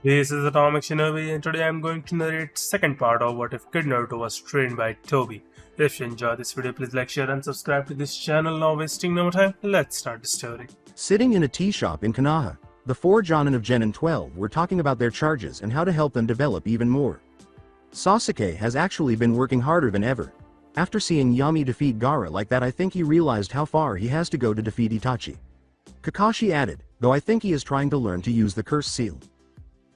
This is Atomic Shinobi, and today I'm going to narrate second part of What If Kid Naruto was trained by Tobi. If you enjoyed this video, please like, share, and subscribe to this channel. Now wasting no more time, let's start the story. Sitting in a tea shop in Konoha, the four Jonin of Genin 12 were talking about their charges and how to help them develop even more. Sasuke has actually been working harder than ever. After seeing Yami defeat Gaara like that, I think he realized how far he has to go to defeat Itachi. Kakashi added, though I think he is trying to learn to use the curse seal.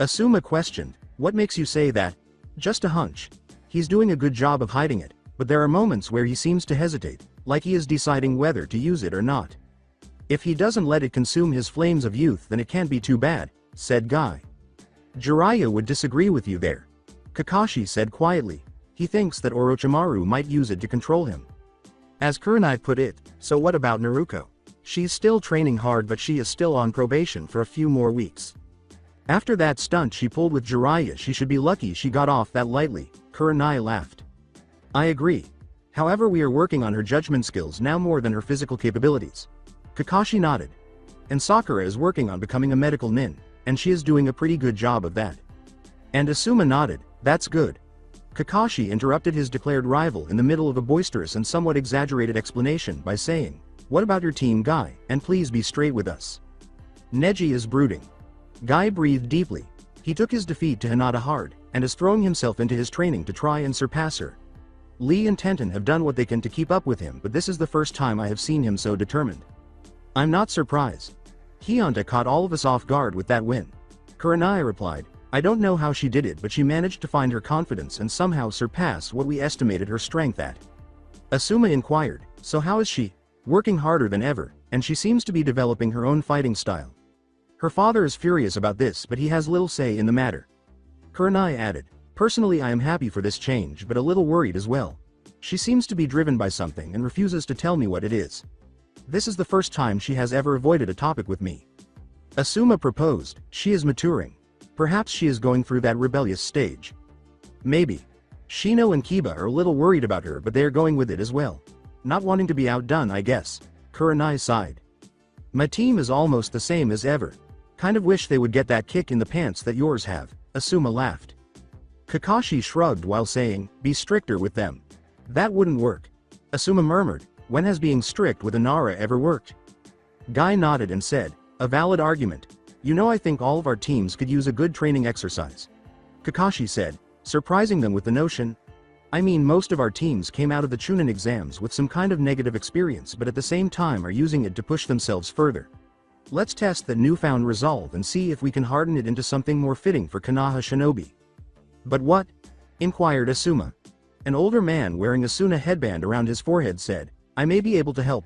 Asuma questioned, what makes you say that? Just a hunch. He's doing a good job of hiding it, but there are moments where he seems to hesitate, like he is deciding whether to use it or not. If he doesn't let it consume his flames of youth, then it can't be too bad, said Guy. Jiraiya would disagree with you there. Kakashi said quietly. He thinks that Orochimaru might use it to control him. As Kurenai put it, so what about Naruto? She's still training hard, but she is still on probation for a few more weeks. After that stunt she pulled with Jiraiya, she should be lucky she got off that lightly, Kurenai laughed. I agree. However, we are working on her judgment skills now more than her physical capabilities. Kakashi nodded. And Sakura is working on becoming a medical nin, and she is doing a pretty good job of that. And Asuma nodded, that's good. Kakashi interrupted his declared rival in the middle of a boisterous and somewhat exaggerated explanation by saying, what about your team, Guy, and please be straight with us. Neji is brooding. Guy breathed deeply. He took his defeat to Hinata hard, and is throwing himself into his training to try and surpass her. Lee and Tenten have done what they can to keep up with him, but this is the first time I have seen him so determined. I'm not surprised. Hyunta caught all of us off guard with that win. Kurenai replied, I don't know how she did it, but she managed to find her confidence and somehow surpass what we estimated her strength at. Asuma inquired, so how is she? Working harder than ever, and she seems to be developing her own fighting style. Her father is furious about this, but he has little say in the matter. Kurenai added, personally I am happy for this change, but a little worried as well. She seems to be driven by something and refuses to tell me what it is. This is the first time she has ever avoided a topic with me. Asuma proposed, she is maturing. Perhaps she is going through that rebellious stage. Maybe. Shino and Kiba are a little worried about her, but they are going with it as well. Not wanting to be outdone, I guess. Kurenai sighed. My team is almost the same as ever. Kind of wish they would get that kick in the pants that yours have, Asuma laughed. Kakashi shrugged while saying, be stricter with them. That wouldn't work. Asuma murmured, when has being strict with Inara ever worked? Guy nodded and said, a valid argument. You know, I think all of our teams could use a good training exercise. Kakashi said, surprising them with the notion. I mean, most of our teams came out of the Chunin exams with some kind of negative experience, but at the same time are using it to push themselves further. Let's test that newfound resolve and see if we can harden it into something more fitting for Konoha Shinobi. But what? Inquired Asuma. An older man wearing a Suna headband around his forehead said, I may be able to help.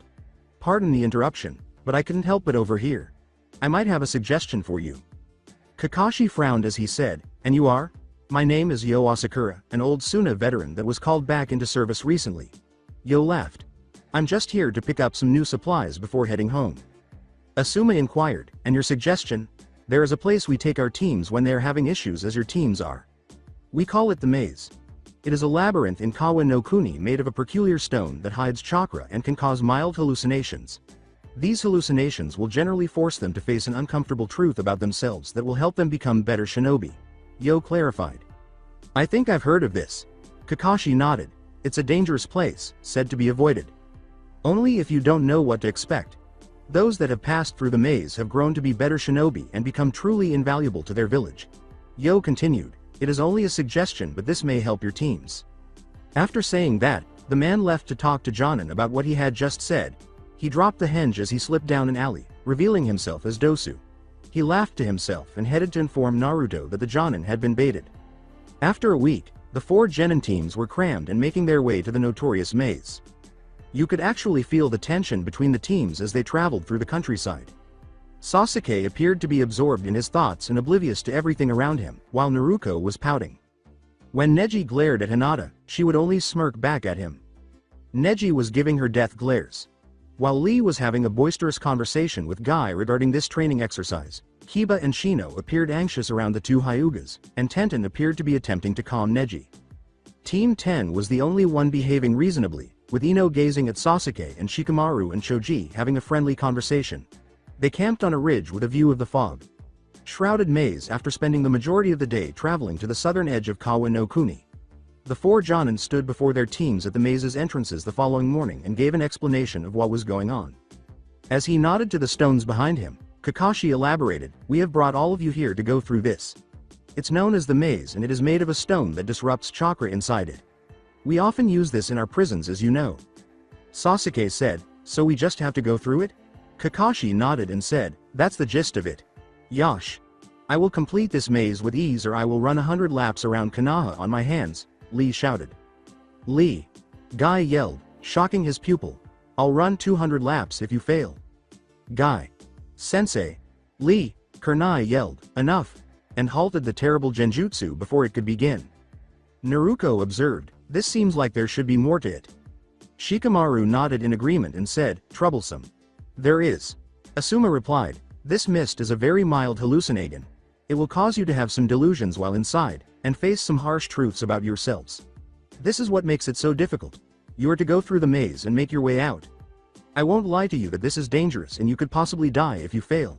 Pardon the interruption, but I couldn't help but overhear. I might have a suggestion for you. Kakashi frowned as he said, and you are? My name is Yo Asakura, an old Suna veteran that was called back into service recently. Yo laughed. I'm just here to pick up some new supplies before heading home. Asuma inquired, and your suggestion? There is a place we take our teams when they are having issues, as your teams are. We call it the maze. It is a labyrinth in Kawa no Kuni made of a peculiar stone that hides chakra and can cause mild hallucinations. These hallucinations will generally force them to face an uncomfortable truth about themselves that will help them become better shinobi. Yo clarified. I think I've heard of this. Kakashi nodded. It's a dangerous place, said to be avoided. Only if you don't know what to expect. Those that have passed through the maze have grown to be better shinobi and become truly invaluable to their village. Yo continued, it is only a suggestion, but this may help your teams. After saying that, the man left to talk to Jonin about what he had just said. He dropped the henge as he slipped down an alley, revealing himself as Dosu. He laughed to himself and headed to inform Naruto that the Jonin had been baited. After a week, the four Genin teams were crammed and making their way to the notorious maze. You could actually feel the tension between the teams as they traveled through the countryside. Sasuke appeared to be absorbed in his thoughts and oblivious to everything around him, while Naruto was pouting. When Neji glared at Hinata, she would only smirk back at him. Neji was giving her death glares. While Lee was having a boisterous conversation with Guy regarding this training exercise, Kiba and Shino appeared anxious around the two Hyugas, and Tenten appeared to be attempting to calm Neji. Team 10 was the only one behaving reasonably, with Ino gazing at Sasuke and Shikamaru and Choji having a friendly conversation. They camped on a ridge with a view of the fog. shrouded maze after spending the majority of the day traveling to the southern edge of Kawa no Kuni. The four Jonin stood before their teams at the maze's entrances the following morning and gave an explanation of what was going on. As he nodded to the stones behind him, Kakashi elaborated, "We have brought all of you here to go through this. It's known as the maze and it is made of a stone that disrupts chakra inside it. We often use this in our prisons, as you know." Sasuke said, "So we just have to go through it?" Kakashi nodded and said, "That's the gist of it. Yash. I will complete this maze with ease or I will run 100 laps around Konoha on my hands," Lee shouted. "Lee." Guy yelled, shocking his pupil. "I'll run 200 laps if you fail." Guy. "Sensei." Lee. Kunai yelled, "Enough," and halted the terrible genjutsu before it could begin. Naruto observed, "This seems like there should be more to it." Shikamaru nodded in agreement and said, "Troublesome." "There is." Asuma replied, "This mist is a very mild hallucinogen. It will cause you to have some delusions while inside, and face some harsh truths about yourselves. This is what makes it so difficult. You are to go through the maze and make your way out. I won't lie to you that this is dangerous and you could possibly die if you fail.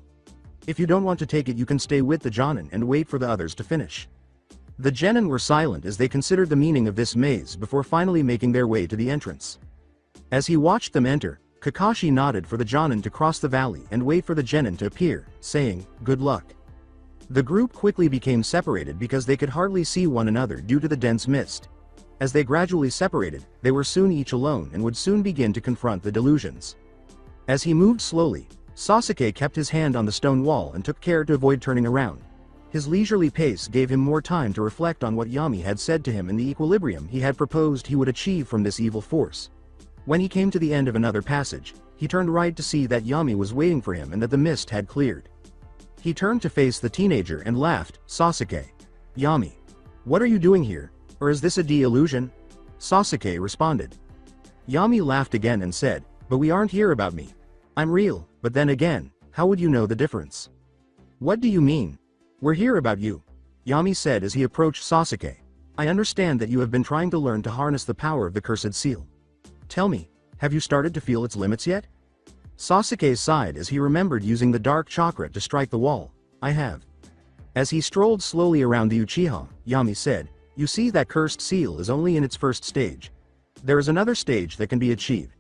If you don't want to take it, you can stay with the Jonin and wait for the others to finish." The Genin were silent as they considered the meaning of this maze before finally making their way to the entrance. As he watched them enter, Kakashi nodded for the Jonin to cross the valley and wait for the Genin to appear, saying, "Good luck." The group quickly became separated because they could hardly see one another due to the dense mist. As they gradually separated, they were soon each alone and would soon begin to confront the delusions. As he moved slowly, Sasuke kept his hand on the stone wall and took care to avoid turning around. His leisurely pace gave him more time to reflect on what Yami had said to him and the equilibrium he had proposed he would achieve from this evil force. When he came to the end of another passage, he turned right to see that Yami was waiting for him and that the mist had cleared. He turned to face the teenager and laughed, "Sasuke. Yami. What are you doing here, or is this a de-illusion?" Sasuke responded. Yami laughed again and said, "But we aren't here about me. I'm real, but then again, how would you know the difference?" "What do you mean? We're here about you," Yami said as he approached Sasuke. "I understand that you have been trying to learn to harness the power of the cursed seal. Tell me, have you started to feel its limits yet?" Sasuke sighed as he remembered using the dark chakra to strike the wall. "I have." As he strolled slowly around the Uchiha, Yami said, "You see, that cursed seal is only in its first stage. There is another stage that can be achieved.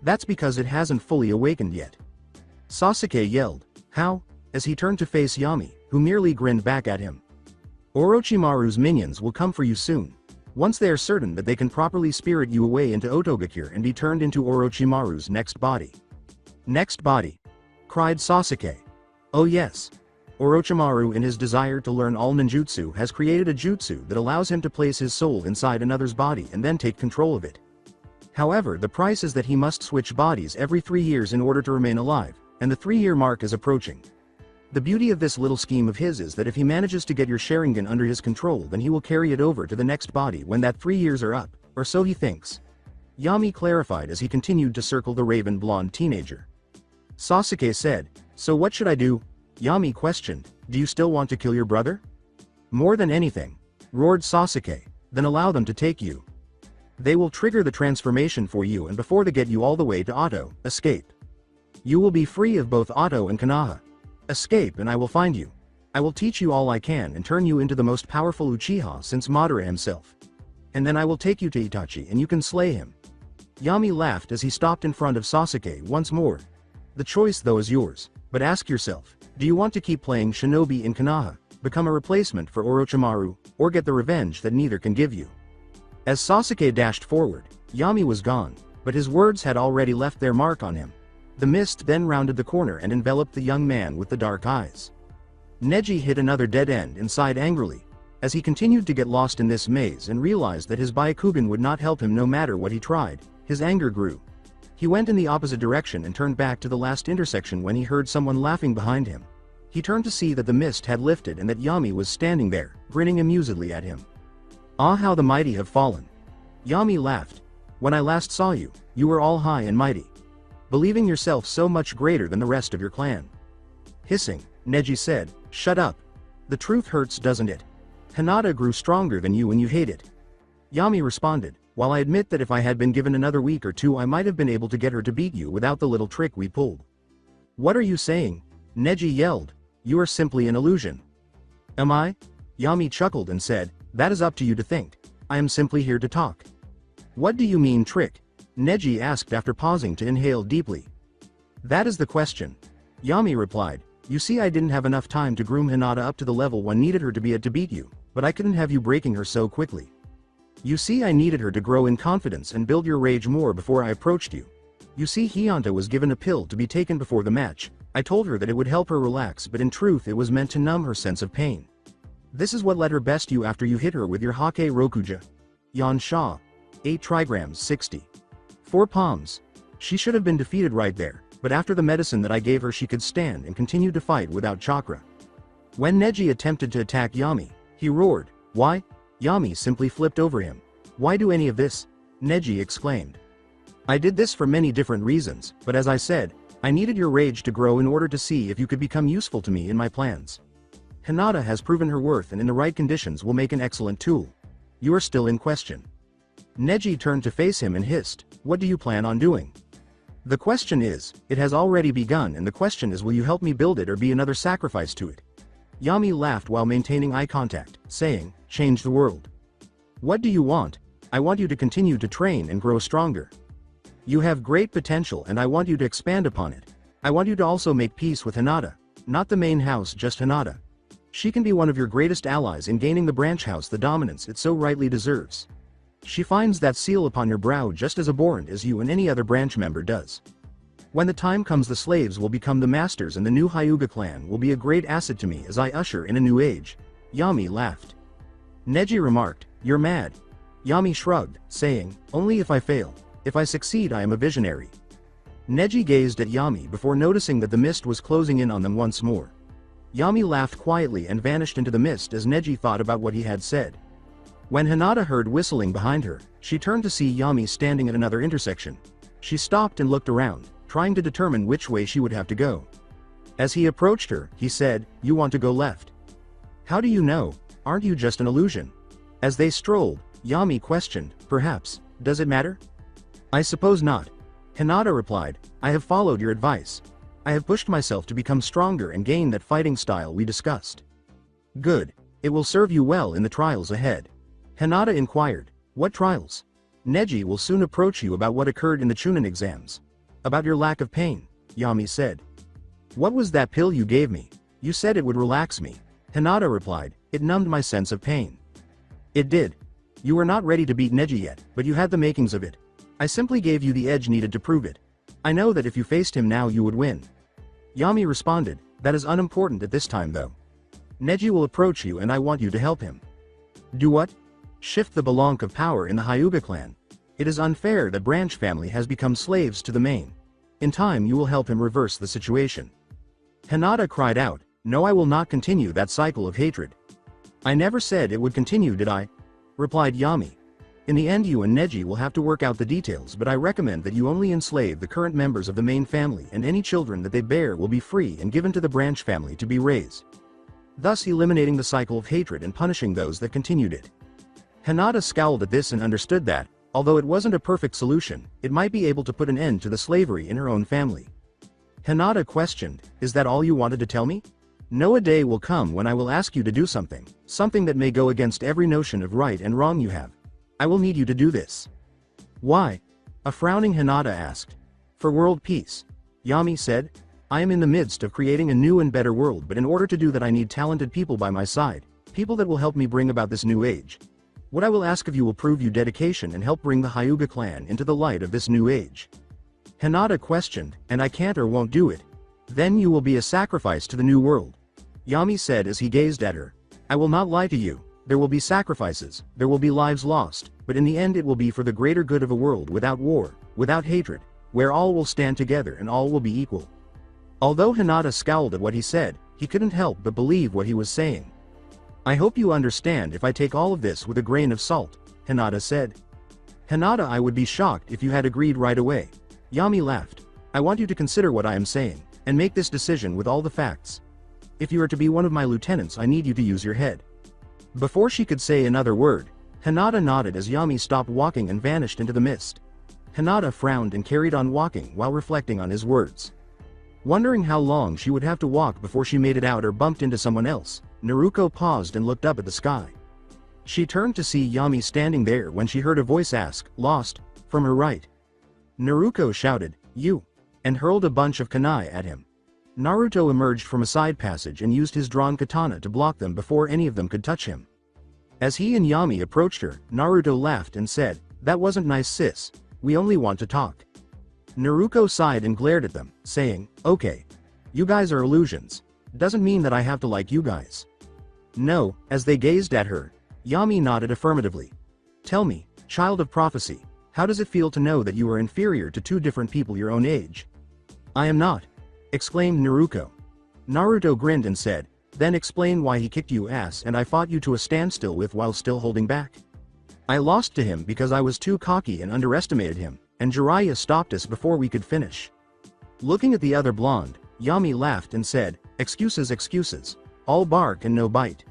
That's because it hasn't fully awakened yet." Sasuke yelled, "How?" as he turned to face Yami, who merely grinned back at him. "Orochimaru's minions will come for you soon. Once they are certain that they can properly spirit you away into Otogakure and be turned into Orochimaru's next body." "Next body?" cried Sasuke. "Oh yes. Orochimaru, in his desire to learn all ninjutsu, has created a jutsu that allows him to place his soul inside another's body and then take control of it. However, the price is that he must switch bodies every 3 years in order to remain alive, and the 3-year mark is approaching. The beauty of this little scheme of his is that if he manages to get your Sharingan under his control, then he will carry it over to the next body when that 3 years are up, or so he thinks." Yami clarified as he continued to circle the raven blonde teenager. Sasuke said, "So what should I do?" Yami questioned, "Do you still want to kill your brother?" "More than anything," roared Sasuke, "then allow them to take you. They will trigger the transformation for you, and before they get you all the way to Otto, escape. You will be free of both Otto and Konoha. Escape and I will find you. I will teach you all I can and turn you into the most powerful Uchiha since Madara himself. And then I will take you to Itachi and you can slay him." Yami laughed as he stopped in front of Sasuke once more. "The choice though is yours, but ask yourself, do you want to keep playing shinobi in Konoha, become a replacement for Orochimaru, or get the revenge that neither can give you?" As Sasuke dashed forward, Yami was gone, but his words had already left their mark on him. The mist then rounded the corner and enveloped the young man with the dark eyes. Neji hit another dead end and sighed angrily, as he continued to get lost in this maze and realized that his Byakugan would not help him no matter what he tried. His anger grew. He went in the opposite direction and turned back to the last intersection when he heard someone laughing behind him. He turned to see that the mist had lifted and that Yami was standing there, grinning amusedly at him. "Ah, how the mighty have fallen." Yami laughed. "When I last saw you, you were all high and mighty, believing yourself so much greater than the rest of your clan." Hissing, Neji said, "Shut up. The truth hurts, doesn't it? Hinata grew stronger than you and you hate it." Yami responded, "While I admit that if I had been given another week or two I might have been able to get her to beat you without the little trick we pulled." "What are you saying?" Neji yelled. You are simply an illusion. Am I? Yami chuckled and said, that is up to you to think. I am simply here to talk. What do you mean trick? Neji asked after pausing to inhale deeply. That is the question. Yami replied, you see, I didn't have enough time to groom Hinata up to the level one needed her to be at to beat you, but I couldn't have you breaking her so quickly. You see, I needed her to grow in confidence and build your rage more before I approached you. You see, Hinata was given a pill to be taken before the match. I told her that it would help her relax, but in truth it was meant to numb her sense of pain. This is what let her best you after you hit her with your Hake Rokuja. Yan Sha. 8 trigrams 60. 4 palms. She should have been defeated right there, but after the medicine that I gave her she could stand and continue to fight without chakra. When Neji attempted to attack Yami, he roared, why? Yami simply flipped over him. Why do any of this? Neji exclaimed. I did this for many different reasons, but as I said, I needed your rage to grow in order to see if you could become useful to me in my plans. Hinata has proven her worth and in the right conditions will make an excellent tool. You are still in question. Neji turned to face him and hissed, what do you plan on doing? The question is, it has already begun and the question is will you help me build it or be another sacrifice to it? Yami laughed while maintaining eye contact, saying, change the world. What do you want? I want you to continue to train and grow stronger. You have great potential and I want you to expand upon it. I want you to also make peace with Hinata, not the main house, just Hinata. She can be one of your greatest allies in gaining the branch house the dominance it so rightly deserves. She finds that seal upon your brow just as abhorrent as you and any other branch member does. When the time comes the slaves will become the masters and the new Hyuga clan will be a great asset to me as I usher in a new age. Yami laughed. Neji remarked, you're mad. Yami shrugged, saying, only if I fail. If I succeed I am a visionary. Neji gazed at Yami before noticing that the mist was closing in on them once more. Yami laughed quietly and vanished into the mist as Neji thought about what he had said. When Hinata heard whistling behind her, she turned to see Yami standing at another intersection. She stopped and looked around, trying to determine which way she would have to go. As he approached her, he said, you want to go left. How do you know? Aren't you just an illusion? As they strolled, Yami questioned, perhaps, does it matter? I suppose not. Hinata replied, I have followed your advice. I have pushed myself to become stronger and gain that fighting style we discussed. Good. It will serve you well in the trials ahead. Hinata inquired, what trials? Neji will soon approach you about what occurred in the Chunin exams. About your lack of pain, Yami said. What was that pill you gave me? You said it would relax me. Hinata replied, it numbed my sense of pain. It did. You were not ready to beat Neji yet, but you had the makings of it. I simply gave you the edge needed to prove it. I know that if you faced him now you would win. Yami responded, that is unimportant at this time though. Neji will approach you and I want you to help him. Do what? Shift the balance of power in the Hyuga clan. It is unfair that branch family has become slaves to the main. In time you will help him reverse the situation. Hinata cried out, no, I will not continue that cycle of hatred. I never said it would continue, did I? Replied Yami. In the end you and Neji will have to work out the details, but I recommend that you only enslave the current members of the main family and any children that they bear will be free and given to the branch family to be raised. Thus eliminating the cycle of hatred and punishing those that continued it. Hinata scowled at this and understood that, although it wasn't a perfect solution, it might be able to put an end to the slavery in her own family. Hinata questioned, is that all you wanted to tell me? No, a day will come when I will ask you to do something that may go against every notion of right and wrong you have. I will need you to do this. Why? A frowning Hinata asked. For world peace. Yami said, I am in the midst of creating a new and better world, but in order to do that I need talented people by my side, people that will help me bring about this new age. What I will ask of you will prove you dedication and help bring the Hyuga clan into the light of this new age. Hinata questioned, and I can't or won't do it. Then you will be a sacrifice to the new world. Yami said as he gazed at her, I will not lie to you. There will be sacrifices, there will be lives lost, but in the end it will be for the greater good of a world without war, without hatred, where all will stand together and all will be equal. Although Hinata scowled at what he said, he couldn't help but believe what he was saying. I hope you understand if I take all of this with a grain of salt, Hinata said. Hinata, I would be shocked if you had agreed right away. Yami laughed. I want you to consider what I am saying, and make this decision with all the facts. If you are to be one of my lieutenants I need you to use your head. Before she could say another word, Hinata nodded as Yami stopped walking and vanished into the mist. Hinata frowned and carried on walking while reflecting on his words. Wondering how long she would have to walk before she made it out or bumped into someone else, Naruto paused and looked up at the sky. She turned to see Yami standing there when she heard a voice ask, "Lost?" from her right. Naruto shouted, "You!" and hurled a bunch of kunai at him. Naruto emerged from a side passage and used his drawn katana to block them before any of them could touch him. As he and Yami approached her, Naruto laughed and said, "That wasn't nice, sis. We only want to talk." Naruto sighed and glared at them, saying, "Okay. You guys are illusions. Doesn't mean that I have to like you guys." "No." As they gazed at her, Yami nodded affirmatively. "Tell me, child of prophecy, how does it feel to know that you are inferior to two different people your own age?" "I am not," exclaimed Naruto. Naruto grinned and said, "Then explain why he kicked you ass and I fought you to a standstill with while still holding back." "I lost to him because I was too cocky and underestimated him, and Jiraiya stopped us before we could finish." Looking at the other blonde, Yami laughed and said, "Excuses, excuses. All bark and no bite."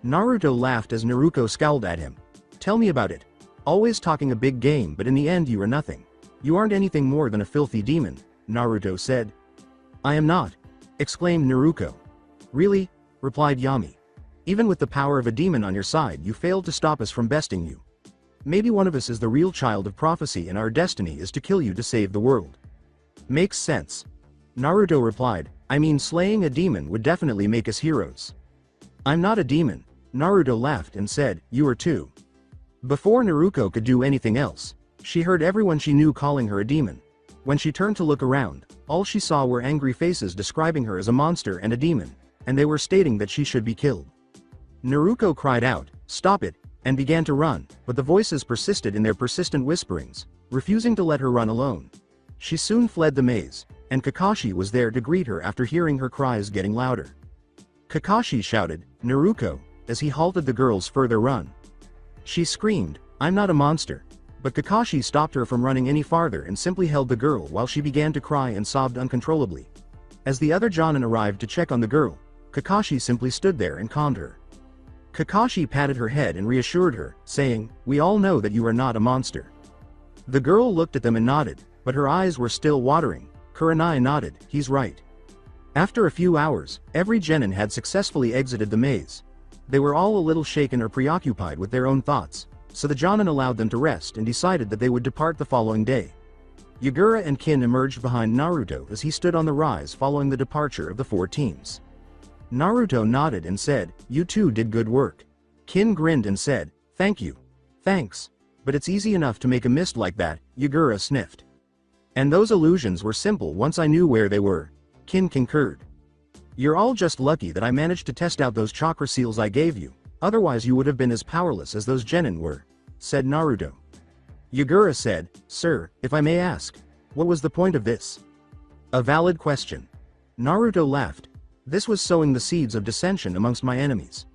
Naruto laughed as Naruto scowled at him. "Tell me about it. Always talking a big game but in the end you are nothing. You aren't anything more than a filthy demon," Naruto said. "I am not," exclaimed Naruto. "Really?" replied Yami. "Even with the power of a demon on your side you failed to stop us from besting you. Maybe one of us is the real child of prophecy and our destiny is to kill you to save the world." "Makes sense." Naruto replied, "I mean slaying a demon would definitely make us heroes." "I'm not a demon," Naruto laughed and said, "You are too." Before Naruto could do anything else, she heard everyone she knew calling her a demon. When she turned to look around, all she saw were angry faces describing her as a monster and a demon, and they were stating that she should be killed. Naruto cried out, "Stop it," and began to run, but the voices persisted in their persistent whisperings, refusing to let her run alone. She soon fled the maze, and Kakashi was there to greet her after hearing her cries getting louder. Kakashi shouted, "Naruto," as he halted the girl's further run. She screamed, "I'm not a monster," but Kakashi stopped her from running any farther and simply held the girl while she began to cry and sobbed uncontrollably. As the other Jonin arrived to check on the girl, Kakashi simply stood there and calmed her. Kakashi patted her head and reassured her, saying, "We all know that you are not a monster." The girl looked at them and nodded, but her eyes were still watering. Kurenai nodded, "He's right." After a few hours, every genin had successfully exited the maze. They were all a little shaken or preoccupied with their own thoughts, so the Jonin allowed them to rest and decided that they would depart the following day. Yagura and Kin emerged behind Naruto as he stood on the rise following the departure of the four teams. Naruto nodded and said, "You two did good work." Kin grinned and said, "Thank you." "Thanks. But it's easy enough to make a mist like that," Yagura sniffed. "And those illusions were simple once I knew where they were," Kin concurred. "You're all just lucky that I managed to test out those chakra seals I gave you, otherwise you would have been as powerless as those genin were," said Naruto. Yagura said, "Sir, if I may ask, what was the point of this?" "A valid question." Naruto laughed. "This was sowing the seeds of dissension amongst my enemies.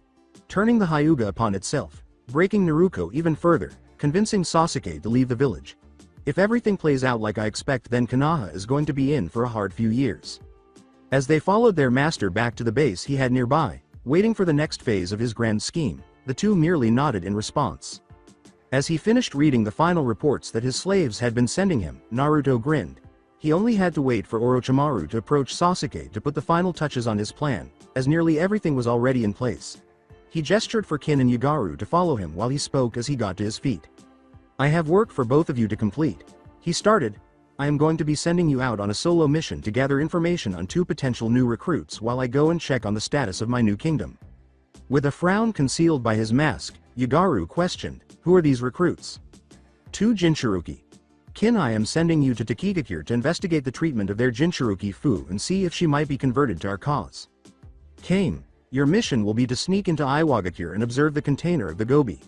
Turning the Hyuga upon itself, breaking Naruto even further, convincing Sasuke to leave the village. If everything plays out like I expect, then Konoha is going to be in for a hard few years." As they followed their master back to the base he had nearby, waiting for the next phase of his grand scheme, the two merely nodded in response. As he finished reading the final reports that his slaves had been sending him, Naruto grinned. He only had to wait for Orochimaru to approach Sasuke to put the final touches on his plan, as nearly everything was already in place. He gestured for Kin and Yagaru to follow him while he spoke as he got to his feet. "I have work for both of you to complete," he started. "I am going to be sending you out on a solo mission to gather information on two potential new recruits while I go and check on the status of my new kingdom." With a frown concealed by his mask, Yagaru questioned, "Who are these recruits?" "Two Jinchuruki. Kin, I am sending you to Takigakure to investigate the treatment of their Jinchuruki Fu and see if she might be converted to our cause. Kame, your mission will be to sneak into Iwagakure and observe the container of the Gobi.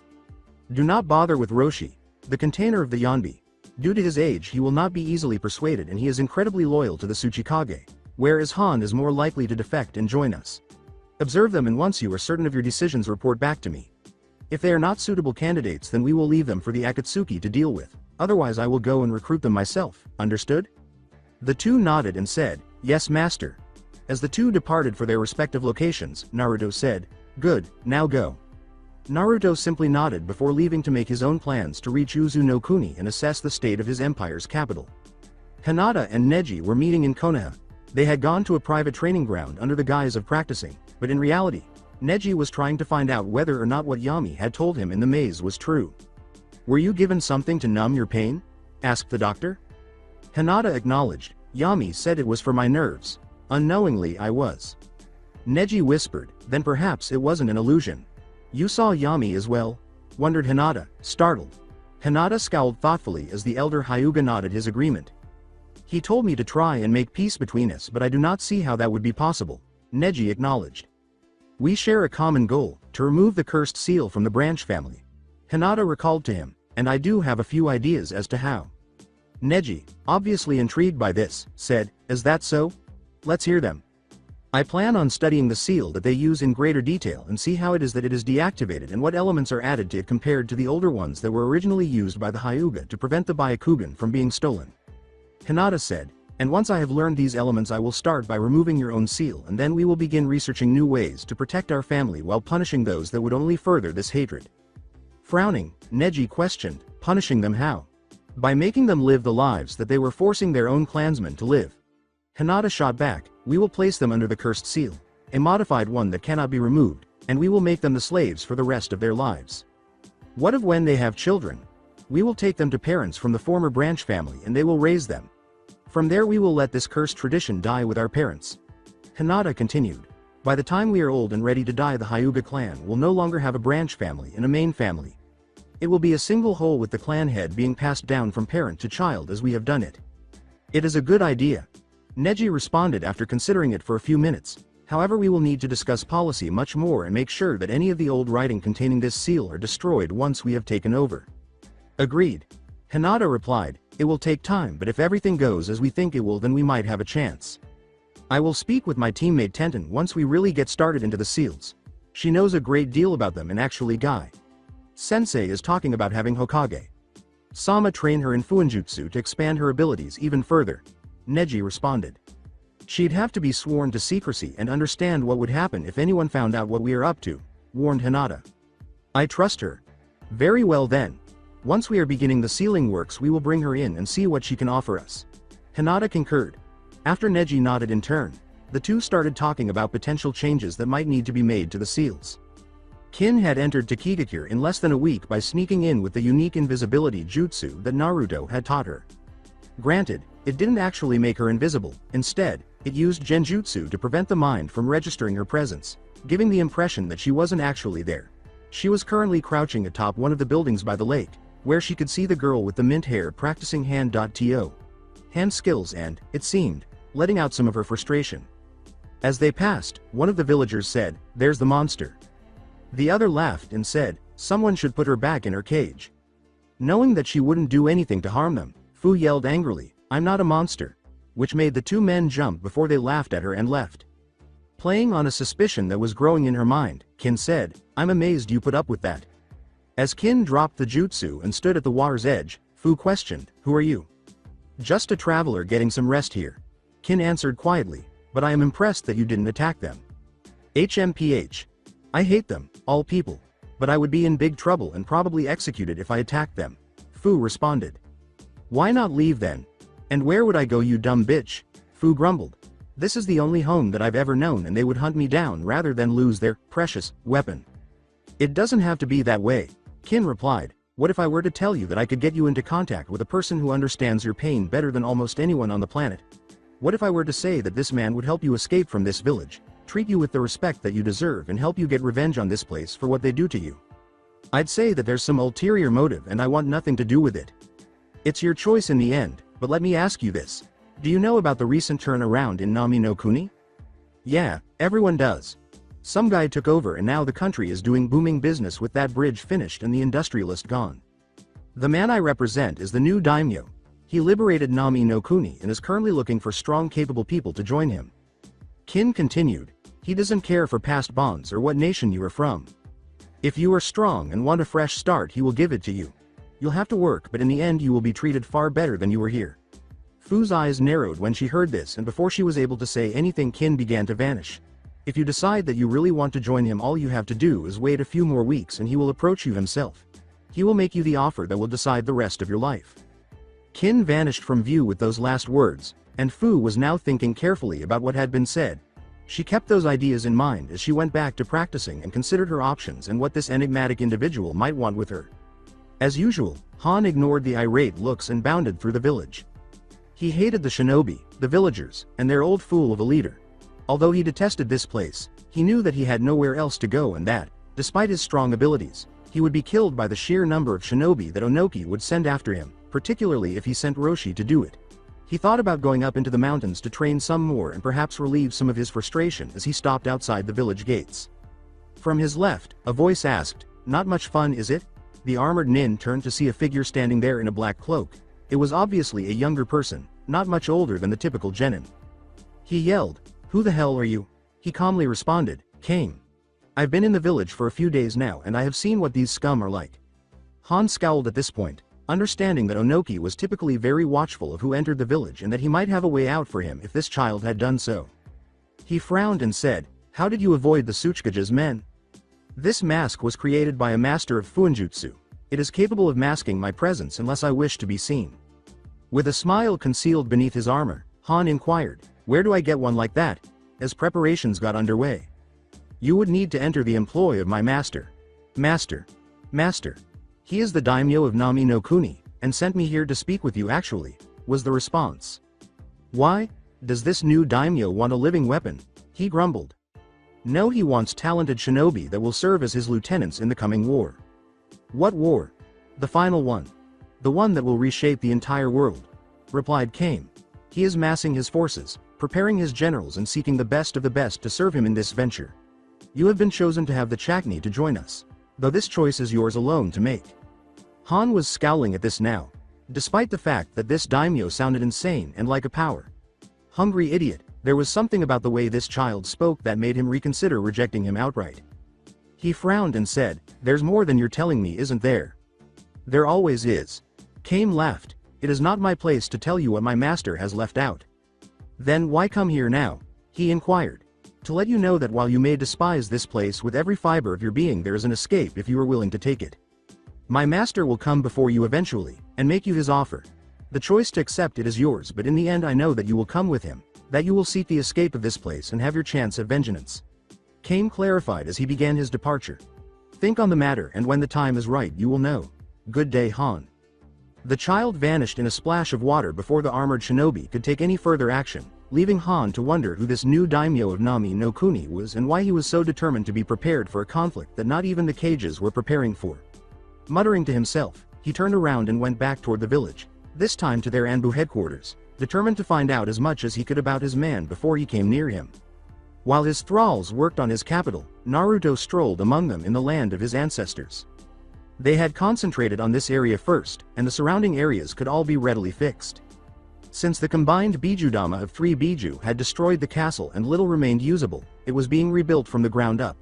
Do not bother with Roshi, the container of the Yonbi. Due to his age he will not be easily persuaded and he is incredibly loyal to the Tsuchikage, whereas Han is more likely to defect and join us. Observe them and once you are certain of your decisions report back to me. If they are not suitable candidates then we will leave them for the Akatsuki to deal with, otherwise I will go and recruit them myself, understood?" The two nodded and said, "Yes, master." As the two departed for their respective locations, Naruto said, "Good, now go." Naruto simply nodded before leaving to make his own plans to reach Uzu no Kuni and assess the state of his empire's capital. Hinata and Neji were meeting in Konoha, They had gone to a private training ground under the guise of practicing, but in reality, Neji was trying to find out whether or not what Yami had told him in the maze was true. "Were you given something to numb your pain?" asked the doctor. Hinata acknowledged. "Yami said it was for my nerves. Unknowingly I was." Neji whispered, "Then perhaps it wasn't an illusion." "You saw Yami as well?" wondered Hinata, startled. Hinata scowled thoughtfully as the elder Hyuga nodded his agreement. "He told me to try and make peace between us, but I do not see how that would be possible," Neji acknowledged. "We share a common goal, to remove the cursed seal from the branch family," Hinata recalled to him, "and I do have a few ideas as to how." Neji, obviously intrigued by this, said, "Is that so? Let's hear them." "I plan on studying the seal that they use in greater detail and see how it is that it is deactivated and what elements are added to it compared to the older ones that were originally used by the Hyuga to prevent the Byakugan from being stolen," Hinata said, "and once I have learned these elements I will start by removing your own seal and then we will begin researching new ways to protect our family while punishing those that would only further this hatred." Frowning, Neji questioned, "Punishing them how?" "By making them live the lives that they were forcing their own clansmen to live." Hinata shot back, "We will place them under the cursed seal, a modified one that cannot be removed, and we will make them the slaves for the rest of their lives." "What of when they have children?" "We will take them to parents from the former branch family and they will raise them. From there we will let this cursed tradition die with our parents." Hinata continued, "By the time we are old and ready to die, the Hyuga clan will no longer have a branch family and a main family. It will be a single whole with the clan head being passed down from parent to child as we have done it." "It is a good idea," Neji responded after considering it for a few minutes. "However, we will need to discuss policy much more and make sure that any of the old writing containing this seal are destroyed once we have taken over." "Agreed," Hinata replied. "It will take time, but if everything goes as we think it will, then we might have a chance. I will speak with my teammate Tenten once we really get started into the seals. She knows a great deal about them, and actually Guy Sensei is talking about having Hokage Sama train her in Fuinjutsu to expand her abilities even further," Neji responded. "She'd have to be sworn to secrecy and understand what would happen if anyone found out what we are up to," warned Hinata. "I trust her." "Very well then. Once we are beginning the sealing works we will bring her in and see what she can offer us," Hinata concurred. After Neji nodded in turn, the two started talking about potential changes that might need to be made to the seals. Kin had entered Tokigakure in less than a week by sneaking in with the unique invisibility jutsu that Naruto had taught her. Granted, it didn't actually make her invisible. Instead, it used genjutsu to prevent the mind from registering her presence, giving the impression that she wasn't actually there. She was currently crouching atop one of the buildings by the lake, where she could see the girl with the mint hair practicing hand skills and, it seemed, letting out some of her frustration. As they passed, one of the villagers said, "There's the monster." The other laughed and said, "Someone should put her back in her cage." Knowing that she wouldn't do anything to harm them, Fu yelled angrily, "I'm not a monster," which made the two men jump before they laughed at her and left. Playing on a suspicion that was growing in her mind, Kin said, "I'm amazed you put up with that." As Kin dropped the jutsu and stood at the water's edge, Fu questioned, "Who are you?" "Just a traveler getting some rest here," Kin answered quietly, "but I am impressed that you didn't attack them." HMPH. "I hate them, all people. But I would be in big trouble and probably executed if I attacked them," Fu responded. "Why not leave then?" "And where would I go, you dumb bitch?" Fu grumbled. "This is the only home that I've ever known and they would hunt me down rather than lose their precious weapon." "It doesn't have to be that way," Kin replied. "What if I were to tell you that I could get you into contact with a person who understands your pain better than almost anyone on the planet? What if I were to say that this man would help you escape from this village, treat you with the respect that you deserve and help you get revenge on this place for what they do to you? I'd say that there's some ulterior motive and I want nothing to do with it. It's your choice in the end, but let me ask you this. Do you know about the recent turnaround in Nami no Kuni?" "Yeah, everyone does. Some guy took over and now the country is doing booming business with that bridge finished and the industrialist gone. The man I represent is the new daimyo. He liberated Nami no Kuni and is currently looking for strong, capable people to join him." Kin continued, "He doesn't care for past bonds or what nation you are from. If you are strong and want a fresh start, he will give it to you. You'll have to work, but in the end you will be treated far better than you were here." Fu's eyes narrowed when she heard this, and before she was able to say anything, Kin began to vanish. "If you decide that you really want to join him, all you have to do is wait a few more weeks and he will approach you himself. He will make you the offer that will decide the rest of your life." Kin vanished from view with those last words, And Fu was now thinking carefully about what had been said. She kept those ideas in mind as she went back to practicing and considered her options and what this enigmatic individual might want with her. As usual, Han ignored the irate looks and bounded through the village. He hated the shinobi, the villagers, and their old fool of a leader. Although he detested this place, he knew that he had nowhere else to go and that, despite his strong abilities, he would be killed by the sheer number of shinobi that Onoki would send after him, particularly if he sent Roshi to do it. He thought about going up into the mountains to train some more and perhaps relieve some of his frustration as he stopped outside the village gates. From his left, a voice asked, "Not much fun, is it?" The armored nin turned to see a figure standing there in a black cloak. It was obviously a younger person, not much older than the typical genin. He yelled, "Who the hell are you?" He calmly responded, "Came. I've been in the village for a few days now and I have seen what these scum are like." Han scowled at this point, understanding that Onoki was typically very watchful of who entered the village and that he might have a way out for him if this child had done so. He frowned and said, "How did you avoid the Tsuchikage's men?" "This mask was created by a master of Fuinjutsu. It is capable of masking my presence unless I wish to be seen." With a smile concealed beneath his armor, Han inquired, "Where do I get one like that?" As preparations got underway. "You would need to enter the employ of my master." "Master? Master? He is the daimyo of Nami no Kuni, and sent me here to speak with you actually," was the response. "Why? Does this new daimyo want a living weapon?" he grumbled. "No, he wants talented shinobi that will serve as his lieutenants in the coming war." "What war?" "The final one. The one that will reshape the entire world," replied Kame. "He is massing his forces, preparing his generals and seeking the best of the best to serve him in this venture. You have been chosen to have the Chakni to join us, though this choice is yours alone to make." Han was scowling at this now, despite the fact that this daimyo sounded insane and like a power hungry idiot. There was something about the way this child spoke that made him reconsider rejecting him outright. He frowned and said, "There's more than you're telling me, isn't there?" "There always is." Kame laughed, "It is not my place to tell you what my master has left out." "Then why come here now?" he inquired. "To let you know that while you may despise this place with every fiber of your being, there is an escape if you are willing to take it. My master will come before you eventually, and make you his offer. The choice to accept it is yours, but in the end I know that you will come with him, that you will seek the escape of this place and have your chance at vengeance." Kame clarified as he began his departure. "Think on the matter and when the time is right you will know. Good day, Han." The child vanished in a splash of water before the armored shinobi could take any further action, leaving Han to wonder who this new daimyo of Nami no Kuni was and why he was so determined to be prepared for a conflict that not even the cages were preparing for. Muttering to himself, he turned around and went back toward the village, this time to their Anbu headquarters, determined to find out as much as he could about his man before he came near him. While his thralls worked on his capital, Naruto strolled among them in the land of his ancestors. They had concentrated on this area first, and the surrounding areas could all be readily fixed. Since the combined Bijudama of 3 Biju had destroyed the castle and little remained usable, it was being rebuilt from the ground up.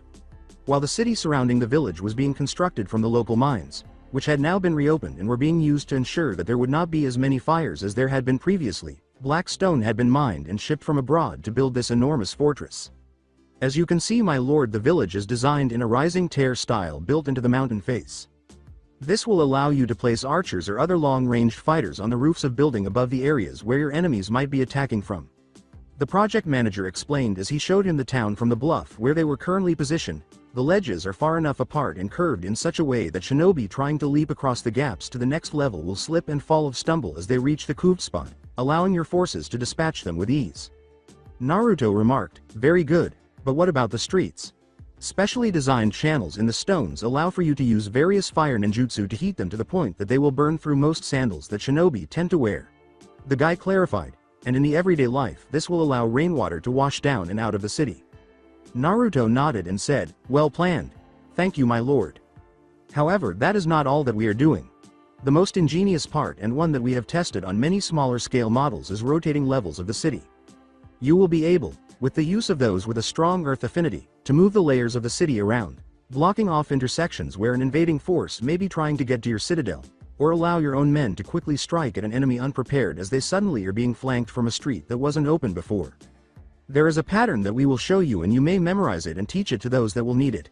While the city surrounding the village was being constructed from the local mines, which had now been reopened and were being used to ensure that there would not be as many fires as there had been previously, black stone had been mined and shipped from abroad to build this enormous fortress. As you can see, my lord, the village is designed in a rising tear style built into the mountain face. This will allow you to place archers or other long-ranged fighters on the roofs of building above the areas where your enemies might be attacking from. The project manager explained as he showed him the town from the bluff where they were currently positioned. The ledges are far enough apart and curved in such a way that shinobi trying to leap across the gaps to the next level will slip and fall of stumble as they reach the cove spot, allowing your forces to dispatch them with ease. Naruto remarked, "Very good, but what about the streets?" Specially designed channels in the stones allow for you to use various fire ninjutsu to heat them to the point that they will burn through most sandals that shinobi tend to wear. The guy clarified, and in the everyday life this will allow rainwater to wash down and out of the city. Naruto nodded and said, "Well planned. Thank you, my lord. However, that is not all that we are doing. The most ingenious part and one that we have tested on many smaller scale models is rotating levels of the city. You will be able, with the use of those with a strong earth affinity, to move the layers of the city around, blocking off intersections where an invading force may be trying to get to your citadel, or allow your own men to quickly strike at an enemy unprepared as they suddenly are being flanked from a street that wasn't open before. There is a pattern that we will show you and you may memorize it and teach it to those that will need it.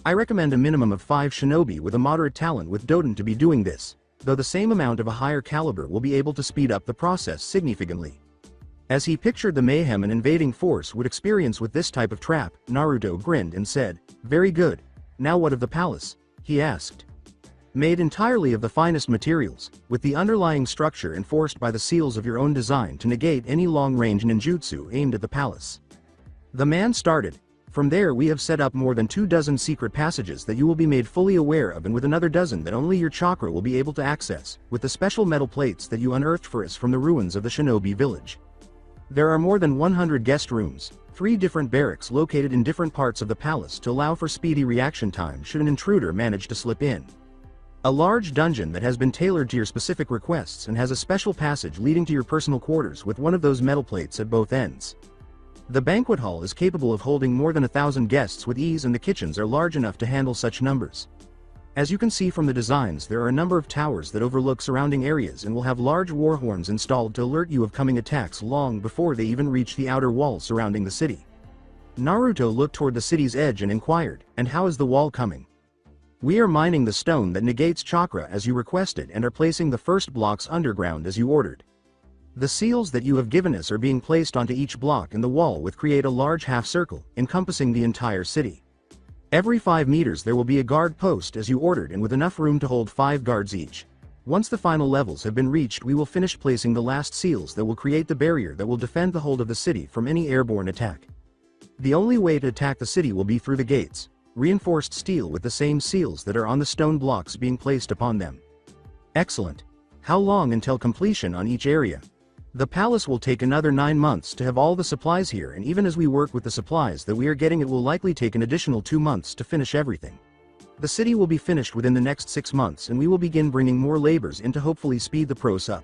I recommend a minimum of 5 shinobi with a moderate talent with Doden to be doing this, though the same amount of a higher caliber will be able to speed up the process significantly." As he pictured the mayhem an invading force would experience with this type of trap, Naruto grinned and said, "Very good. Now what of the palace?" he asked. Made entirely of the finest materials, with the underlying structure enforced by the seals of your own design to negate any long-range ninjutsu aimed at the palace. The man started. From there we have set up more than 24 secret passages that you will be made fully aware of, and with another dozen that only your chakra will be able to access, with the special metal plates that you unearthed for us from the ruins of the shinobi village. There are more than 100 guest rooms, 3 different barracks located in different parts of the palace to allow for speedy reaction time should an intruder manage to slip in. A large dungeon that has been tailored to your specific requests and has a special passage leading to your personal quarters with one of those metal plates at both ends. The banquet hall is capable of holding more than 1,000 guests with ease, and the kitchens are large enough to handle such numbers. As you can see from the designs, there are a number of towers that overlook surrounding areas and will have large war horns installed to alert you of coming attacks long before they even reach the outer walls surrounding the city. Naruto looked toward the city's edge and inquired, "And how is the wall coming?" "We are mining the stone that negates chakra as you requested and are placing the first blocks underground as you ordered. The seals that you have given us are being placed onto each block in the wall which create a large half circle, encompassing the entire city. Every 5 meters there will be a guard post as you ordered, and with enough room to hold 5 guards each. Once the final levels have been reached, we will finish placing the last seals that will create the barrier that will defend the hold of the city from any airborne attack. The only way to attack the city will be through the gates, reinforced steel with the same seals that are on the stone blocks being placed upon them." "Excellent. How long until completion on each area?" "The palace will take another 9 months to have all the supplies here, and even as we work with the supplies that we are getting, it will likely take an additional 2 months to finish everything. The city will be finished within the next 6 months, and we will begin bringing more labors in to hopefully speed the process up.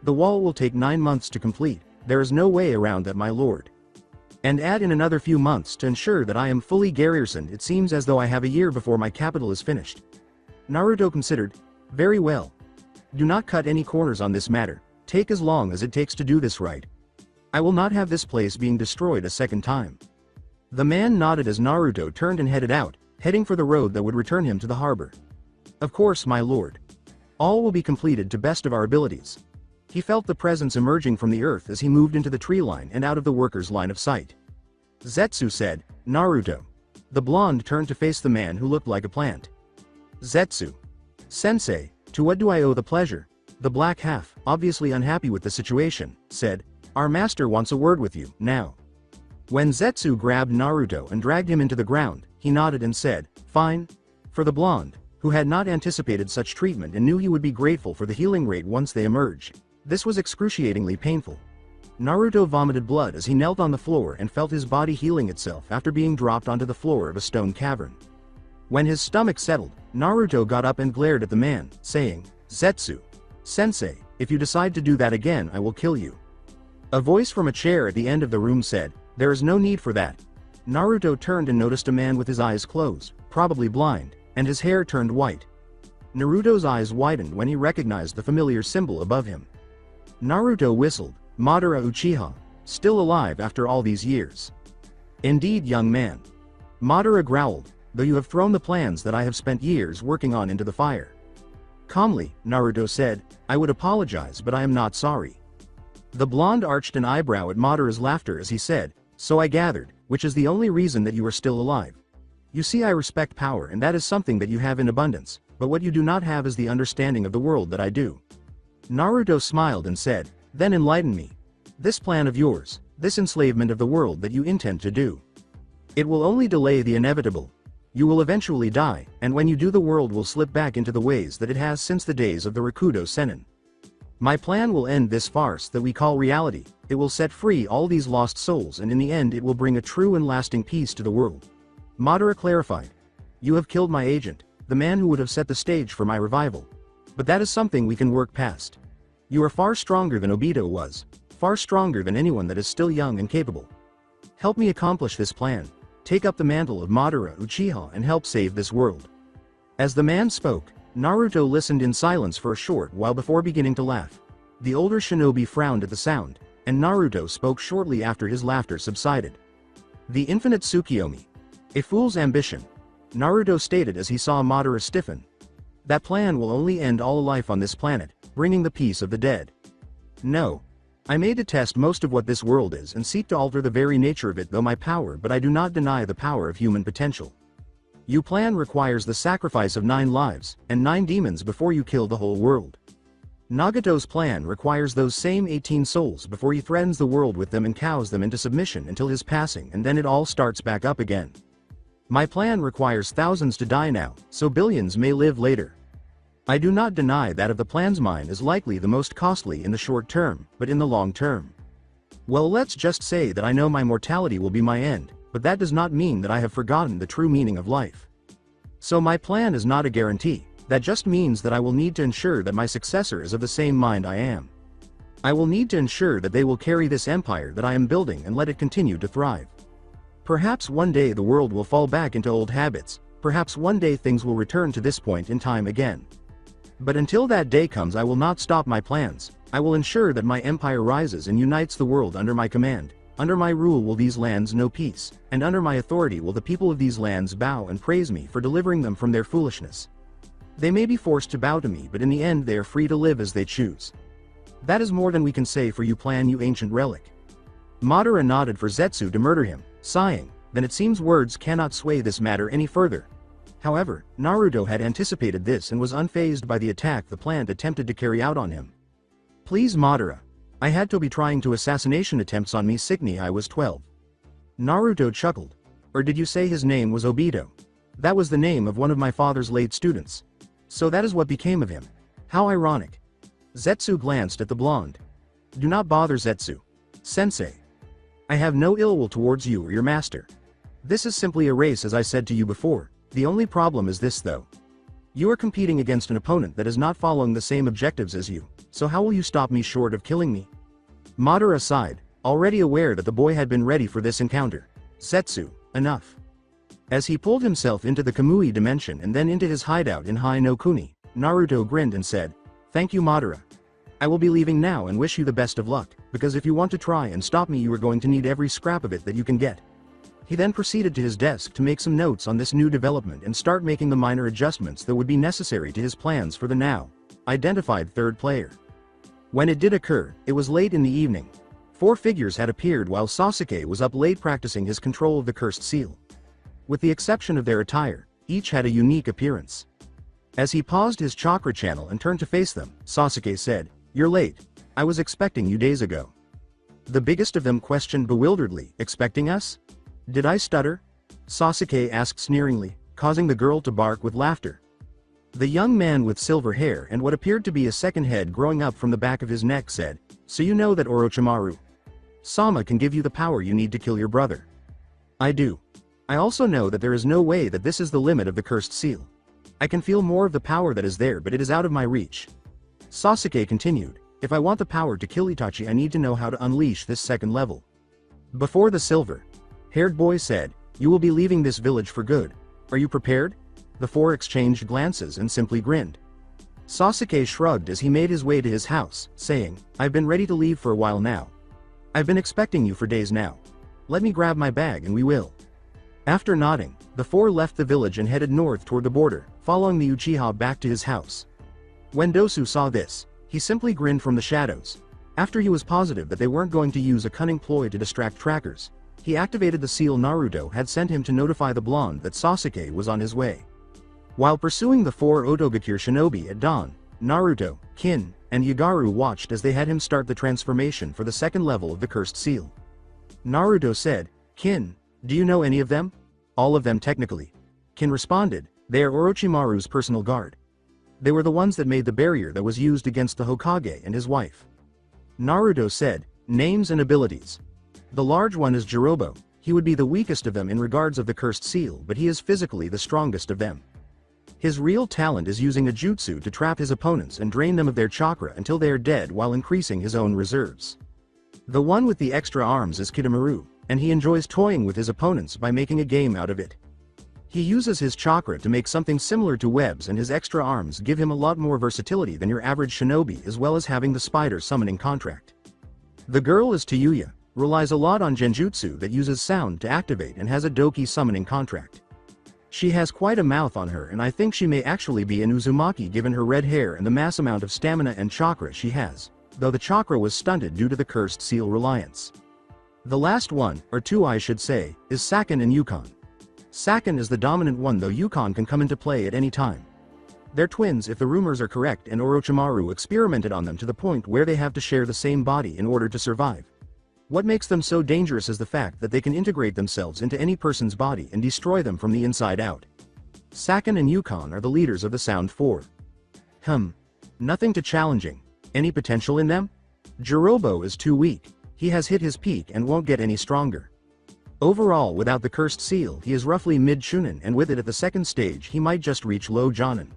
The wall will take 9 months to complete. There is no way around that, my lord. And add in another few months to ensure that I am fully garrisoned. It seems as though I have a year before my capital is finished." Naruto considered. "Very well. Do not cut any corners on this matter. Take as long as it takes to do this right. I will not have this place being destroyed a second time." The man nodded as Naruto turned and headed out, heading for the road that would return him to the harbor. "Of course, my lord. All will be completed to best of our abilities." He felt the presence emerging from the earth as he moved into the tree line and out of the workers' line of sight. Zetsu said, "Naruto." The blonde turned to face the man who looked like a plant. "Zetsu. Sensei, to what do I owe the pleasure?" The black half, obviously unhappy with the situation, said, "Our master wants a word with you, now." When Zetsu grabbed Naruto and dragged him into the ground, he nodded and said, "Fine." For the blonde, who had not anticipated such treatment and knew he would be grateful for the healing rate once they emerged, this was excruciatingly painful. Naruto vomited blood as he knelt on the floor and felt his body healing itself after being dropped onto the floor of a stone cavern. When his stomach settled, Naruto got up and glared at the man, saying, "Zetsu. Sensei, if you decide to do that again, I will kill you." A voice from a chair at the end of the room said, "There is no need for that." Naruto turned and noticed a man with his eyes closed, probably blind, and his hair turned white. Naruto's eyes widened when he recognized the familiar symbol above him. Naruto whistled. "Madara Uchiha, still alive after all these years." "Indeed, young man." Madara growled, "Though you have thrown the plans that I have spent years working on into the fire." Calmly, Naruto said, "I would apologize, but I am not sorry." The blonde arched an eyebrow at Madara's laughter as he said, "So I gathered, which is the only reason that you are still alive. You see, I respect power, and that is something that you have in abundance, but what you do not have is the understanding of the world that I do." Naruto smiled and said, "Then enlighten me. This plan of yours, this enslavement of the world that you intend to do. It will only delay the inevitable. You will eventually die, and when you do, the world will slip back into the ways that it has since the days of the Rakudo Sennin. My plan will end this farce that we call reality. It will set free all these lost souls, and in the end it will bring a true and lasting peace to the world." Madara clarified, "You have killed my agent, the man who would have set the stage for my revival. But that is something we can work past. You are far stronger than Obito was, far stronger than anyone that is still young and capable. Help me accomplish this plan. Take up the mantle of Madara Uchiha and help save this world." As the man spoke, Naruto listened in silence for a short while before beginning to laugh. The older shinobi frowned at the sound, and Naruto spoke shortly after his laughter subsided. "The infinite Tsukiyomi. A fool's ambition," Naruto stated as he saw Madara stiffen. "That plan will only end all life on this planet, bringing the peace of the dead. No. I may detest most of what this world is and seek to alter the very nature of it though my power, but I do not deny the power of human potential. Your plan requires the sacrifice of 9 lives, and 9 demons before you kill the whole world. Nagato's plan requires those same 18 souls before he threatens the world with them and cows them into submission until his passing, and then it all starts back up again. My plan requires thousands to die now, so billions may live later. I do not deny that of the plans mine is likely the most costly in the short term, but in the long term. Well, let's just say that I know my mortality will be my end, but that does not mean that I have forgotten the true meaning of life. So my plan is not a guarantee, that just means that I will need to ensure that my successor is of the same mind I am. I will need to ensure that they will carry this empire that I am building and let it continue to thrive. Perhaps one day the world will fall back into old habits, perhaps one day things will return to this point in time again. But until that day comes, I will not stop my plans. I will ensure that my empire rises and unites the world under my command. Under my rule will these lands know peace, and under my authority will the people of these lands bow and praise me for delivering them from their foolishness. They may be forced to bow to me, but in the end they are free to live as they choose. That is more than we can say for you plan, you ancient relic. Madara nodded for Zetsu to murder him, sighing, then it seems words cannot sway this matter any further. However, Naruto had anticipated this and was unfazed by the attack the plant attempted to carry out on him. Please Madara. I had Tobi trying to assassination attempts on me Signy I was 12. Naruto chuckled. Or did you say his name was Obito? That was the name of one of my father's late students. So that is what became of him. How ironic. Zetsu glanced at the blonde. Do not bother Zetsu. Sensei. I have no ill will towards you or your master. This is simply a race, as I said to you before. The only problem is this though. You are competing against an opponent that is not following the same objectives as you, so how will you stop me short of killing me? Madara sighed, already aware that the boy had been ready for this encounter. Zetsu, enough. As he pulled himself into the Kamui dimension and then into his hideout in Hai no Kuni, Naruto grinned and said, Thank you Madara. I will be leaving now and wish you the best of luck, because if you want to try and stop me you are going to need every scrap of it that you can get. He then proceeded to his desk to make some notes on this new development and start making the minor adjustments that would be necessary to his plans for the now identified third player. When it did occur, it was late in the evening. 4 figures had appeared while Sasuke was up late practicing his control of the cursed seal. With the exception of their attire, each had a unique appearance. As he paused his chakra channel and turned to face them, Sasuke said, You're late. I was expecting you days ago. The biggest of them questioned bewilderedly, expecting us? Did I stutter? Sasuke asked sneeringly, causing the girl to bark with laughter. The young man with silver hair and what appeared to be a second head growing up from the back of his neck said, So you know that Orochimaru Sama can give you the power you need to kill your brother. I do. I also know that there is no way that this is the limit of the cursed seal. I can feel more of the power that is there, but it is out of my reach. Sasuke continued, If I want the power to kill Itachi I need to know how to unleash this second level. Before the silver-haired boy said, You will be leaving this village for good. Are you prepared? The 4 exchanged glances and simply grinned. Sasuke shrugged as he made his way to his house, saying, I've been ready to leave for a while now. I've been expecting you for days now. Let me grab my bag and we will. After nodding, the 4 left the village and headed north toward the border, following the Uchiha back to his house. When Dosu saw this, he simply grinned from the shadows. After he was positive that they weren't going to use a cunning ploy to distract trackers, he activated the seal Naruto had sent him to notify the blonde that Sasuke was on his way. While pursuing the 4 Otogakure shinobi at dawn, Naruto, Kin, and Yagaru watched as they had him start the transformation for the second level of the cursed seal. Naruto said, Kin, do you know any of them? All of them technically. Kin responded, They are Orochimaru's personal guard. They were the ones that made the barrier that was used against the Hokage and his wife. Naruto said, Names and abilities. The large one is Jirobo. He would be the weakest of them in regards of the cursed seal, but he is physically the strongest of them. His real talent is using a jutsu to trap his opponents and drain them of their chakra until they are dead while increasing his own reserves. The one with the extra arms is Kidomaru, and he enjoys toying with his opponents by making a game out of it. He uses his chakra to make something similar to webs, and his extra arms give him a lot more versatility than your average shinobi, as well as having the spider summoning contract. The girl is Tayuya, relies a lot on genjutsu that uses sound to activate and has a doki summoning contract. She has quite a mouth on her, and I think she may actually be an Uzumaki given her red hair and the mass amount of stamina and chakra she has. though the chakra was stunted due to the cursed seal reliance. The last one, or two I should say, is Sakan and Yukon. Sakan is the dominant one, though Yukon can come into play at any time. They're twins if the rumors are correct, and Orochimaru experimented on them to the point where they have to share the same body in order to survive. What makes them so dangerous is the fact that they can integrate themselves into any person's body and destroy them from the inside out. Sakan and Yukon are the leaders of the Sound Four. Nothing too challenging. Any potential in them? Jirobo is too weak. He has hit his peak and won't get any stronger. Overall, without the cursed seal, he is roughly mid-Chunin, and with it at the second stage he might just reach low Jonin.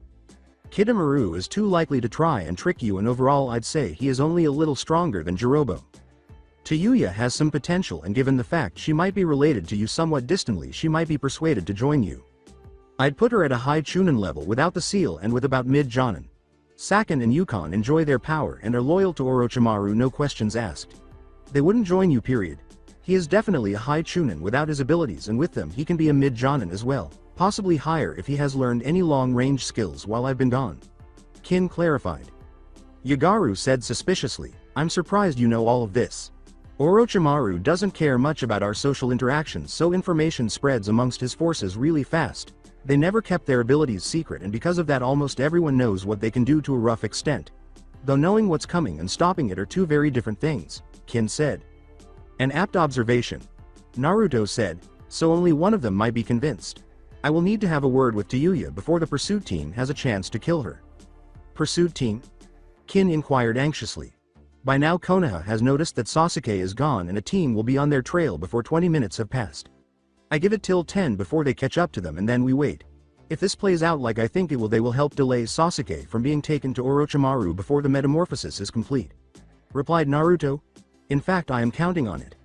Kidomaru is too likely to try and trick you, and overall I'd say he is only a little stronger than Jirobo. Tayuya has some potential, and given the fact she might be related to you somewhat distantly, she might be persuaded to join you. I'd put her at a high Chunin level without the seal and with about mid-Jonin. Sakan and Yukon enjoy their power and are loyal to Orochimaru, no questions asked. They wouldn't join you, period. He is definitely a high Chunin without his abilities, and with them he can be a mid-Jonin as well, possibly higher if he has learned any long-range skills while I've been gone. Kin clarified. Yagaru said suspiciously, I'm surprised you know all of this. Orochimaru doesn't care much about our social interactions, so information spreads amongst his forces really fast. They never kept their abilities secret, and because of that almost everyone knows what they can do to a rough extent. Though knowing what's coming and stopping it are two very different things, Kin said. An apt observation. Naruto said, so only one of them might be convinced. I will need to have a word with Tayuya before the pursuit team has a chance to kill her. Pursuit team? Kin inquired anxiously. By now Konoha has noticed that Sasuke is gone, and a team will be on their trail before 20 minutes have passed. I give it till 10 before they catch up to them, and then we wait. If this plays out like I think it will, they will help delay Sasuke from being taken to Orochimaru before the metamorphosis is complete. Replied Naruto. In fact, I am counting on it.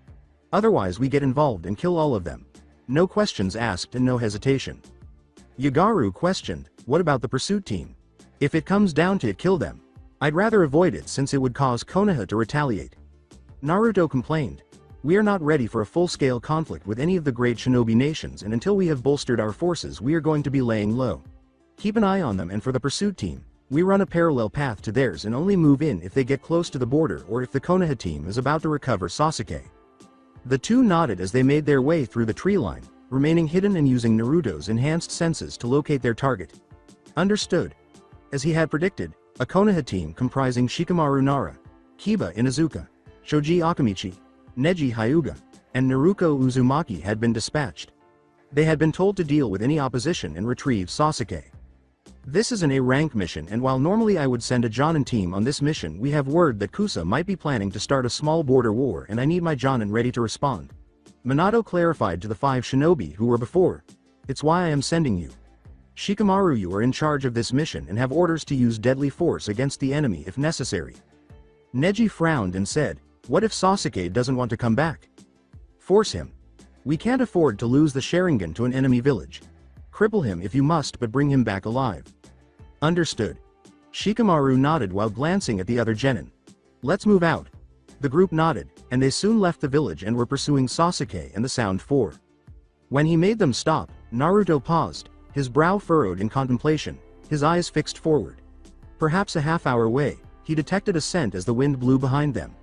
Otherwise we get involved and kill all of them. No questions asked and no hesitation. Yagaru questioned, what about the pursuit team? If it comes down to it, kill them. I'd rather avoid it since it would cause Konoha to retaliate. Naruto complained. We are not ready for a full-scale conflict with any of the great shinobi nations, and until we have bolstered our forces we are going to be laying low. Keep an eye on them, and for the pursuit team, we run a parallel path to theirs and only move in if they get close to the border or if the Konoha team is about to recover Sasuke. The two nodded as they made their way through the tree line, remaining hidden and using Naruto's enhanced senses to locate their target. Understood. As he had predicted, a Konoha team comprising Shikamaru Nara, Kiba Inuzuka, Shoji Akamichi, Neji Hyuga, and Naruko Uzumaki had been dispatched. They had been told to deal with any opposition and retrieve Sasuke. This is an A-rank mission, and while normally I would send a Jonin team on this mission, we have word that Kusa might be planning to start a small border war, and I need my Jonin ready to respond. Minato clarified to the 5 shinobi who were before. It's why I am sending you. Shikamaru, you are in charge of this mission and have orders to use deadly force against the enemy if necessary. Neji frowned and said, what if Sasuke doesn't want to come back? Force him. We can't afford to lose the Sharingan to an enemy village. Cripple him if you must, but bring him back alive. Understood. Shikamaru nodded while glancing at the other genin. Let's move out. The group nodded, and they soon left the village and were pursuing Sasuke and the Sound Four. When he made them stop, Naruto paused, his brow furrowed in contemplation, his eyes fixed forward. Perhaps a half-hour away, he detected a scent as the wind blew behind them.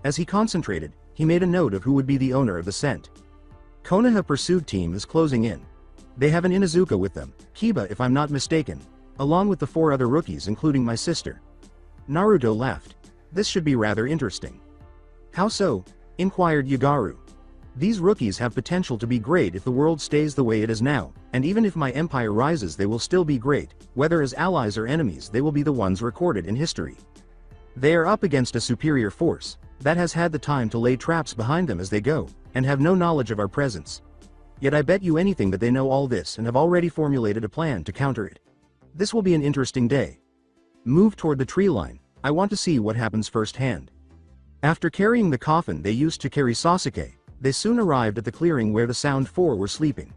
As he concentrated, he made a note of who would be the owner of the scent. Konoha pursuit team is closing in. They have an Inuzuka with them, Kiba if I'm not mistaken, along with the 4 other rookies including my sister. Naruto laughed. This should be rather interesting. How so? Inquired Yagaru. These rookies have potential to be great if the world stays the way it is now, and even if my empire rises they will still be great, whether as allies or enemies they will be the ones recorded in history. They are up against a superior force that has had the time to lay traps behind them as they go, and have no knowledge of our presence. Yet I bet you anything that they know all this and have already formulated a plan to counter it. This will be an interesting day. Move toward the tree line, I want to see what happens firsthand. After carrying the coffin they used to carry Sasuke, they soon arrived at the clearing where the Sound Four were sleeping.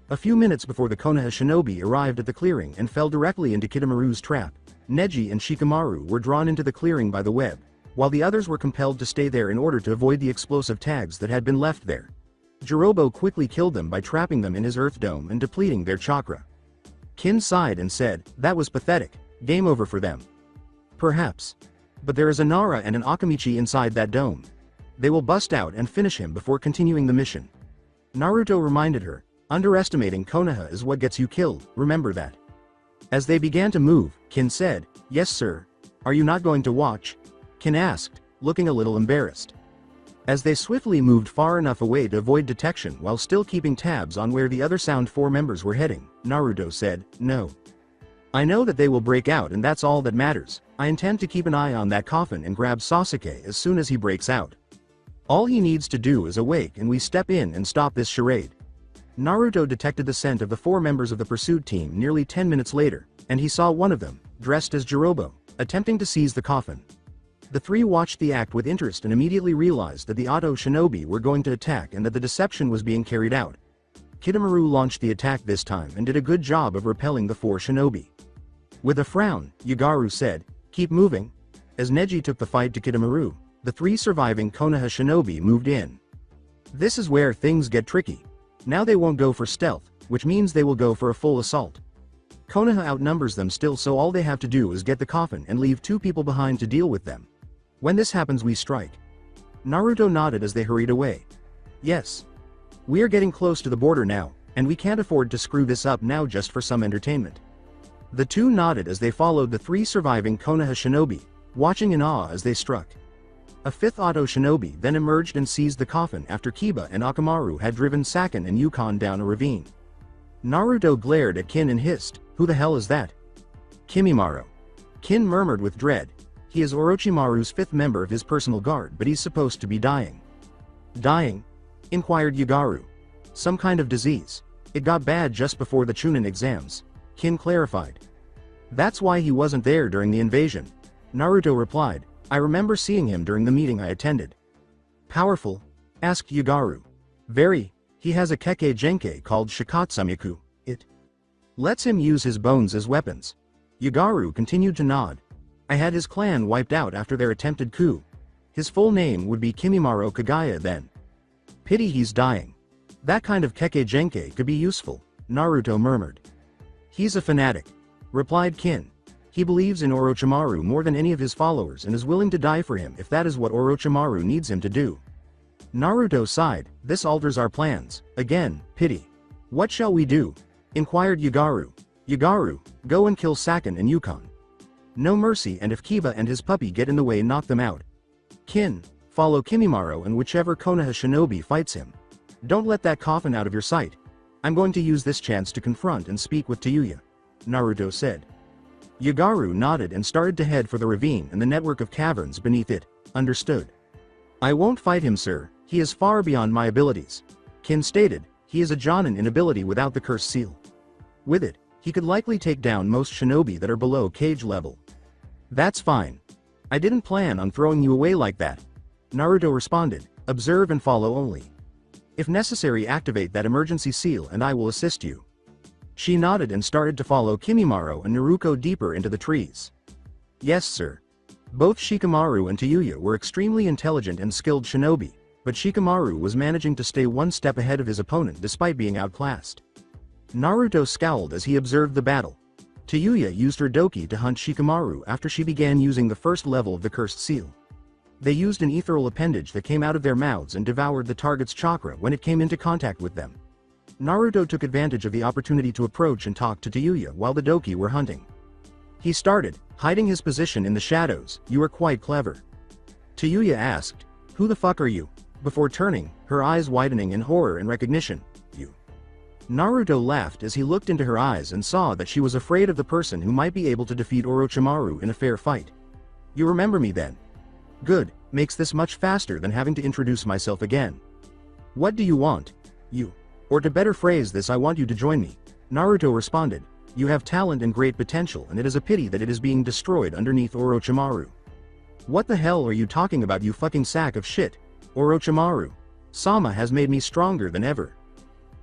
A few minutes before the Konoha shinobi arrived at the clearing and fell directly into Kidomaru's trap, Neji and Shikamaru were drawn into the clearing by the web, while the others were compelled to stay there in order to avoid the explosive tags that had been left there. Jirobo quickly killed them by trapping them in his earth dome and depleting their chakra. Kin sighed and said, that was pathetic, game over for them. Perhaps. But there is a Nara and an Akamichi inside that dome. They will bust out and finish him before continuing the mission. Naruto reminded her, underestimating Konoha is what gets you killed, remember that. As they began to move, Kin said, yes sir. Are you not going to watch? Kin asked, looking a little embarrassed. As they swiftly moved far enough away to avoid detection while still keeping tabs on where the other Sound 4 members were heading, Naruto said, no. I know that they will break out and that's all that matters. I intend to keep an eye on that coffin and grab Sasuke as soon as he breaks out. All he needs to do is awake and we step in and stop this charade. Naruto detected the scent of the 4 members of the pursuit team nearly 10 minutes later, and he saw one of them, dressed as Jirobo, attempting to seize the coffin. The 3 watched the act with interest and immediately realized that the Auto Shinobi were going to attack and that the deception was being carried out. Kidomaru launched the attack this time and did a good job of repelling the 4 shinobi. With a frown, Yagaru said, keep moving. As Neji took the fight to Kidomaru, the 3 surviving Konoha shinobi moved in. This is where things get tricky. Now they won't go for stealth, which means they will go for a full assault. Konoha outnumbers them still, so all they have to do is get the coffin and leave 2 people behind to deal with them. When this happens we strike. Naruto nodded as they hurried away. Yes. We are getting close to the border now, and we can't afford to screw this up now just for some entertainment. The 2 nodded as they followed the 3 surviving Konoha shinobi, watching in awe as they struck. A 5th Auto shinobi then emerged and seized the coffin after Kiba and Akamaru had driven Saken and Yukon down a ravine. Naruto glared at Kin and hissed, who the hell is that? Kimimaro. Kin murmured with dread. He is Orochimaru's 5th member of his personal guard, but he's supposed to be dying. Dying? Inquired Yagaru. Some kind of disease. It got bad just before the Chunin exams. Kin clarified. That's why he wasn't there during the invasion. Naruto replied, I remember seeing him during the meeting I attended. Powerful? Asked Yagaru. Very. He has a Kekkei Genkai called Shikatsumiku. It lets him use his bones as weapons. Yagaru continued to nod. I had his clan wiped out after their attempted coup. His full name would be Kimimaro Kagaya then. Pity he's dying. That kind of Kekkei Genkai could be useful, Naruto murmured. He's a fanatic, replied Kin. He believes in Orochimaru more than any of his followers and is willing to die for him if that is what Orochimaru needs him to do. Naruto sighed, this alters our plans. Again, pity. What shall we do? Inquired Yagaru. Yagaru, go and kill Saken and Yukon. No mercy, and if Kiba and his puppy get in the way, knock them out. Kin, follow Kimimaro and whichever Konoha shinobi fights him. Don't let that coffin out of your sight. I'm going to use this chance to confront and speak with Tayuya, Naruto said. Yagaru nodded and started to head for the ravine and the network of caverns beneath it. Understood. I won't fight him, sir. He is far beyond my abilities. Kin stated, he is a Jonin in ability without the cursed seal. With it, he could likely take down most shinobi that are below cage level. That's fine. I didn't plan on throwing you away like that. Naruto responded, observe and follow only. If necessary, activate that emergency seal and I will assist you. She nodded and started to follow Kimimaro and Naruto deeper into the trees. Yes, sir. Both Shikamaru and Tayuya were extremely intelligent and skilled shinobi, but Shikamaru was managing to stay one step ahead of his opponent despite being outclassed. Naruto scowled as he observed the battle. Tayuya used her Doki to hunt Shikamaru after she began using the first level of the cursed seal. They used an ethereal appendage that came out of their mouths and devoured the target's chakra when it came into contact with them. Naruto took advantage of the opportunity to approach and talk to Tayuya while the Doki were hunting. He started, hiding his position in the shadows. You are quite clever. Tayuya asked, who the fuck are you? Before turning, her eyes widening in horror and recognition. You. Naruto laughed as he looked into her eyes and saw that she was afraid of the person who might be able to defeat Orochimaru in a fair fight. You remember me then? Good, makes this much faster than having to introduce myself again. What do you want? You. Or to better phrase this, I want you to join me. Naruto responded, you have talent and great potential and it is a pity that it is being destroyed underneath Orochimaru. What the hell are you talking about, you fucking sack of shit? Orochimaru. Sama has made me stronger than ever.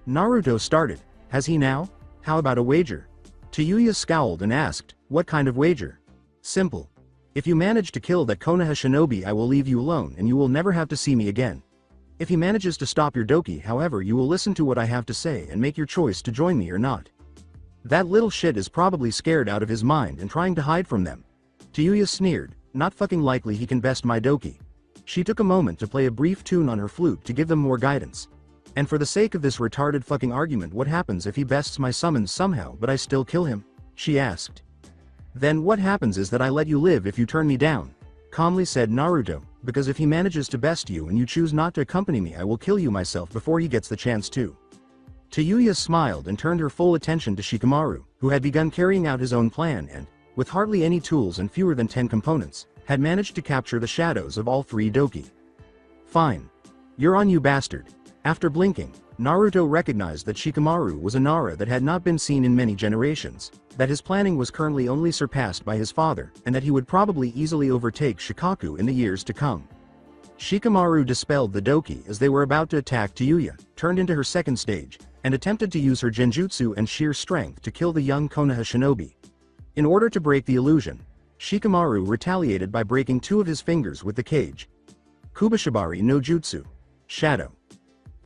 Naruto started, has he now? How about a wager? Tayuya scowled and asked, what kind of wager? Simple. If you manage to kill that Konoha shinobi, I will leave you alone and you will never have to see me again. If he manages to stop your Doki, however, you will listen to what I have to say and make your choice to join me or not. That little shit is probably scared out of his mind and trying to hide from them. Tayuya sneered, Not fucking likely he can best my doki. She took a moment to play a brief tune on her flute to give them more guidance. And for the sake of this retarded fucking argument, what happens if he bests my summons somehow but I still kill him? She asked. Then what happens is that I let you live if you turn me down, calmly said Naruto, because if he manages to best you and you choose not to accompany me, I will kill you myself before he gets the chance to. Tayuya smiled and turned her full attention to Shikamaru, who had begun carrying out his own plan and, with hardly any tools and fewer than 10 components, had managed to capture the shadows of all 3 doki. Fine. You're on, you bastard. After blinking, Naruto recognized that Shikamaru was a Nara that had not been seen in many generations, that his planning was currently only surpassed by his father, and that he would probably easily overtake Shikaku in the years to come. Shikamaru dispelled the doki as they were about to attack Tayuya, turned into her second stage, and attempted to use her genjutsu and sheer strength to kill the young Konoha shinobi. In order to break the illusion, Shikamaru retaliated by breaking 2 of his fingers with the cage. Kubashibari no Jutsu. Shadow.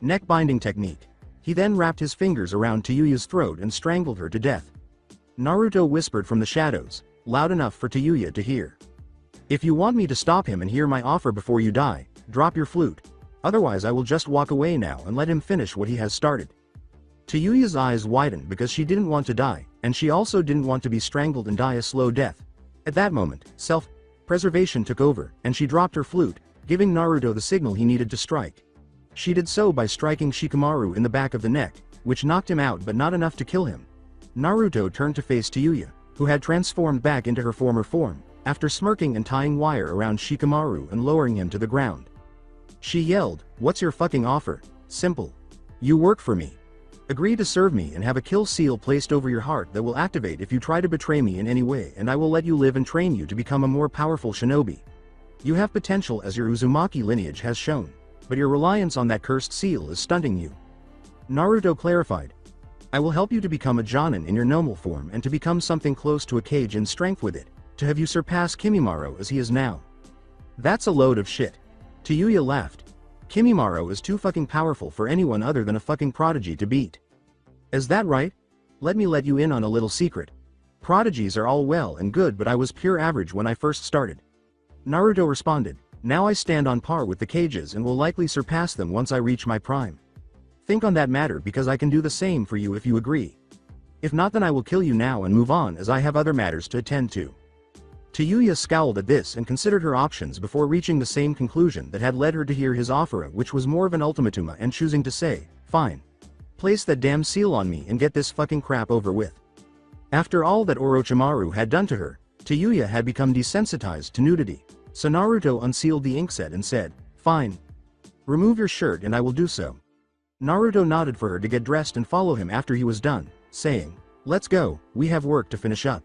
Neck binding technique. He then wrapped his fingers around Tayuya's throat and strangled her to death. Naruto whispered from the shadows, loud enough for Tayuya to hear. If you want me to stop him and hear my offer before you die, drop your flute. Otherwise I will just walk away now and let him finish what he has started. Tayuya's eyes widened because she didn't want to die, and she also didn't want to be strangled and die a slow death. At that moment, self-preservation took over, and she dropped her flute, giving Naruto the signal he needed to strike. She did so by striking Shikamaru in the back of the neck, which knocked him out but not enough to kill him. Naruto turned to face Tayuya, who had transformed back into her former form, after smirking and tying wire around Shikamaru and lowering him to the ground. She yelled, "What's your fucking offer? Simple. You work for me. Agree to serve me and have a kill seal placed over your heart that will activate if you try to betray me in any way, and I will let you live and train you to become a more powerful shinobi. You have potential as your Uzumaki lineage has shown, but your reliance on that cursed seal is stunting you." Naruto clarified. "I will help you to become a Jonin in your normal form and to become something close to a Kage in strength with it, to have you surpass Kimimaro as he is now." "That's a load of shit." Tayuya laughed. "Kimimaro is too fucking powerful for anyone other than a fucking prodigy to beat." "Is that right? Let me let you in on a little secret. Prodigies are all well and good, but I was pure average when I first started." Naruto responded. "Now I stand on par with the Kages and will likely surpass them once I reach my prime. Think on that matter, because I can do the same for you if you agree. If not, then I will kill you now and move on, as I have other matters to attend to." Tayuya scowled at this and considered her options before reaching the same conclusion that had led her to hear his offer, which was more of an ultimatum, and choosing to say, "Fine. Place that damn seal on me and get this fucking crap over with." After all that Orochimaru had done to her, Tayuya had become desensitized to nudity, so Naruto unsealed the inkset and said, "Fine. Remove your shirt and I will do so." Naruto nodded for her to get dressed and follow him after he was done, saying, "Let's go, we have work to finish up."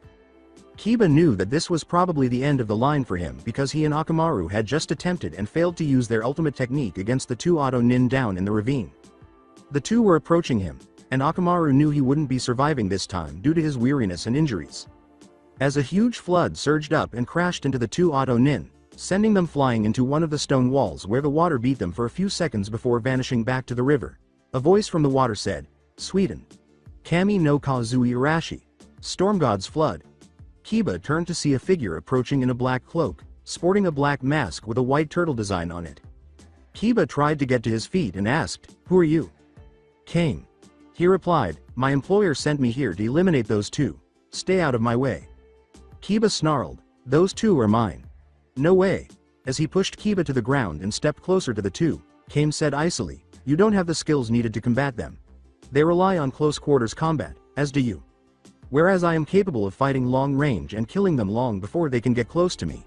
Kiba knew that this was probably the end of the line for him, because he and Akamaru had just attempted and failed to use their ultimate technique against the 2 Auto Nin down in the ravine. The 2 were approaching him, and Akamaru knew he wouldn't be surviving this time due to his weariness and injuries. As a huge flood surged up and crashed into the 2 Auto Nin, sending them flying into one of the stone walls where the water beat them for a few seconds before vanishing back to the river, a voice from the water said, "Sweden. Kami no Kazui Arashi. Storm God's flood." Kiba turned to see a figure approaching in a black cloak, sporting a black mask with a white turtle design on it. Kiba tried to get to his feet and asked, "Who are you?" "Kame." He replied, "My employer sent me here to eliminate those 2. Stay out of my way." Kiba snarled, "Those 2 are mine." "No way." As he pushed Kiba to the ground and stepped closer to the 2, Kame said icily, "You don't have the skills needed to combat them. They rely on close quarters combat, as do you. Whereas I am capable of fighting long range and killing them long before they can get close to me.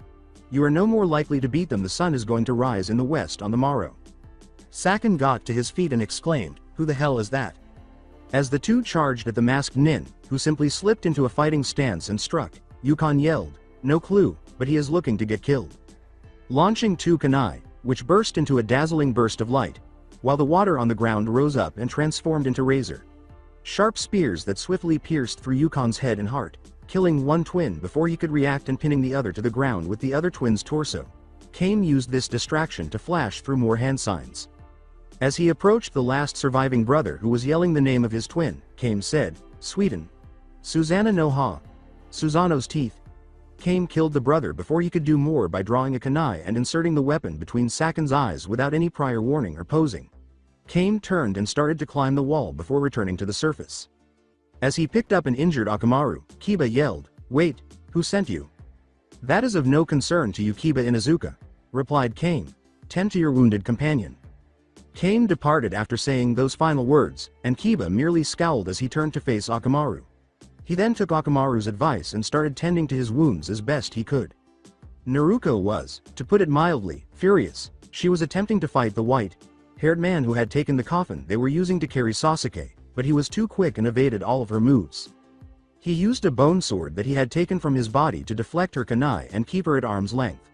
You are no more likely to beat them. The sun is going to rise in the west on the morrow." Sakin got to his feet and exclaimed, "Who the hell is that?" As the 2 charged at the masked nin, who simply slipped into a fighting stance and struck, Yukon yelled, "No clue, but he is looking to get killed." Launching 2 kunai, which burst into a dazzling burst of light, while the water on the ground rose up and transformed into razor sharp spears that swiftly pierced through Yukon's head and heart, killing one twin before he could react and pinning the other to the ground with the other twin's torso. Kame used this distraction to flash through more hand signs. As he approached the last surviving brother who was yelling the name of his twin, Kame said, "Sweden. Susanna no ha. Susano's teeth." Kame killed the brother before he could do more by drawing a kunai and inserting the weapon between Saken's eyes without any prior warning or posing. Kame turned and started to climb the wall before returning to the surface. As he picked up an injured Akamaru, Kiba yelled, "Wait, who sent you?" "That is of no concern to you, Kiba Inuzuka," replied Kame. "Tend to your wounded companion." Kame departed after saying those final words, and Kiba merely scowled as he turned to face Akamaru. He then took Akamaru's advice and started tending to his wounds as best he could. Naruto was, to put it mildly, furious. She was attempting to fight the white-haired man who had taken the coffin they were using to carry Sasuke, but he was too quick and evaded all of her moves. He used a bone sword that he had taken from his body to deflect her kunai and keep her at arm's length.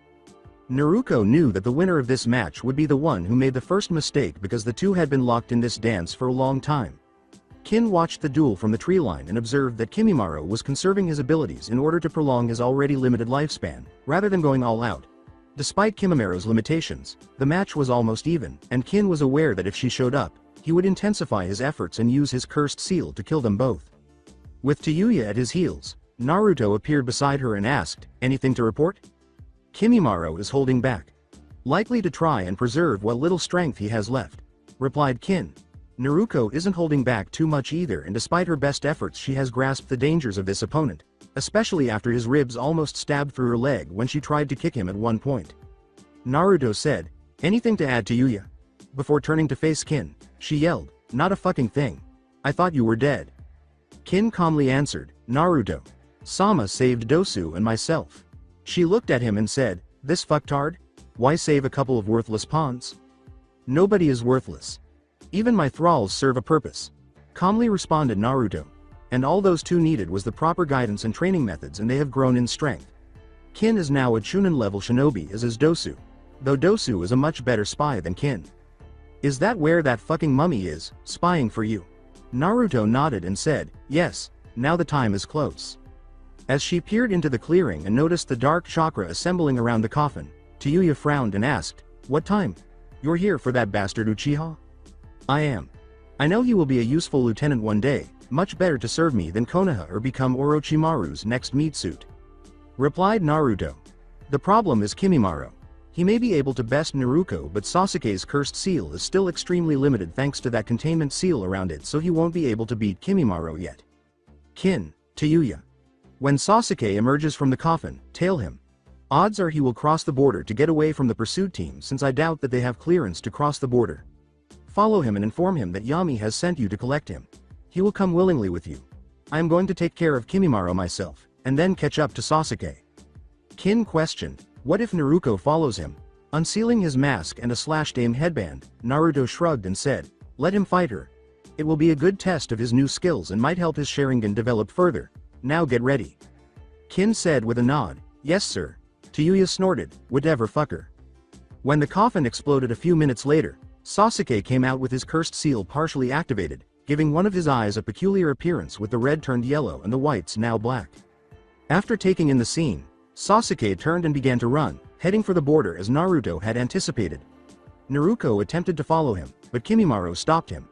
Naruto knew that the winner of this match would be the one who made the first mistake because the two had been locked in this dance for a long time. Kin watched the duel from the tree line and observed that Kimimaro was conserving his abilities in order to prolong his already limited lifespan, rather than going all out. Despite Kimimaro's limitations, the match was almost even, and Kin was aware that if she showed up, he would intensify his efforts and use his cursed seal to kill them both. With Tayuya at his heels, Naruto appeared beside her and asked, "Anything to report?" "Kimimaro is holding back. Likely to try and preserve what little strength he has left," replied Kin. Naruto isn't holding back too much either, and despite her best efforts she has grasped the dangers of this opponent, especially after his ribs almost stabbed through her leg when she tried to kick him at one point. Naruto said, "Anything to add to Yuya?" Before turning to face Kin, she yelled, "Not a fucking thing. I thought you were dead." Kin calmly answered, "Naruto. Sama saved Dosu and myself." She looked at him and said, "This fucktard? Why save a couple of worthless pawns?" "Nobody is worthless. Even my thralls serve a purpose," calmly responded Naruto. "And all those two needed was the proper guidance and training methods, and they have grown in strength. Kin is now a Chunin level shinobi, as is Dosu. Though Dosu is a much better spy than Kin." "Is that where that fucking mummy is, spying for you?" Naruto nodded and said, "Yes, now the time is close." As she peered into the clearing and noticed the dark chakra assembling around the coffin, Tayuya frowned and asked, "What time? You're here for that bastard Uchiha?" "I am. I know he will be a useful lieutenant one day, much better to serve me than Konoha or become Orochimaru's next meat suit," replied Naruto. "The problem is Kimimaro. He may be able to best Naruto, but Sasuke's cursed seal is still extremely limited thanks to that containment seal around it, so he won't be able to beat Kimimaro yet." Kin, Tayuya. "When Sasuke emerges from the coffin, tail him. Odds are he will cross the border to get away from the pursuit team, since I doubt that they have clearance to cross the border. Follow him and inform him that Yami has sent you to collect him. He will come willingly with you. I am going to take care of Kimimaro myself, and then catch up to Sasuke." Kin questioned, "What if Naruto follows him?" Unsealing his mask and a slashed-aim headband, Naruto shrugged and said, "Let him fight her. It will be a good test of his new skills and might help his Sharingan develop further. Now get ready." Kin said with a nod, "Yes sir." Tayuya snorted, "Whatever, fucker." When the coffin exploded a few minutes later, Sasuke came out with his cursed seal partially activated, giving one of his eyes a peculiar appearance with the red turned yellow and the whites now black. After taking in the scene, Sasuke turned and began to run, heading for the border as Naruto had anticipated. Naruto attempted to follow him, but Kimimaro stopped him.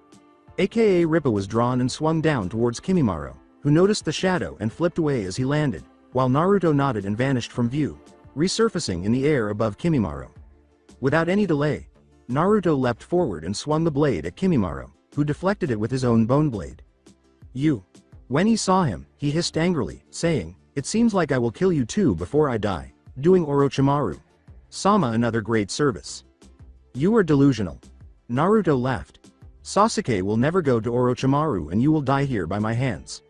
AKA Rippa was drawn and swung down towards Kimimaro, who noticed the shadow and flipped away as he landed, while Naruto nodded and vanished from view, resurfacing in the air above Kimimaro. Without any delay, Naruto leapt forward and swung the blade at Kimimaro, who deflected it with his own bone blade. "You." When he saw him, he hissed angrily, saying, "It seems like I will kill you too before I die, doing Orochimaru Sama another great service." "You are delusional." Naruto laughed. "Sasuke will never go to Orochimaru and you will die here by my hands."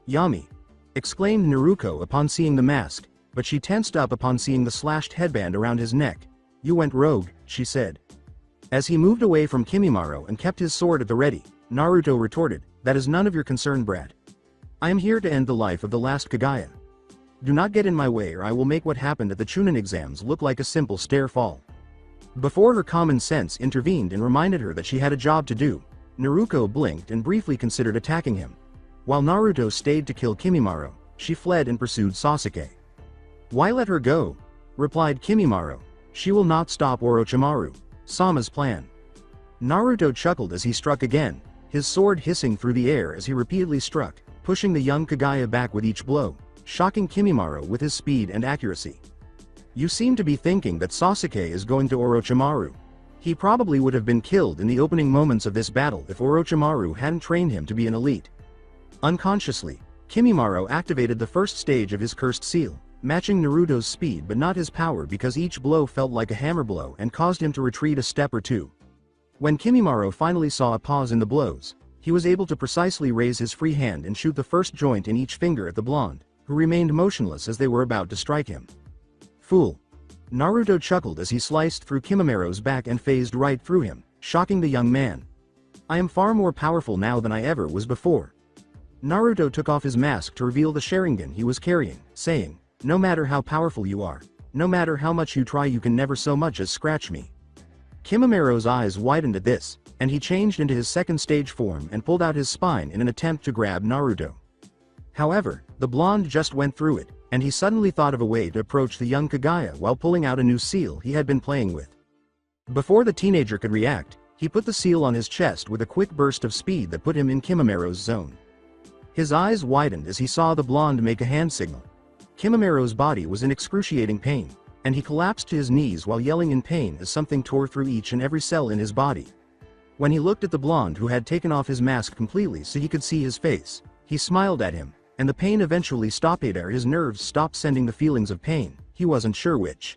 "Yami!" exclaimed Naruto upon seeing the mask, but she tensed up upon seeing the slashed headband around his neck. "You went rogue," she said. As he moved away from Kimimaro and kept his sword at the ready, Naruto retorted, "That is none of your concern, brat. I am here to end the life of the last Kagaya. Do not get in my way or I will make what happened at the Chunin exams look like a simple stair fall." Before her common sense intervened and reminded her that she had a job to do, Naruto blinked and briefly considered attacking him. While Naruto stayed to kill Kimimaro, she fled and pursued Sasuke. "Why let her go?" replied Kimimaro. "She will not stop Orochimaru Sama's plan." Naruto chuckled as he struck again, his sword hissing through the air as he repeatedly struck, pushing the young Kagaya back with each blow. shocking Kimimaro with his speed and accuracy. You seem to be thinking that Sasuke is going to Orochimaru. He probably would have been killed in the opening moments of this battle if Orochimaru hadn't trained him to be an elite. Unconsciously, Kimimaro activated the first stage of his cursed seal, matching Naruto's speed but not his power because each blow felt like a hammer blow and caused him to retreat a step or two. When Kimimaro finally saw a pause in the blows, he was able to precisely raise his free hand and shoot the first joint in each finger at the blonde, who remained motionless as they were about to strike him. Fool! Naruto chuckled as he sliced through Kimimaro's back and phased right through him, shocking the young man. I am far more powerful now than I ever was before. Naruto took off his mask to reveal the Sharingan he was carrying, saying, no matter how powerful you are, no matter how much you try, you can never so much as scratch me. Kimimaro's eyes widened at this, and he changed into his second stage form and pulled out his spine in an attempt to grab Naruto. However, the blonde just went through it, and he suddenly thought of a way to approach the young Kagaya while pulling out a new seal he had been playing with. Before the teenager could react, he put the seal on his chest with a quick burst of speed that put him in Kimimaro's zone. His eyes widened as he saw the blonde make a hand signal. Kimimaro's body was in excruciating pain, and he collapsed to his knees while yelling in pain as something tore through each and every cell in his body. When he looked at the blonde who had taken off his mask completely so he could see his face, he smiled at him, and the pain eventually stopped. His nerves stopped sending the feelings of pain, he wasn't sure which.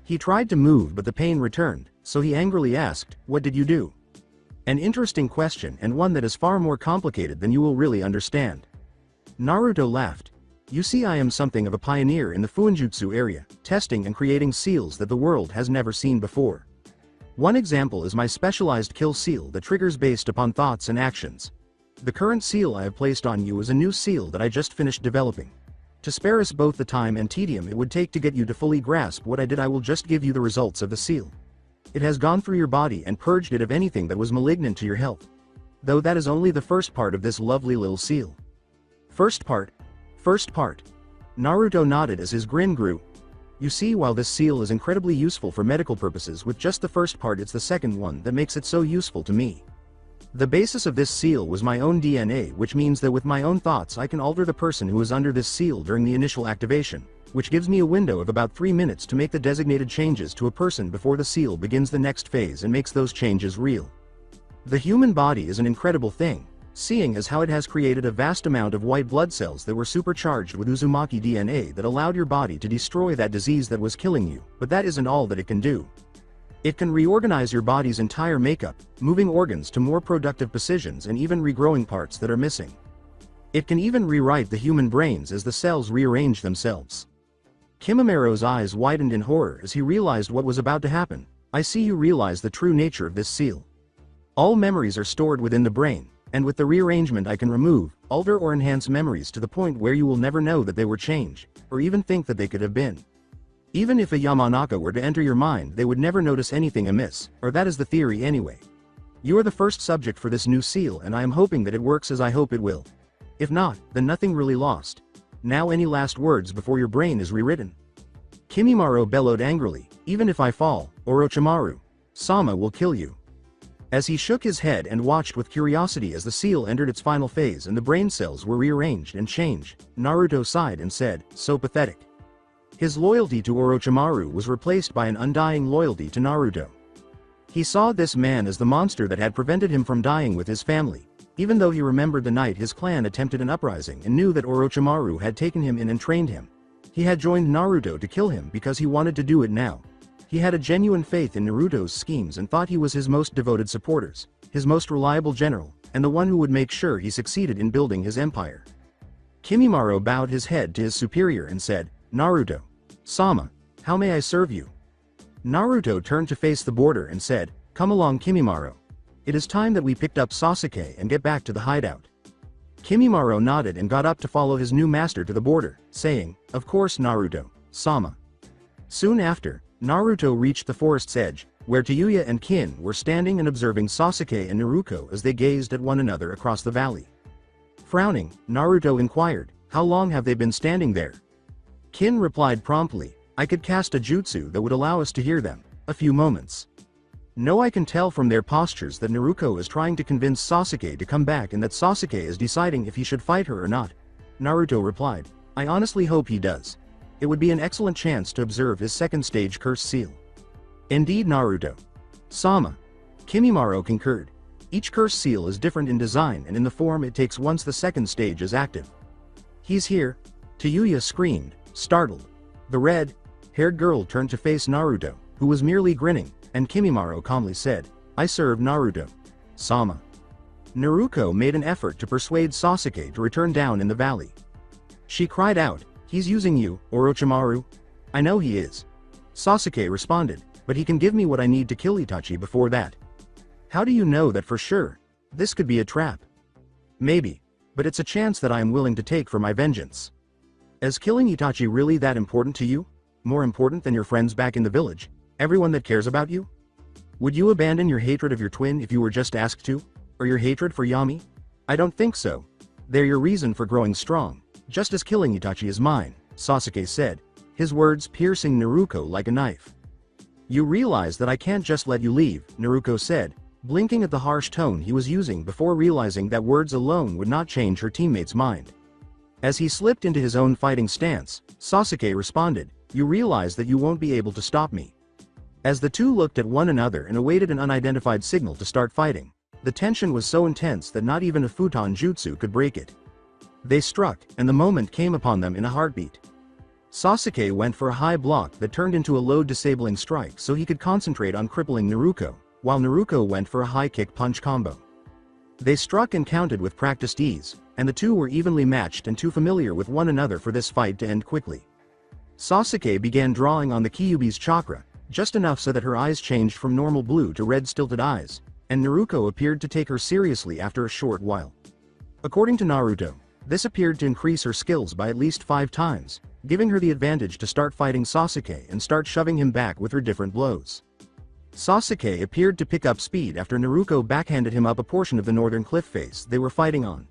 He tried to move but the pain returned, so he angrily asked, what did you do? An interesting question and one that is far more complicated than you will really understand. Naruto laughed. You see, I am something of a pioneer in the Fuinjutsu area, testing and creating seals that the world has never seen before. One example is my specialized kill seal that triggers based upon thoughts and actions. The current seal I have placed on you is a new seal that I just finished developing. To spare us both the time and tedium it would take to get you to fully grasp what I did, I will just give you the results of the seal. It has gone through your body and purged it of anything that was malignant to your health. Though that is only the first part of this lovely little seal. First part. Naruto nodded as his grin grew. You see, while this seal is incredibly useful for medical purposes, with just the first part, it's the second one that makes it so useful to me. The basis of this seal was my own DNA, which means that with my own thoughts I can alter the person who is under this seal during the initial activation, which gives me a window of about 3 minutes to make the designated changes to a person before the seal begins the next phase and makes those changes real. The human body is an incredible thing, seeing as how it has created a vast amount of white blood cells that were supercharged with Uzumaki DNA that allowed your body to destroy that disease that was killing you, but that isn't all that it can do. It can reorganize your body's entire makeup, moving organs to more productive positions and even regrowing parts that are missing. It can even rewrite the human brains as the cells rearrange themselves. Kimimaro's eyes widened in horror as he realized what was about to happen. I see you realize the true nature of this seal. All memories are stored within the brain, and with the rearrangement I can remove, alter or enhance memories to the point where you will never know that they were changed, or even think that they could have been. Even if a Yamanaka were to enter your mind, they would never notice anything amiss, or that is the theory anyway. You are the first subject for this new seal and I am hoping that it works as I hope it will. If not, then nothing really lost. Now any last words before your brain is rewritten? Kimimaro bellowed angrily, even if I fall, Orochimaru Sama will kill you. As he shook his head and watched with curiosity as the seal entered its final phase and the brain cells were rearranged and changed, Naruto sighed and said, so pathetic. His loyalty to Orochimaru was replaced by an undying loyalty to Naruto. He saw this man as the monster that had prevented him from dying with his family, even though he remembered the night his clan attempted an uprising and knew that Orochimaru had taken him in and trained him. He had joined Naruto to kill him because he wanted to do it now. He had a genuine faith in Naruto's schemes and thought he was his most devoted supporters, his most reliable general, and the one who would make sure he succeeded in building his empire. Kimimaro bowed his head to his superior and said, Naruto Sama, how may I serve you? Naruto turned to face the border and said, come along Kimimaro. It is time that we picked up Sasuke and get back to the hideout. Kimimaro nodded and got up to follow his new master to the border, saying, of course Naruto Sama. Soon after, Naruto reached the forest's edge, where Tayuya and Kin were standing and observing Sasuke and Naruto as they gazed at one another across the valley. Frowning, Naruto inquired, how long have they been standing there? Kin replied promptly, I could cast a jutsu that would allow us to hear them, a few moments. No, I can tell from their postures that Naruto is trying to convince Sasuke to come back and that Sasuke is deciding if he should fight her or not. Naruto replied, I honestly hope he does. It would be an excellent chance to observe his second stage curse seal. Indeed, Naruto. Sama. Kimimaro concurred. Each curse seal is different in design and in the form it takes once the second stage is active. He's here. Tayuya screamed, startled. The red-haired girl turned to face Naruto, who was merely grinning, and Kimimaro calmly said, I serve Naruto. Sama. Naruto made an effort to persuade Sasuke to return down in the valley. She cried out, he's using you, Orochimaru. I know he is. Sasuke responded, but he can give me what I need to kill Itachi before that. How do you know that for sure? This could be a trap. Maybe, but it's a chance that I am willing to take for my vengeance. Is killing Itachi really that important to you? More important than your friends back in the village? Everyone that cares about you? Would you abandon your hatred of your twin if you were just asked to? Or your hatred for Yami? I don't think so. They're your reason for growing strong, just as killing Itachi is mine, Sasuke said, his words piercing Naruto like a knife. You realize that I can't just let you leave, Naruto said, blinking at the harsh tone he was using before realizing that words alone would not change her teammate's mind. As he slipped into his own fighting stance, Sasuke responded, you realize that you won't be able to stop me. As the two looked at one another and awaited an unidentified signal to start fighting, the tension was so intense that not even a futon jutsu could break it. They struck, and the moment came upon them in a heartbeat. Sasuke went for a high block that turned into a low disabling strike so he could concentrate on crippling Naruto, while Naruto went for a high kick punch combo. They struck and countered with practiced ease, and the two were evenly matched and too familiar with one another for this fight to end quickly. Sasuke began drawing on the Kyuubi's chakra, just enough so that her eyes changed from normal blue to red stilted eyes, and Naruto appeared to take her seriously after a short while. According to Naruto, this appeared to increase her skills by at least 5 times, giving her the advantage to start fighting Sasuke and start shoving him back with her different blows. Sasuke appeared to pick up speed after Naruto backhanded him up a portion of the northern cliff face they were fighting on.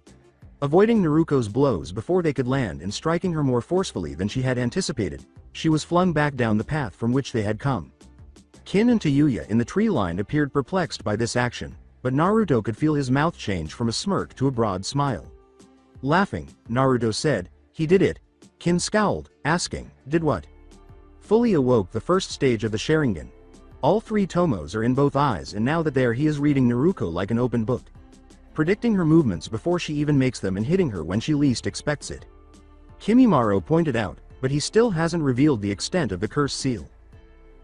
Avoiding Naruto's blows before they could land and striking her more forcefully than she had anticipated, she was flung back down the path from which they had come. Kin and Tayuya in the tree line appeared perplexed by this action, but Naruto could feel his mouth change from a smirk to a broad smile. Laughing, Naruto said, he did it. Kin scowled, asking, did what? Fully awoke the first stage of the Sharingan. All 3 tomos are in both eyes and now that there he is reading Naruto like an open book. Predicting her movements before she even makes them and hitting her when she least expects it. Kimimaro pointed out, but he still hasn't revealed the extent of the curse seal.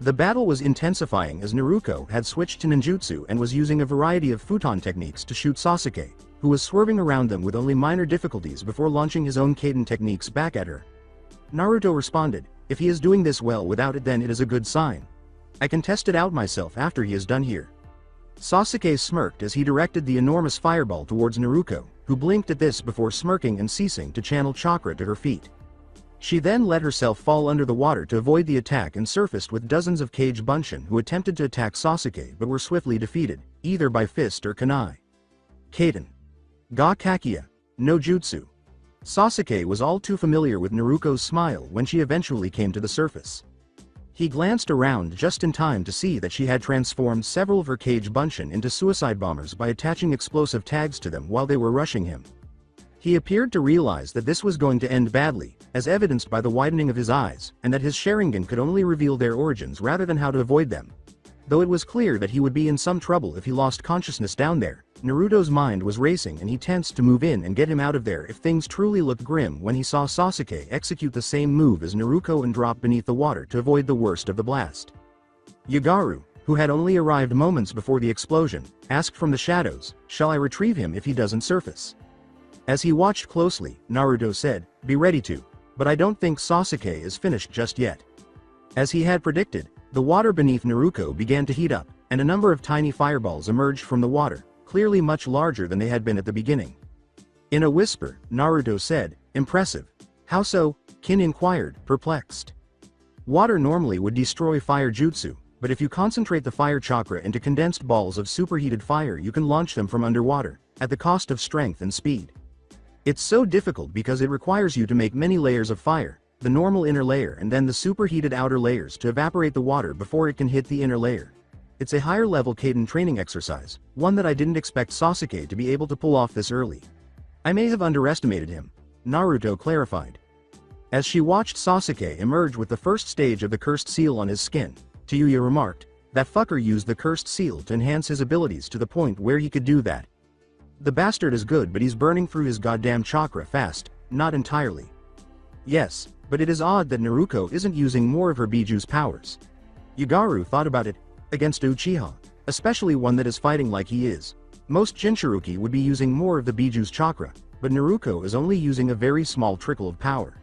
The battle was intensifying as Naruto had switched to ninjutsu and was using a variety of futon techniques to shoot Sasuke, who was swerving around them with only minor difficulties before launching his own Kaden techniques back at her. Naruto responded, if he is doing this well without it then it is a good sign. I can test it out myself after he is done here. Sasuke smirked as he directed the enormous fireball towards Naruto, who blinked at this before smirking and ceasing to channel chakra to her feet. She then let herself fall under the water to avoid the attack and surfaced with dozens of Kage Bunshin who attempted to attack Sasuke but were swiftly defeated, either by fist or kunai. Kaden. Ga Kakia. No Jutsu. Sasuke was all too familiar with Naruto's smile when she eventually came to the surface. He glanced around just in time to see that she had transformed several of her Kage Bunshin into suicide bombers by attaching explosive tags to them while they were rushing him. He appeared to realize that this was going to end badly, as evidenced by the widening of his eyes, and that his Sharingan could only reveal their origins rather than how to avoid them. Though it was clear that he would be in some trouble if he lost consciousness down there, Naruto's mind was racing and he tensed to move in and get him out of there if things truly looked grim when he saw Sasuke execute the same move as Naruto and drop beneath the water to avoid the worst of the blast. Yagaru, who had only arrived moments before the explosion, asked from the shadows, shall I retrieve him if he doesn't surface? As he watched closely, Naruto said, be ready to, but I don't think Sasuke is finished just yet. As he had predicted, the water beneath Naruto began to heat up, and a number of tiny fireballs emerged from the water, clearly much larger than they had been at the beginning. In a whisper, Naruto said, impressive. How so? Kin inquired, perplexed. Water normally would destroy fire jutsu, but if you concentrate the fire chakra into condensed balls of superheated fire you can launch them from underwater, at the cost of strength and speed. It's so difficult because it requires you to make many layers of fire, the normal inner layer and then the superheated outer layers to evaporate the water before it can hit the inner layer. It's a higher level Kaden training exercise, one that I didn't expect Sasuke to be able to pull off this early. I may have underestimated him, Naruto clarified. As she watched Sasuke emerge with the first stage of the cursed seal on his skin, Tayuya remarked, "That fucker used the cursed seal to enhance his abilities to the point where he could do that. The bastard is good, but he's burning through his goddamn chakra fast, not entirely." Yes, but it is odd that Naruto isn't using more of her Biju's powers. Yagaru thought about it. Against Uchiha, especially one that is fighting like he is, most Jinchuruki would be using more of the Biju's chakra, but Naruto is only using a very small trickle of power.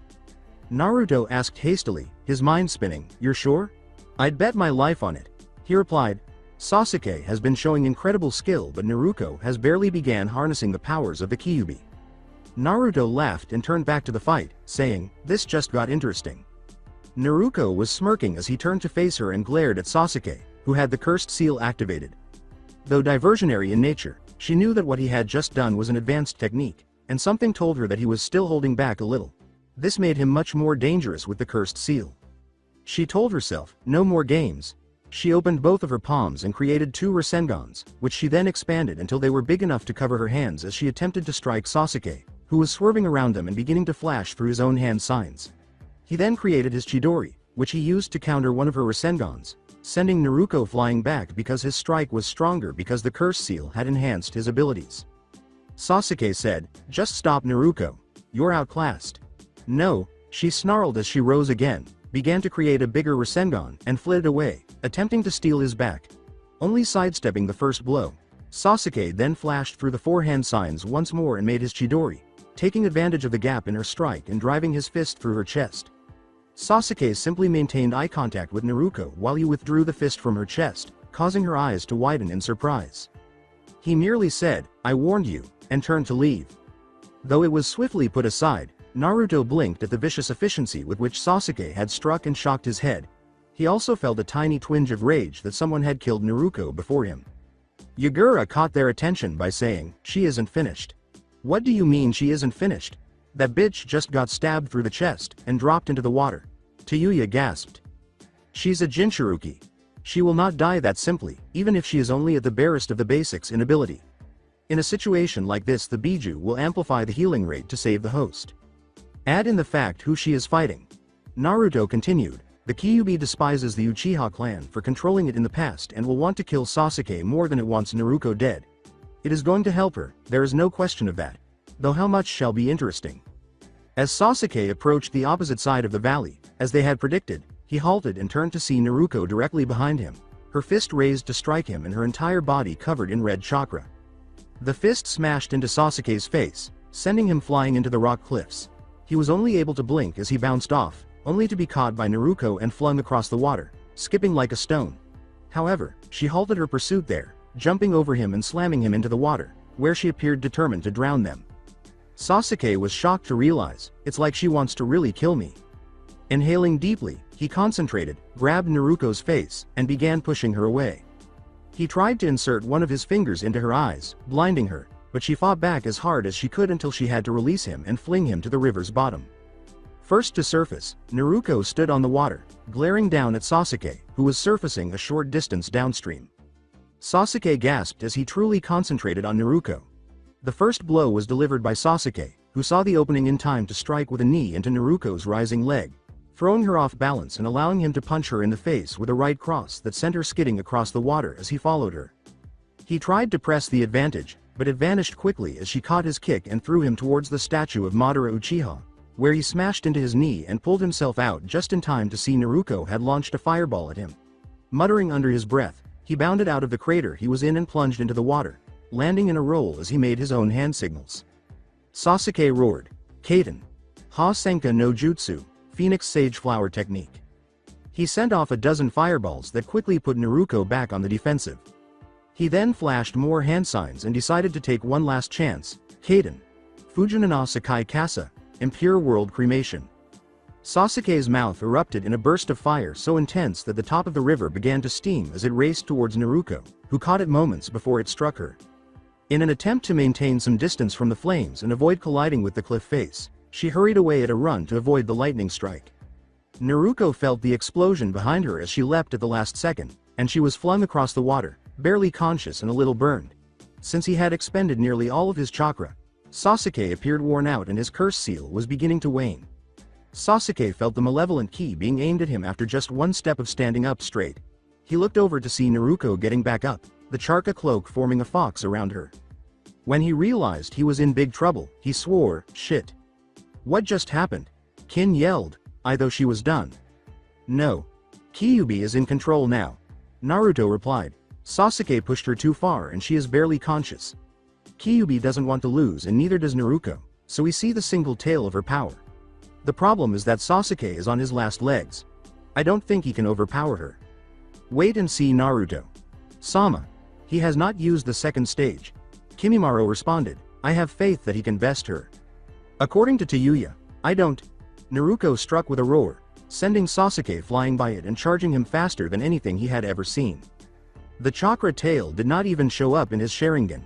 Naruto asked hastily, his mind spinning, "You're sure?" "I'd bet my life on it." He replied, "Sasuke has been showing incredible skill, but Naruto has barely began harnessing the powers of the Kyuubi." Naruto laughed and turned back to the fight, saying, "This just got interesting." Naruto was smirking as he turned to face her and glared at Sasuke, who had the cursed seal activated. Though diversionary in nature, she knew that what he had just done was an advanced technique, and something told her that he was still holding back a little. This made him much more dangerous with the cursed seal. She told herself, no more games. She opened both of her palms and created 2 Rasengans, which she then expanded until they were big enough to cover her hands as she attempted to strike Sasuke, who was swerving around them and beginning to flash through his own hand signs. He then created his Chidori, which he used to counter one of her Rasengans, sending Naruto flying back because his strike was stronger because the curse seal had enhanced his abilities. Sasuke said, "Just stop, Naruto. You're outclassed." "No," she snarled as she rose again, began to create a bigger Rasengan, and fled away, attempting to steal his back. Only sidestepping the first blow, Sasuke then flashed through the 4 hand signs once more and made his Chidori, taking advantage of the gap in her strike and driving his fist through her chest. Sasuke simply maintained eye contact with Naruto while he withdrew the fist from her chest, causing her eyes to widen in surprise. He merely said, "I warned you," and turned to leave. Though it was swiftly put aside, Naruto blinked at the vicious efficiency with which Sasuke had struck and shocked his head. He also felt a tiny twinge of rage that someone had killed Naruto before him. Yagura caught their attention by saying, "She isn't finished." "What do you mean she isn't finished? That bitch just got stabbed through the chest and dropped into the water." Tayuya gasped. "She's a Jinchuruki. She will not die that simply, even if she is only at the barest of the basics in ability. In a situation like this, the Biju will amplify the healing rate to save the host. Add in the fact who she is fighting." Naruto continued, "The Kyuubi despises the Uchiha clan for controlling it in the past and will want to kill Sasuke more than it wants Naruto dead. It is going to help her, there is no question of that. Though how much shall be interesting." As Sasuke approached the opposite side of the valley, as they had predicted, he halted and turned to see Naruto directly behind him, her fist raised to strike him and her entire body covered in red chakra. The fist smashed into Sasuke's face, sending him flying into the rock cliffs. He was only able to blink as he bounced off, only to be caught by Naruto and flung across the water, skipping like a stone. However, she halted her pursuit there, jumping over him and slamming him into the water, where she appeared determined to drown them. Sasuke was shocked to realize, "It's like she wants to really kill me." Inhaling deeply, he concentrated, grabbed Naruto's face, and began pushing her away. He tried to insert one of his fingers into her eyes, blinding her, but she fought back as hard as she could until she had to release him and fling him to the river's bottom. First to surface, Naruto stood on the water, glaring down at Sasuke, who was surfacing a short distance downstream. Sasuke gasped as he truly concentrated on Naruto. The first blow was delivered by Sasuke, who saw the opening in time to strike with a knee into Naruto's rising leg, throwing her off balance and allowing him to punch her in the face with a right cross that sent her skidding across the water as he followed her. He tried to press the advantage, but it vanished quickly as she caught his kick and threw him towards the statue of Madara Uchiha, where he smashed into his knee and pulled himself out just in time to see Naruto had launched a fireball at him. Muttering under his breath, he bounded out of the crater he was in and plunged into the water, landing in a roll as he made his own hand signals. Sasuke roared, "Kaden! Ha Senka no Jutsu, Phoenix Sage Flower Technique." He sent off a dozen fireballs that quickly put Naruto back on the defensive. He then flashed more hand signs and decided to take one last chance, "Kaden! Fujinana Sakai Kasa, Impure World Cremation." Sasuke's mouth erupted in a burst of fire so intense that the top of the river began to steam as it raced towards Naruto, who caught it moments before it struck her. In an attempt to maintain some distance from the flames and avoid colliding with the cliff face, she hurried away at a run to avoid the lightning strike. Naruto felt the explosion behind her as she leapt at the last second, and she was flung across the water, barely conscious and a little burned. Since he had expended nearly all of his chakra, Sasuke appeared worn out and his curse seal was beginning to wane. Sasuke felt the malevolent ki being aimed at him after just one step of standing up straight. He looked over to see Naruto getting back up, the charka cloak forming a fox around her. When he realized he was in big trouble, he swore, "Shit. What just happened?" Kin yelled, though she was done. "No. Kyuubi is in control now," Naruto replied. "Sasuke pushed her too far and she is barely conscious. Kyuubi doesn't want to lose and neither does Naruto, so we see the single tail of her power. The problem is that Sasuke is on his last legs. I don't think he can overpower her. Wait and see Naruto. Sama. He has not used the second stage." Kimimaro responded, "I have faith that he can best her." According to Tayuya, "I don't." Naruto struck with a roar, sending Sasuke flying by it and charging him faster than anything he had ever seen. The chakra tail did not even show up in his Sharingan.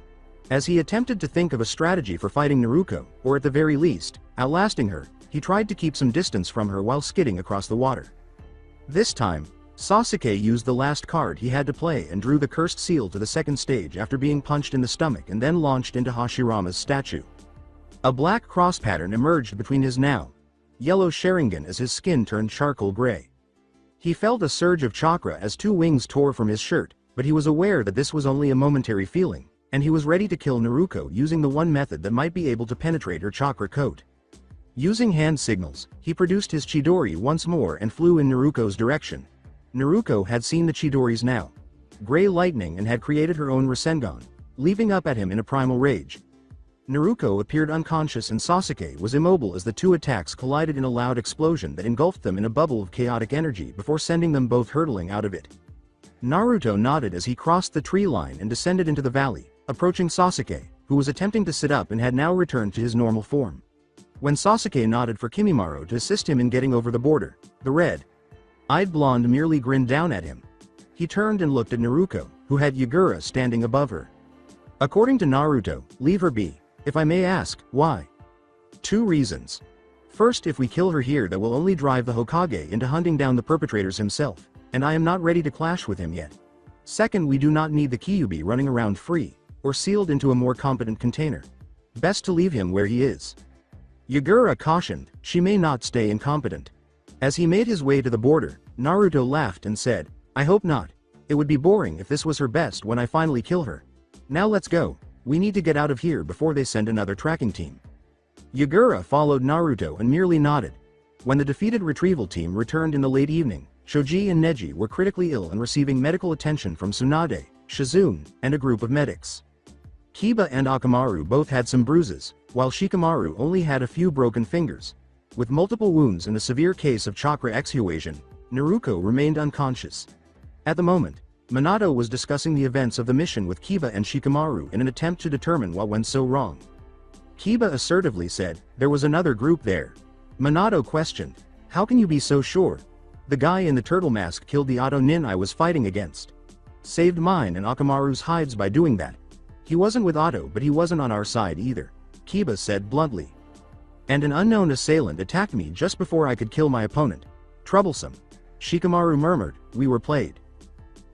As he attempted to think of a strategy for fighting Naruto, or at the very least, outlasting her, he tried to keep some distance from her while skidding across the water. This time, Sasuke used the last card he had to play and drew the cursed seal to the second stage after being punched in the stomach and then launched into Hashirama's statue. A black cross pattern emerged between his now yellow Sharingan as his skin turned charcoal gray. He felt a surge of chakra as two wings tore from his shirt, but he was aware that this was only a momentary feeling, and he was ready to kill Naruto using the one method that might be able to penetrate her chakra coat. Using hand signals, he produced his Chidori once more and flew in Naruto's direction. Naruto had seen the Chidori's now gray lightning and had created her own Rasengan, leaping up at him in a primal rage. Naruto appeared unconscious and Sasuke was immobile as the two attacks collided in a loud explosion that engulfed them in a bubble of chaotic energy before sending them both hurtling out of it. Naruto nodded as he crossed the tree line and descended into the valley, approaching Sasuke, who was attempting to sit up and had now returned to his normal form. When Sasuke nodded for Kimimaro to assist him in getting over the border, the red-eyed blonde merely grinned down at him. He turned and looked at Naruto, who had Yagura standing above her. According to Naruto, "Leave her be. If I may ask, why?" "Two reasons. First, if we kill her here, that will only drive the Hokage into hunting down the perpetrators himself, and I am not ready to clash with him yet. Second, we do not need the Kyuubi running around free, or sealed into a more competent container. Best to leave him where he is." Yagura cautioned, "She may not stay incompetent." As he made his way to the border, Naruto laughed and said, "I hope not. It would be boring if this was her best when I finally kill her. Now let's go. We need to get out of here before they send another tracking team." Yagura followed Naruto and merely nodded. When the defeated retrieval team returned in the late evening, Shoji and Neji were critically ill and receiving medical attention from Tsunade, Shizune, and a group of medics. Kiba and Akamaru both had some bruises, while Shikamaru only had a few broken fingers. With multiple wounds and a severe case of chakra exhaustion, Naruto remained unconscious. At the moment, Minato was discussing the events of the mission with Kiba and Shikamaru in an attempt to determine what went so wrong. Kiba assertively said, "There was another group there." Minato questioned, "How can you be so sure?" "The guy in the turtle mask killed the Oto Nin I was fighting against. Saved mine and Akamaru's hides by doing that. He wasn't with Oto, but he wasn't on our side either," Kiba said bluntly. "And an unknown assailant attacked me just before I could kill my opponent. Troublesome." Shikamaru murmured, "We were played."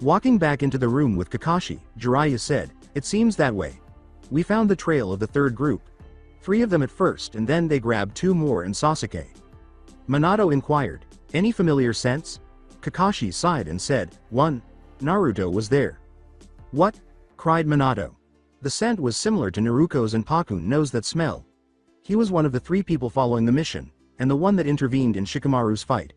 Walking back into the room with Kakashi, Jiraiya said, "It seems that way. We found the trail of the third group. 3 of them at first and then they grabbed 2 more and Sasuke." Minato inquired, "Any familiar scents?" Kakashi sighed and said, "One. Naruto was there." "What?" cried Minato. The scent was similar to Naruto's and Pakun knows that smell. He was one of the 3 people following the mission, and the one that intervened in Shikamaru's fight.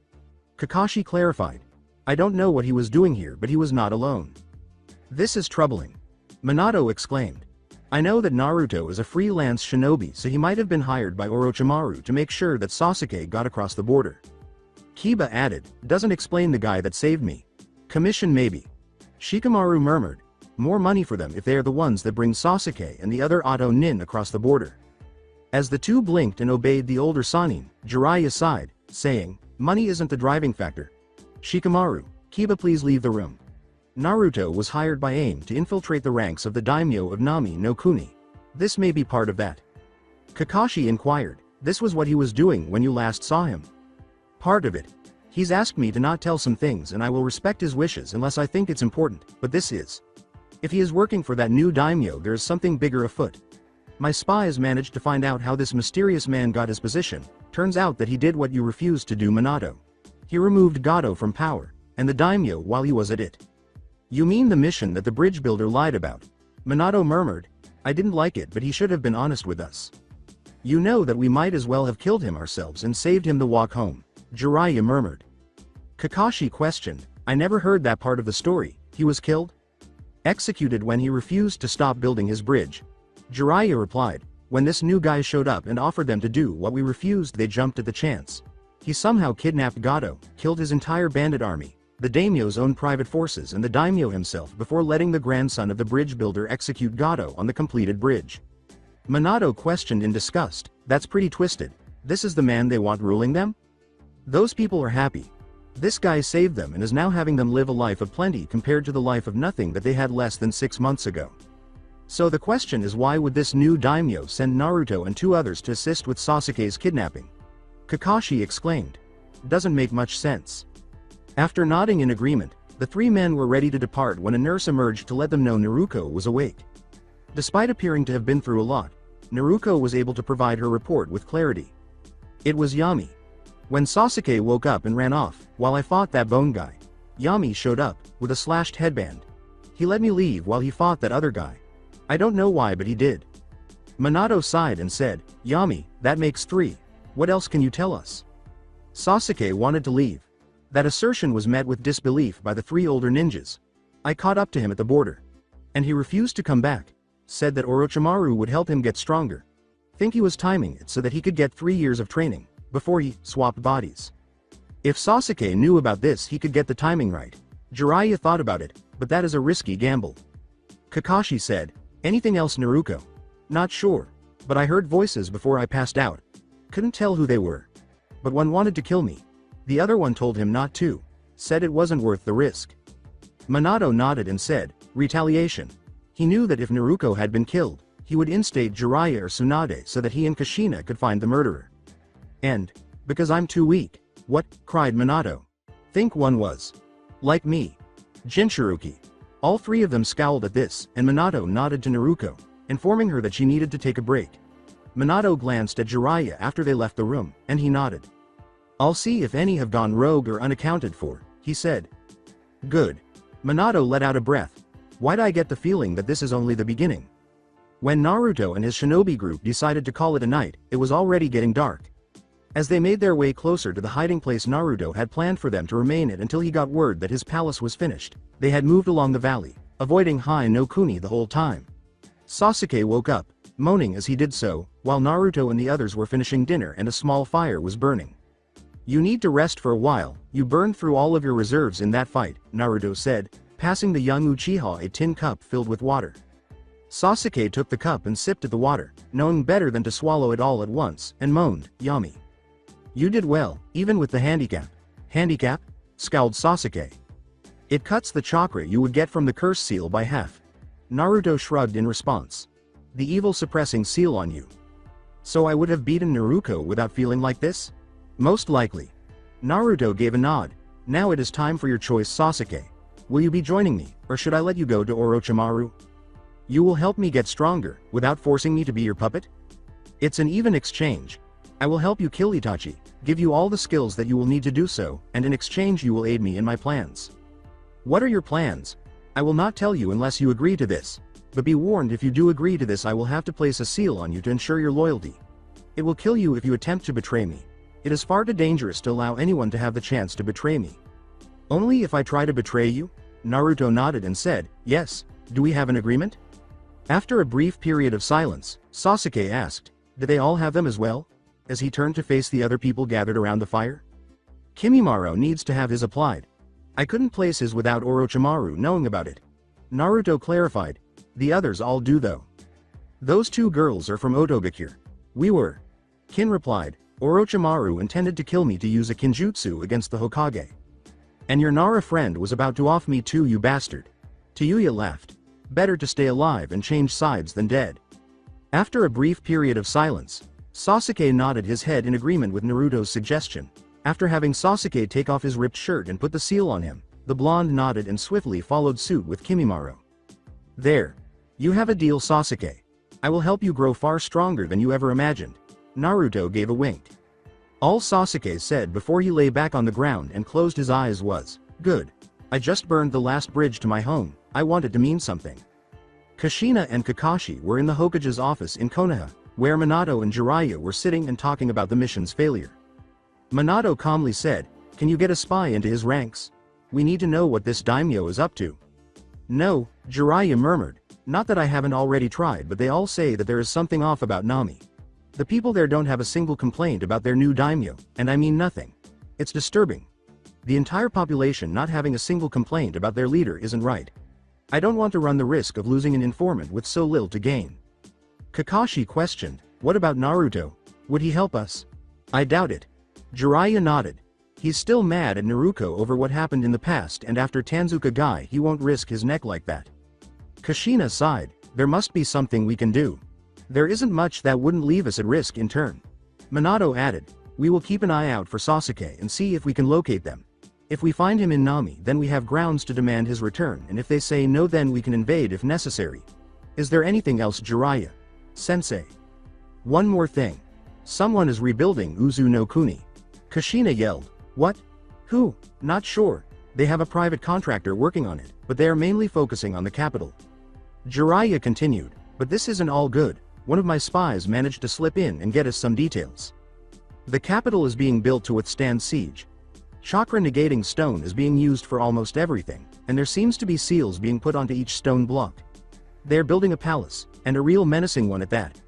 Kakashi clarified, "I don't know what he was doing here, but he was not alone." "This is troubling," Minato exclaimed. "I know that Naruto is a freelance shinobi, so he might have been hired by Orochimaru to make sure that Sasuke got across the border." Kiba added, "Doesn't explain the guy that saved me. Commission maybe." Shikamaru murmured, "More money for them if they are the ones that bring Sasuke and the other Oto Nin across the border." As the two blinked and obeyed the older Sannin, Jiraiya sighed, saying, "Money isn't the driving factor. Shikamaru, Kiba, please leave the room." Naruto was hired by AIM to infiltrate the ranks of the daimyo of Nami no Kuni. This may be part of that. Kakashi inquired, "This was what he was doing when you last saw him?" "Part of it. He's asked me to not tell some things and I will respect his wishes unless I think it's important, but this is. If he is working for that new daimyo, there is something bigger afoot. My spies managed to find out how this mysterious man got his position, Turns out that he did what you refused to do, Minato. He removed Gato from power, and the daimyo while he was at it. You mean the mission that the bridge builder lied about? Minato murmured. I didn't like it, but he should have been honest with us. You know that we might as well have killed him ourselves and saved him the walk home, Jiraiya murmured. Kakashi questioned. I never heard that part of the story. He was killed? Executed when he refused to stop building his bridge. Jiraiya replied. When this new guy showed up and offered them to do what we refused, they jumped at the chance. He somehow kidnapped Gato, killed his entire bandit army, the daimyo's own private forces and the daimyo himself before letting the grandson of the bridge builder execute Gato on the completed bridge. Minato questioned in disgust. That's pretty twisted. This is the man they want ruling them? Those people are happy. This guy saved them and is now having them live a life of plenty compared to the life of nothing that they had less than 6 months ago. So the question is, why would this new daimyo send Naruto and 2 others to assist with Sasuke's kidnapping? Kakashi exclaimed. Doesn't make much sense. After nodding in agreement, the 3 men were ready to depart when a nurse emerged to let them know Naruto was awake. Despite appearing to have been through a lot, Naruto was able to provide her report with clarity. It was Yami. When Sasuke woke up and ran off, while I fought that bone guy, Yami showed up, with a slashed headband. He let me leave while he fought that other guy. I don't know why, but he did. Minato sighed and said, Yami, that makes 3. What else can you tell us? Sasuke wanted to leave. That assertion was met with disbelief by the 3 older ninjas. I caught up to him at the border. And he refused to come back. Said that Orochimaru would help him get stronger. Think he was timing it so that he could get 3 years of training, before he swapped bodies. If Sasuke knew about this, he could get the timing right. Jiraiya thought about it, but that is a risky gamble. Kakashi said, anything else, Naruto? Not sure, but I heard voices before I passed out. Couldn't tell who they were. But one wanted to kill me. The other one told him not to. Said it wasn't worth the risk. Minato nodded and said, retaliation. He knew that if Naruto had been killed, he would instate Jiraiya or Tsunade so that he and Kushina could find the murderer. And, because I'm too weak. What? Cried Minato. Think one was. Like me. Jinchuruki. All 3 of them scowled at this, and Minato nodded to Naruto, informing her that she needed to take a break. Minato glanced at Jiraiya after they left the room, and he nodded. I'll see if any have gone rogue or unaccounted for, he said. Good. Minato let out a breath. Why'd I get the feeling that this is only the beginning? When Naruto and his shinobi group decided to call it a night, it was already getting dark. As they made their way closer to the hiding place Naruto had planned for them to remain at until he got word that his palace was finished, they had moved along the valley, avoiding Hai no Kuni the whole time. Sasuke woke up, moaning as he did so, while Naruto and the others were finishing dinner and a small fire was burning. You need to rest for a while, you burned through all of your reserves in that fight, Naruto said, passing the young Uchiha a tin cup filled with water. Sasuke took the cup and sipped at the water, knowing better than to swallow it all at once, and moaned, Yami. You did well, even with the handicap. Handicap? Scowled Sasuke. It cuts the chakra you would get from the curse seal by half. Naruto shrugged in response. The evil suppressing seal on you. So I would have beaten Naruto without feeling like this? Most likely. Naruto gave a nod. Now it is time for your choice, Sasuke. Will you be joining me, or should I let you go to Orochimaru? You will help me get stronger, without forcing me to be your puppet? It's an even exchange. I will help you kill Itachi, give you all the skills that you will need to do so, and in exchange you will aid me in my plans. What are your plans? I will not tell you unless you agree to this. But be warned, if you do agree to this, I will have to place a seal on you to ensure your loyalty. It will kill you if you attempt to betray me. It is far too dangerous to allow anyone to have the chance to betray me. Only if I try to betray you? Naruto nodded and said, yes, do we have an agreement? After a brief period of silence, Sasuke asked, do they all have them as well? As he turned to face the other people gathered around the fire. Kimimaro needs to have his applied. I couldn't place his without Orochimaru knowing about it. Naruto clarified. The others all do though. Those 2 girls are from Otogakure. We were. Kin replied. Orochimaru intended to kill me to use a kinjutsu against the Hokage. And your Nara friend was about to off me too, you bastard. Tayuya laughed. Better to stay alive and change sides than dead. After a brief period of silence, Sasuke nodded his head in agreement with Naruto's suggestion. After having Sasuke take off his ripped shirt and put the seal on him, the blonde nodded and swiftly followed suit with Kimimaro. There. You have a deal, Sasuke. I will help you grow far stronger than you ever imagined. Naruto gave a wink. All Sasuke said before he lay back on the ground and closed his eyes was, "Good. I just burned the last bridge to my home, I want it to mean something." Kushina and Kakashi were in the Hokage's office in Konoha, where Minato and Jiraiya were sitting and talking about the mission's failure. Minato calmly said, "Can you get a spy into his ranks? We need to know what this daimyo is up to." "No," Jiraiya murmured, "not that I haven't already tried, but they all say that there is something off about Nami. The people there don't have a single complaint about their new daimyo, and I mean nothing. It's disturbing. The entire population not having a single complaint about their leader isn't right. I don't want to run the risk of losing an informant with so little to gain." Kakashi questioned, "What about Naruto? Would he help us?" "I doubt it." Jiraiya nodded. "He's still mad at Naruto over what happened in the past, and after Tanzuka Guy he won't risk his neck like that." Kushina sighed, "There must be something we can do. There isn't much that wouldn't leave us at risk in turn." Minato added, "We will keep an eye out for Sasuke and see if we can locate them. If we find him in Nami, then we have grounds to demand his return, and if they say no, then we can invade if necessary. Is there anything else, Jiraiya Sensei?" "One more thing. Someone is rebuilding Uzu no Kuni." Kushina yelled, "What? Who?" "Not sure. They have a private contractor working on it, but they are mainly focusing on the capital." Jiraiya continued, "But this isn't all good. One of my spies managed to slip in and get us some details. The capital is being built to withstand siege. Chakra negating stone is being used for almost everything, and there seems to be seals being put onto each stone block. They are building a palace, and a real menacing one at that.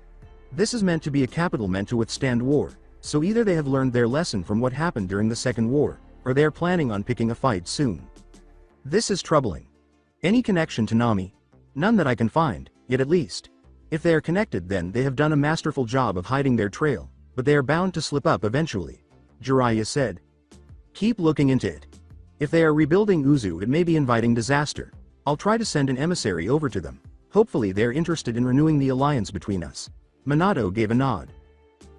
This is meant to be a capital meant to withstand war, so either they have learned their lesson from what happened during the Second War, or they are planning on picking a fight soon. This is troubling. Any connection to Nami? None that I can find, yet at least. If they are connected, then they have done a masterful job of hiding their trail, but they are bound to slip up eventually," Jiraiya said. "Keep looking into it. If they are rebuilding Uzu, it may be inviting disaster. I'll try to send an emissary over to them. Hopefully they are interested in renewing the alliance between us." Minato gave a nod.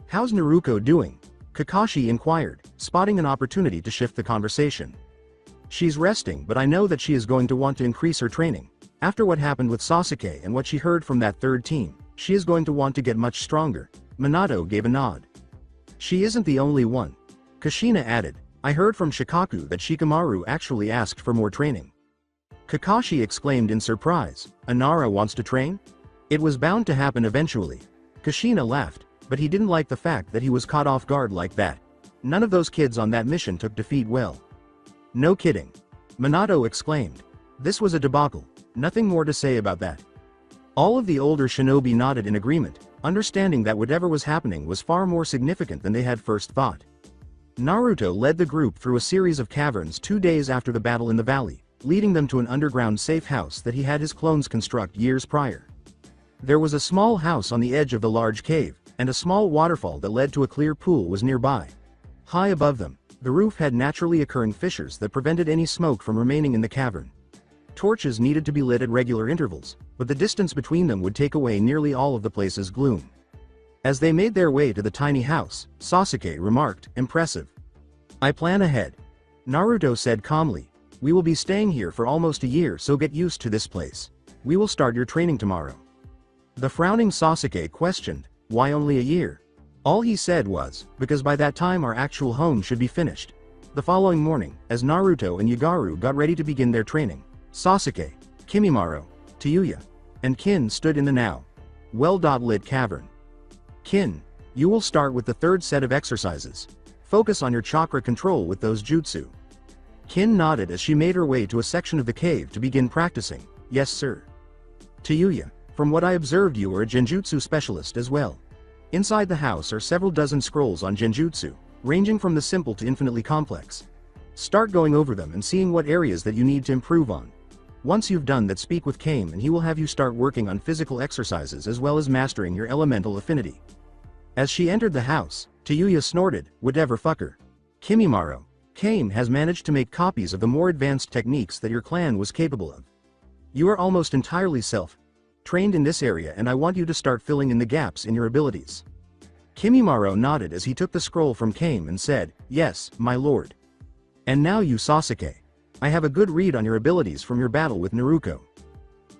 "How's Naruko doing?" Kakashi inquired, spotting an opportunity to shift the conversation. "She's resting, but I know that she is going to want to increase her training. After what happened with Sasuke and what she heard from that third team, she is going to want to get much stronger." Minato gave a nod. "She isn't the only one." Kushina added, "I heard from Shikaku that Shikamaru actually asked for more training." Kakashi exclaimed in surprise, "Inara wants to train?" "It was bound to happen eventually." Kushina laughed, but he didn't like the fact that he was caught off guard like that. None of those kids on that mission took defeat well. "No kidding." Minato exclaimed. This was a debacle. Nothing more to say about that. All of the older shinobi nodded in agreement, understanding that whatever was happening was far more significant than they had first thought. Naruto led the group through a series of caverns 2 days after the battle in the valley, leading them to an underground safe house that he had his clones construct years prior. There was a small house on the edge of the large cave, and a small waterfall that led to a clear pool was nearby. High above them, the roof had naturally occurring fissures that prevented any smoke from remaining in the cavern. Torches needed to be lit at regular intervals, but the distance between them would take away nearly all of the place's gloom. As they made their way to the tiny house, Sasuke remarked, "Impressive." "I plan ahead." Naruto said calmly, "We will be staying here for almost a year, so get used to this place. We will start your training tomorrow." The frowning Sasuke questioned, "Why only a year?" All he said was, "Because by that time our actual home should be finished." The following morning, as Naruto and Yagaru got ready to begin their training, Sasuke, Kimimaro, Tayuya, and Kin stood in the now well-lit cavern. "Kin, you will start with the third set of exercises. Focus on your chakra control with those jutsu." Kin nodded as she made her way to a section of the cave to begin practicing. "Yes, sir." "Tayuya, from what I observed, you are a genjutsu specialist as well. Inside the house are several dozen scrolls on genjutsu, ranging from the simple to infinitely complex. Start going over them and seeing what areas that you need to improve on. Once you've done that, speak with Kame and he will have you start working on physical exercises as well as mastering your elemental affinity." As she entered the house, Tayuya snorted, "Whatever fucker. Kimimaro, Kame has managed to make copies of the more advanced techniques that your clan was capable of. You are almost entirely self-trained in this area, and I want you to start filling in the gaps in your abilities." Kimimaro nodded as he took the scroll from Kame and said, "Yes, my lord. And now you, Sasuke. I have a good read on your abilities from your battle with Naruto.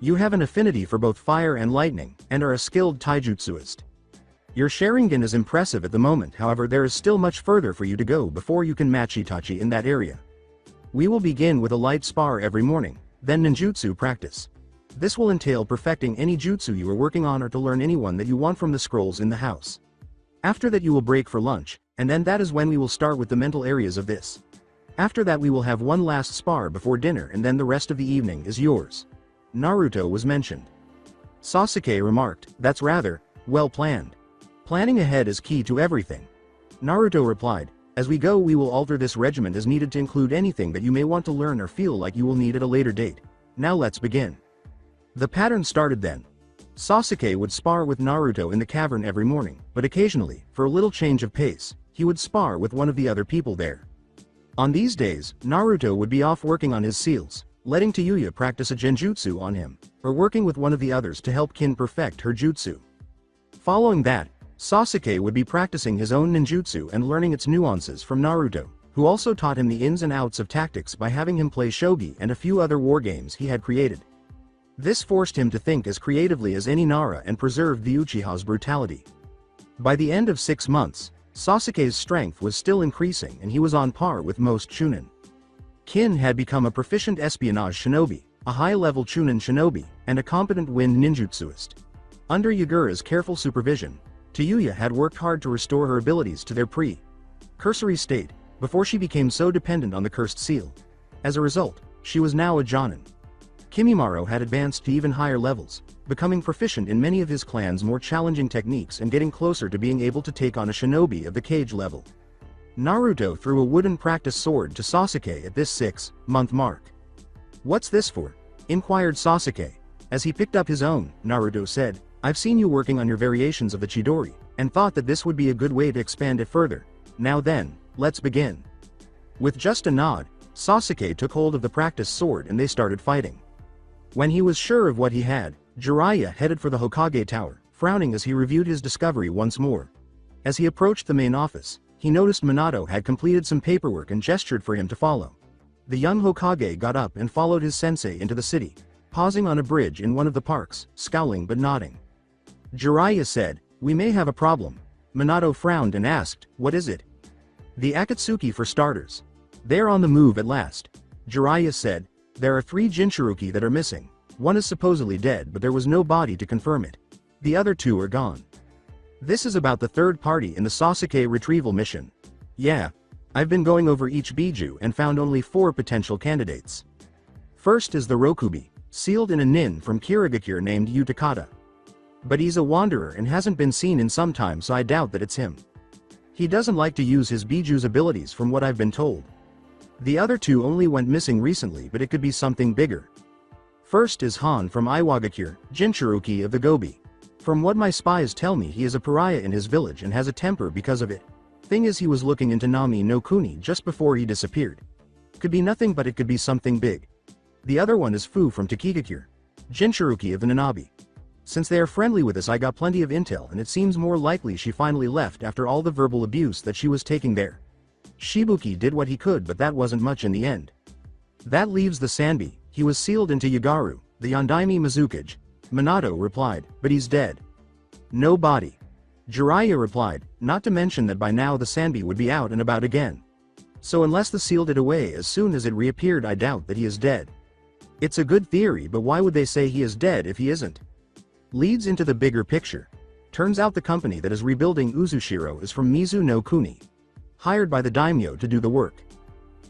You have an affinity for both fire and lightning, and are a skilled taijutsuist. Your Sharingan is impressive at the moment, however there is still much further for you to go before you can match Itachi in that area. We will begin with a light spar every morning, then ninjutsu practice. This will entail perfecting any jutsu you are working on or to learn any one that you want from the scrolls in the house. After that you will break for lunch, and then that is when we will start with the mental areas of this. After that we will have one last spar before dinner and then the rest of the evening is yours. Naruto was mentioned. Sasuke remarked, that's rather well planned. Planning ahead is key to everything. Naruto replied, as we go we will alter this regiment as needed to include anything that you may want to learn or feel like you will need at a later date. Now let's begin. The pattern started then. Sasuke would spar with Naruto in the cavern every morning, but occasionally, for a little change of pace, he would spar with one of the other people there. On these days, Naruto would be off working on his seals, letting Tayuya practice a genjutsu on him, or working with one of the others to help Kin perfect her jutsu. Following that, Sasuke would be practicing his own ninjutsu and learning its nuances from Naruto, who also taught him the ins and outs of tactics by having him play shogi and a few other war games he had created. This forced him to think as creatively as any Nara and preserved the Uchiha's brutality. By the end of 6 months, Sasuke's strength was still increasing and he was on par with most Chunin. Kin had become a proficient espionage shinobi, a high-level Chunin shinobi, and a competent wind ninjutsuist. Under Yagura's careful supervision, Tayuya had worked hard to restore her abilities to their pre-cursory state, before she became so dependent on the cursed seal. As a result, she was now a Jonin. Kimimaro had advanced to even higher levels, becoming proficient in many of his clan's more challenging techniques and getting closer to being able to take on a shinobi of the cage level. Naruto threw a wooden practice sword to Sasuke at this 6-month mark. What's this for? Inquired Sasuke. As he picked up his own, Naruto said, I've seen you working on your variations of the Chidori, and thought that this would be a good way to expand it further. Now then, let's begin. With just a nod, Sasuke took hold of the practice sword and they started fighting. When he was sure of what he had, Jiraiya headed for the Hokage Tower, frowning as he reviewed his discovery once more. As he approached the main office, he noticed Minato had completed some paperwork and gestured for him to follow. The young Hokage got up and followed his sensei into the city, pausing on a bridge in one of the parks, scowling but nodding. Jiraiya said, we may have a problem. Minato frowned and asked, what is it? The Akatsuki for starters. They're on the move at last. Jiraiya said, there are 3 Jinchuruki that are missing. One is supposedly dead but there was no body to confirm it. The other 2 are gone. This is about the third party in the Sasuke retrieval mission. Yeah. I've been going over each Biju and found only 4 potential candidates. First is the Rokubi, sealed in a nin from Kirigakure named Utakata. But he's a wanderer and hasn't been seen in some time, so I doubt that it's him. He doesn't like to use his Biju's abilities from what I've been told. The other 2 only went missing recently, but it could be something bigger. First is Han from Iwagakure, Jinchuruki of the Gobi. From what my spies tell me, he is a pariah in his village and has a temper because of it. Thing is, he was looking into Nami no Kuni just before he disappeared. Could be nothing, but it could be something big. The other one is Fu from Takigakure, Jinchuruki of the Nanabi. Since they are friendly with us, I got plenty of intel and it seems more likely she finally left after all the verbal abuse that she was taking there. Shibuki did what he could, but that wasn't much in the end. That leaves the Sanbi. He was sealed into Yagaru, the Yondaime Mizukage. Minato replied, but he's dead. No body. Jiraiya replied, not to mention that by now the Sanbi would be out and about again. So unless the sealed it away as soon as it reappeared, I doubt that he is dead. It's a good theory, but why would they say he is dead if he isn't? Leads into the bigger picture. Turns out the company that is rebuilding Uzushiro is from Mizu no Kuni, hired by the daimyo to do the work.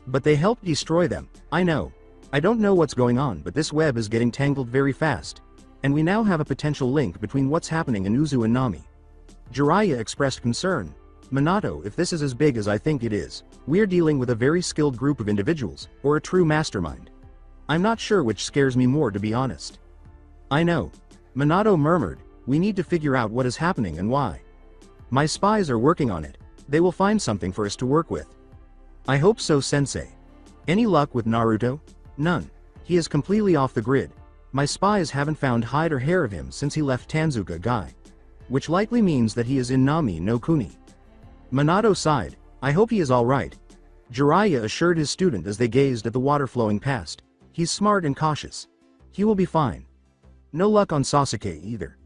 But they helped destroy them. I know. I don't know what's going on, but this web is getting tangled very fast. And we now have a potential link between what's happening in Uzu and Nami. Jiraiya expressed concern. Minato, if this is as big as I think it is, we're dealing with a very skilled group of individuals, or a true mastermind. I'm not sure which scares me more, to be honest. I know. Minato murmured, we need to figure out what is happening and why. My spies are working on it. They will find something for us to work with. I hope so, sensei. Any luck with Naruto? None. He is completely off the grid. My spies haven't found hide or hair of him since he left Tanzuka Gai. Which likely means that he is in Nami no Kuni. Minato sighed, I hope he is alright. Jiraiya assured his student as they gazed at the water flowing past. He's smart and cautious. He will be fine. No luck on Sasuke either.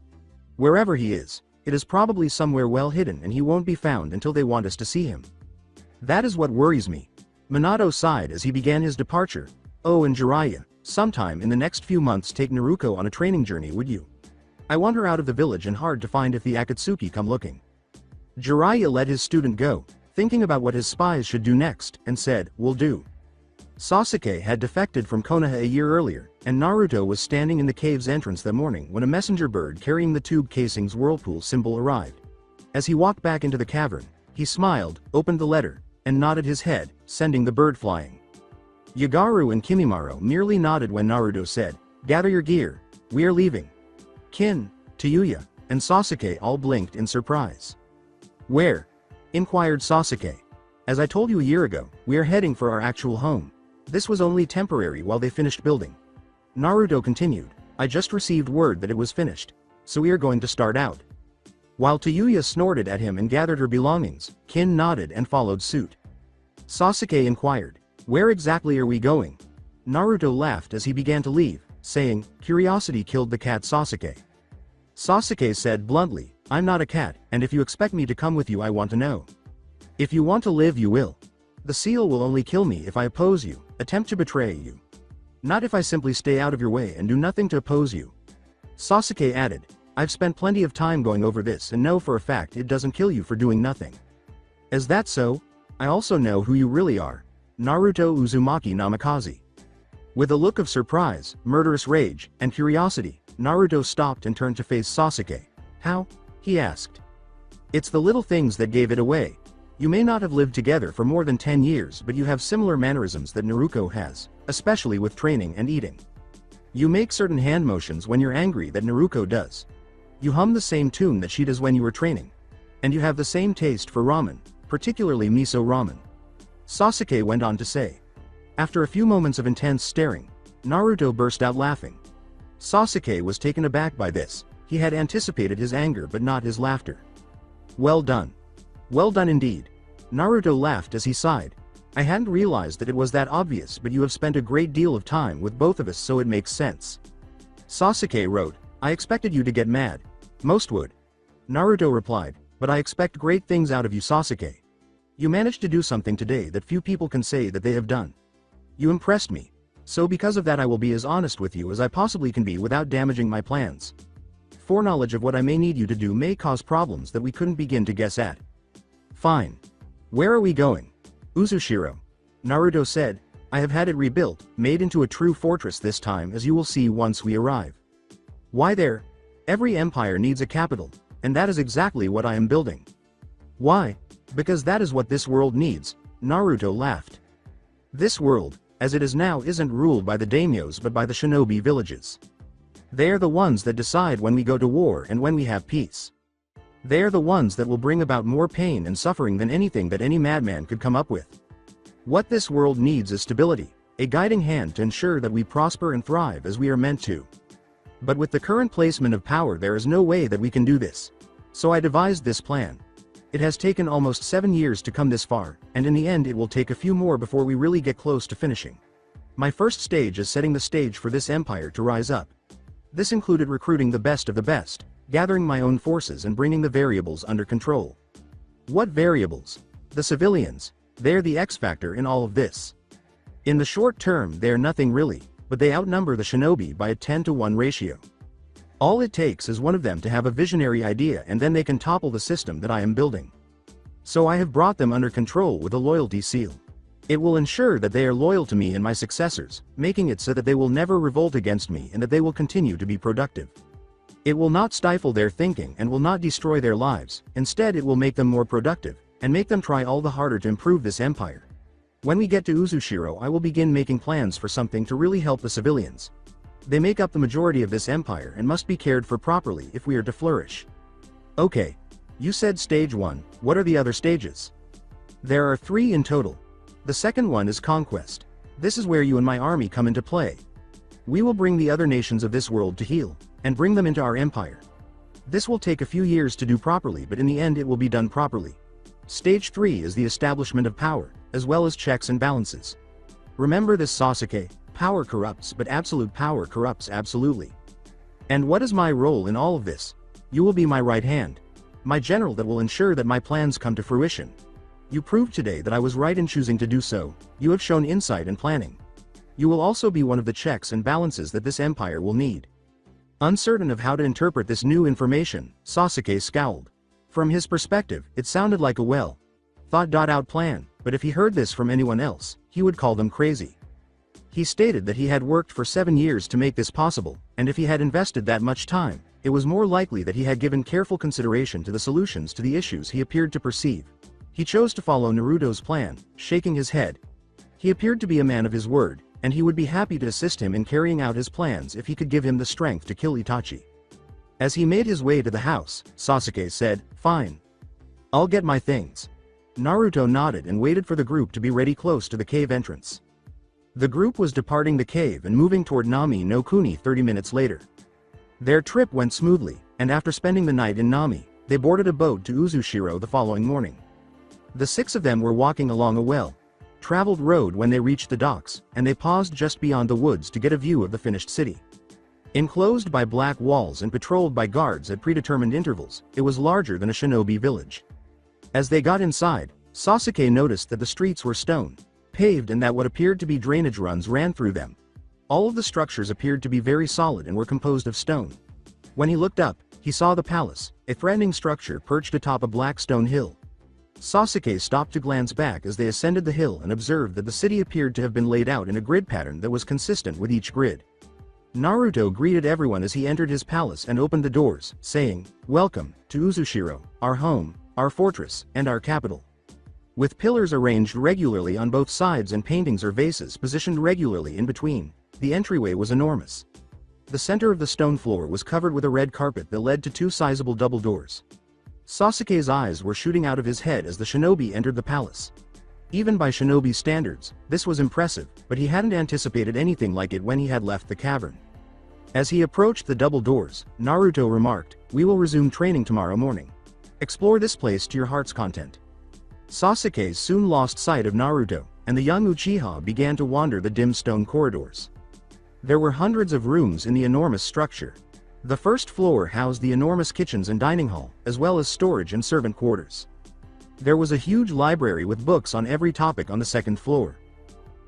Wherever he is, It is probably somewhere well hidden and he won't be found until they want us to see him. That is what worries me. Minato sighed as he began his departure. Oh, and Jiraiya, sometime in the next few months take Naruto on a training journey, would you? I want her out of the village and hard to find if the Akatsuki come looking. Jiraiya let his student go, thinking about what his spies should do next, and said, will do. Sasuke had defected from Konoha a year earlier, and Naruto was standing in the cave's entrance that morning when a messenger bird carrying the tube casing's whirlpool symbol arrived. As he walked back into the cavern, he smiled, opened the letter, and nodded his head, sending the bird flying. Yagaru and Kimimaro merely nodded when Naruto said, gather your gear, we are leaving. Kin, Tayuya, and Sasuke all blinked in surprise. Where? Inquired Sasuke. As I told you a year ago, we are heading for our actual home. This was only temporary while they finished building. Naruto continued, I just received word that it was finished, so we are going to start out. While Tayuya snorted at him and gathered her belongings, Kin nodded and followed suit. Sasuke inquired, where exactly are we going? Naruto laughed as he began to leave, saying, curiosity killed the cat Sasuke. Sasuke said bluntly, I'm not a cat, and if you expect me to come with you I want to know. If you want to live you will. The seal will only kill me if I oppose you, attempt to betray you. Not if I simply stay out of your way and do nothing to oppose you. Sasuke added, I've spent plenty of time going over this and know for a fact it doesn't kill you for doing nothing. Is that so? I also know who you really are. Naruto Uzumaki Namikaze. With a look of surprise, murderous rage, and curiosity, Naruto stopped and turned to face Sasuke. How? He asked. It's the little things that gave it away. You may not have lived together for more than 10 years, but you have similar mannerisms that Naruto has, especially with training and eating. You make certain hand motions when you're angry that Naruto does. You hum the same tune that she does when you are training. And you have the same taste for ramen, particularly miso ramen. Sasuke went on to say. After a few moments of intense staring, Naruto burst out laughing. Sasuke was taken aback by this. He had anticipated his anger but not his laughter. Well done. Well done indeed. Naruto laughed as he sighed. I hadn't realized that it was that obvious, but you have spent a great deal of time with both of us, so it makes sense. Sasuke wrote, I expected you to get mad. Most would. Naruto replied, but I expect great things out of you, Sasuke. You managed to do something today that few people can say that they have done. You impressed me. So because of that I will be as honest with you as I possibly can be without damaging my plans. Foreknowledge of what I may need you to do may cause problems that we couldn't begin to guess at. Fine. Where are we going? Uzushiro. Naruto said, I have had it rebuilt, made into a true fortress this time, as you will see once we arrive. Why there? Every empire needs a capital, and that is exactly what I am building. Why? Because that is what this world needs, Naruto laughed. This world, as it is now, isn't ruled by the daimyos but by the shinobi villages. They are the ones that decide when we go to war and when we have peace. They are the ones that will bring about more pain and suffering than anything that any madman could come up with. What this world needs is stability, a guiding hand to ensure that we prosper and thrive as we are meant to. But with the current placement of power there is no way that we can do this. So I devised this plan. It has taken almost 7 years to come this far, and in the end it will take a few more before we really get close to finishing. My first stage is setting the stage for this empire to rise up. This included recruiting the best of the best, gathering my own forces and bringing the variables under control. What variables? The civilians. They're the X factor in all of this. In the short term they're nothing really, but they outnumber the shinobi by a 10-to-1 ratio. All it takes is one of them to have a visionary idea and then they can topple the system that I am building. So I have brought them under control with a loyalty seal. It will ensure that they are loyal to me and my successors, making it so that they will never revolt against me and that they will continue to be productive. It will not stifle their thinking and will not destroy their lives, instead it will make them more productive, and make them try all the harder to improve this empire. When we get to Uzushiro I will begin making plans for something to really help the civilians. They make up the majority of this empire and must be cared for properly if we are to flourish. Okay. You said stage 1, what are the other stages? There are 3 in total. The second one is conquest. This is where you and my army come into play. We will bring the other nations of this world to heel, and bring them into our empire. This will take a few years to do properly, but in the end it will be done properly. Stage 3 is the establishment of power, as well as checks and balances. Remember this, Sasuke, power corrupts, but absolute power corrupts absolutely. And what is my role in all of this? You will be my right hand. My general that will ensure that my plans come to fruition. You proved today that I was right in choosing to do so. You have shown insight and planning. You will also be one of the checks and balances that this empire will need. Uncertain of how to interpret this new information, Sasuke scowled. From his perspective, it sounded like a well-thought-out plan, but if he heard this from anyone else, he would call them crazy. He stated that he had worked for 7 years to make this possible, and if he had invested that much time, it was more likely that he had given careful consideration to the solutions to the issues he appeared to perceive. He chose to follow Naruto's plan, shaking his head. He appeared to be a man of his word, and he would be happy to assist him in carrying out his plans if he could give him the strength to kill Itachi. As he made his way to the house, Sasuke said, "Fine. I'll get my things." Naruto nodded and waited for the group to be ready close to the cave entrance. The group was departing the cave and moving toward Nami no Kuni 30 minutes later. Their trip went smoothly, and after spending the night in Nami, they boarded a boat to Uzushiro the following morning. The 6 of them were walking along a well-traveled road when they reached the docks, and they paused just beyond the woods to get a view of the finished city. Enclosed by black walls and patrolled by guards at predetermined intervals, it was larger than a shinobi village. As they got inside, Sasuke noticed that the streets were stone-paved and that what appeared to be drainage runs ran through them. All of the structures appeared to be very solid and were composed of stone. When he looked up, he saw the palace, a threatening structure perched atop a black stone hill. Sasuke stopped to glance back as they ascended the hill and observed that the city appeared to have been laid out in a grid pattern that was consistent with each grid. Naruto greeted everyone as he entered his palace and opened the doors, saying, "Welcome to Uzushiro, our home, our fortress, and our capital." With pillars arranged regularly on both sides and paintings or vases positioned regularly in between, the entryway was enormous. The center of the stone floor was covered with a red carpet that led to 2 sizable double doors. Sasuke's eyes were shooting out of his head as the shinobi entered the palace. Even by shinobi standards, this was impressive, but he hadn't anticipated anything like it when he had left the cavern. As he approached the double doors, Naruto remarked, "We will resume training tomorrow morning. Explore this place to your heart's content." Sasuke soon lost sight of Naruto, and the young Uchiha began to wander the dim stone corridors. There were hundreds of rooms in the enormous structure. The first floor housed the enormous kitchens and dining hall, as well as storage and servant quarters. There was a huge library with books on every topic on the second floor.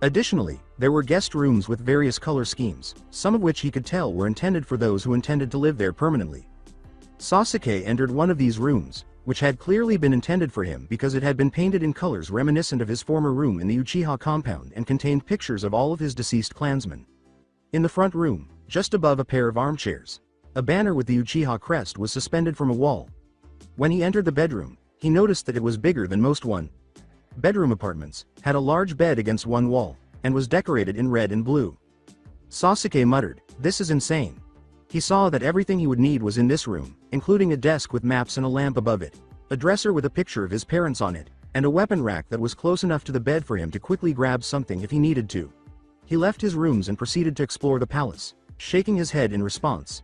Additionally, there were guest rooms with various color schemes, some of which he could tell were intended for those who intended to live there permanently. Sasuke entered one of these rooms, which had clearly been intended for him because it had been painted in colors reminiscent of his former room in the Uchiha compound and contained pictures of all of his deceased clansmen. In the front room, just above a pair of armchairs, a banner with the Uchiha crest was suspended from a wall. When he entered the bedroom, he noticed that it was bigger than most one-bedroom apartments, had a large bed against one wall, and was decorated in red and blue. Sasuke muttered, "This is insane." He saw that everything he would need was in this room, including a desk with maps and a lamp above it, a dresser with a picture of his parents on it, and a weapon rack that was close enough to the bed for him to quickly grab something if he needed to. He left his rooms and proceeded to explore the palace, shaking his head in response.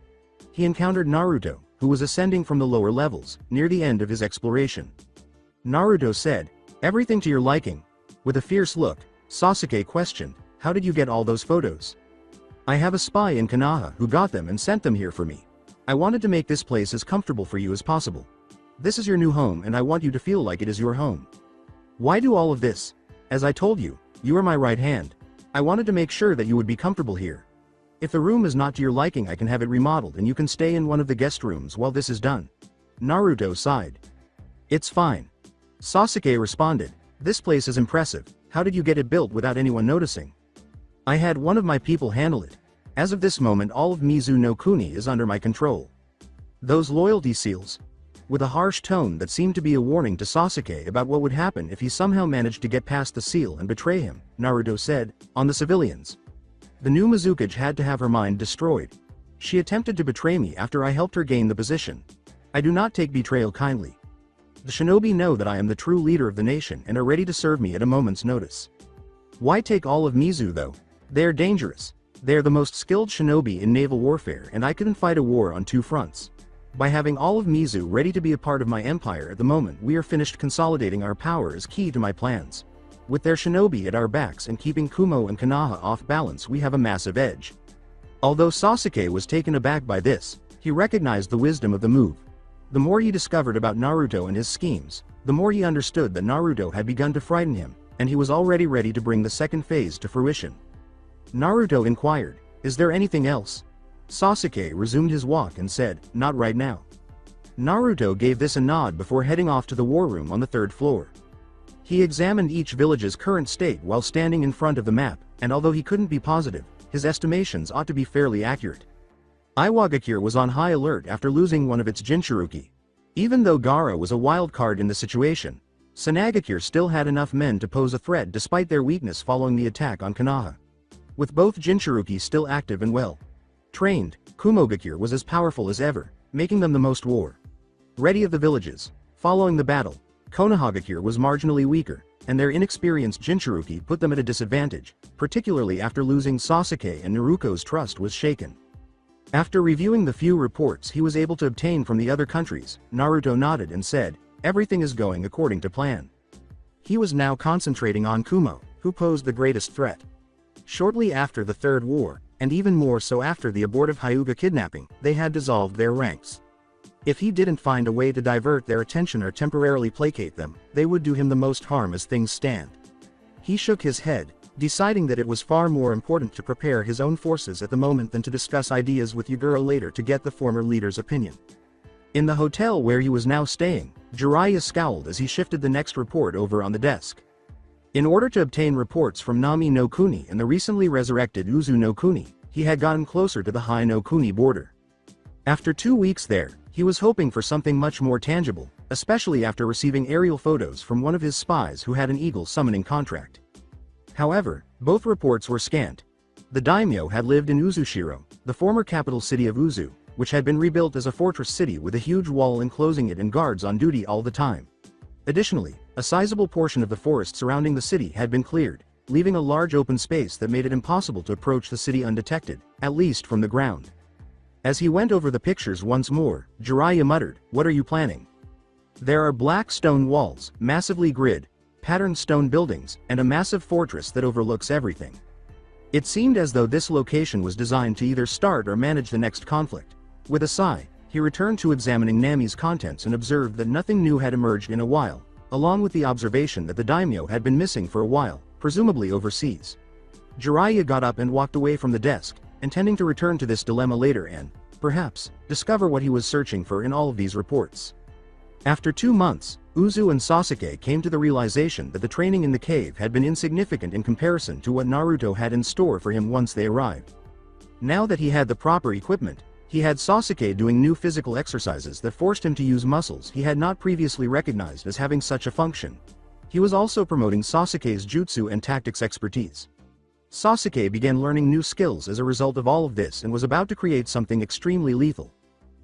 He encountered Naruto, who was ascending from the lower levels, near the end of his exploration. Naruto said, "Everything to your liking." With a fierce look, Sasuke questioned, "How did you get all those photos?" "I have a spy in Konoha who got them and sent them here for me. I wanted to make this place as comfortable for you as possible. This is your new home and I want you to feel like it is your home." "Why do all of this? As I told you, you are my right hand. I wanted to make sure that you would be comfortable here. If the room is not to your liking, I can have it remodeled and you can stay in one of the guest rooms while this is done." Naruto sighed. "It's fine." Sasuke responded, "This place is impressive. How did you get it built without anyone noticing?" "I had one of my people handle it. As of this moment all of Mizu no Kuni is under my control." "Those loyalty seals?" With a harsh tone that seemed to be a warning to Sasuke about what would happen if he somehow managed to get past the seal and betray him, Naruto said, "On the civilians. The new Mizukage had to have her mind destroyed. She attempted to betray me after I helped her gain the position. I do not take betrayal kindly. The shinobi know that I am the true leader of the nation and are ready to serve me at a moment's notice." "Why take all of Mizu though? They are dangerous. They are the most skilled shinobi in naval warfare and I couldn't fight a war on 2 fronts. By having all of Mizu ready to be a part of my empire at the moment we are finished consolidating our power is key to my plans. With their shinobi at our backs and keeping Kumo and Konoha off balance we have a massive edge." Although Sasuke was taken aback by this, he recognized the wisdom of the move. The more he discovered about Naruto and his schemes, the more he understood that Naruto had begun to frighten him, and he was already ready to bring the second phase to fruition. Naruto inquired, "Is there anything else?" Sasuke resumed his walk and said, "Not right now." Naruto gave this a nod before heading off to the war room on the third floor. He examined each village's current state while standing in front of the map, and although he couldn't be positive, his estimations ought to be fairly accurate. Iwagakure was on high alert after losing one of its Jinchuruki. Even though Gaara was a wild card in the situation, Sanagakure still had enough men to pose a threat despite their weakness following the attack on Konoha. With both Jinchuruki still active and well trained, Kumogakure was as powerful as ever, making them the most war-ready of the villages. Following the battle, Konohagakure was marginally weaker, and their inexperienced Jinchuruki put them at a disadvantage, particularly after losing Sasuke and Naruto's trust was shaken. After reviewing the few reports he was able to obtain from the other countries, Naruto nodded and said, "Everything is going according to plan." He was now concentrating on Kumo, who posed the greatest threat. Shortly after the Third War, and even more so after the abortive Hyuga kidnapping, they had dissolved their ranks. If he didn't find a way to divert their attention or temporarily placate them, they would do him the most harm as things stand. He shook his head, deciding that it was far more important to prepare his own forces at the moment than to discuss ideas with Yugura later to get the former leader's opinion. In the hotel where he was now staying, Jiraiya scowled as he shifted the next report over on the desk. In order to obtain reports from Nami no Kuni and the recently resurrected Uzu no Kuni, he had gotten closer to the Hai no Kuni border. After 2 weeks there, he was hoping for something much more tangible, especially after receiving aerial photos from one of his spies who had an eagle summoning contract. However, both reports were scant. The daimyo had lived in Uzushiro, the former capital city of Uzu, which had been rebuilt as a fortress city with a huge wall enclosing it and guards on duty all the time. Additionally, a sizable portion of the forest surrounding the city had been cleared, leaving a large open space that made it impossible to approach the city undetected, at least from the ground. As he went over the pictures once more, Jiraiya muttered, "What are you planning?" "There are black stone walls, massively grid, patterned stone buildings, and a massive fortress that overlooks everything." It seemed as though this location was designed to either start or manage the next conflict. With a sigh, he returned to examining Nami's contents and observed that nothing new had emerged in a while, along with the observation that the daimyo had been missing for a while, presumably overseas. Jiraiya got up and walked away from the desk, intending to return to this dilemma later and, perhaps, discover what he was searching for in all of these reports. After 2 months, Uzu and Sasuke came to the realization that the training in the cave had been insignificant in comparison to what Naruto had in store for him once they arrived. Now that he had the proper equipment, he had Sasuke doing new physical exercises that forced him to use muscles he had not previously recognized as having such a function. He was also promoting Sasuke's jutsu and tactics expertise. Sasuke began learning new skills as a result of all of this and was about to create something extremely lethal.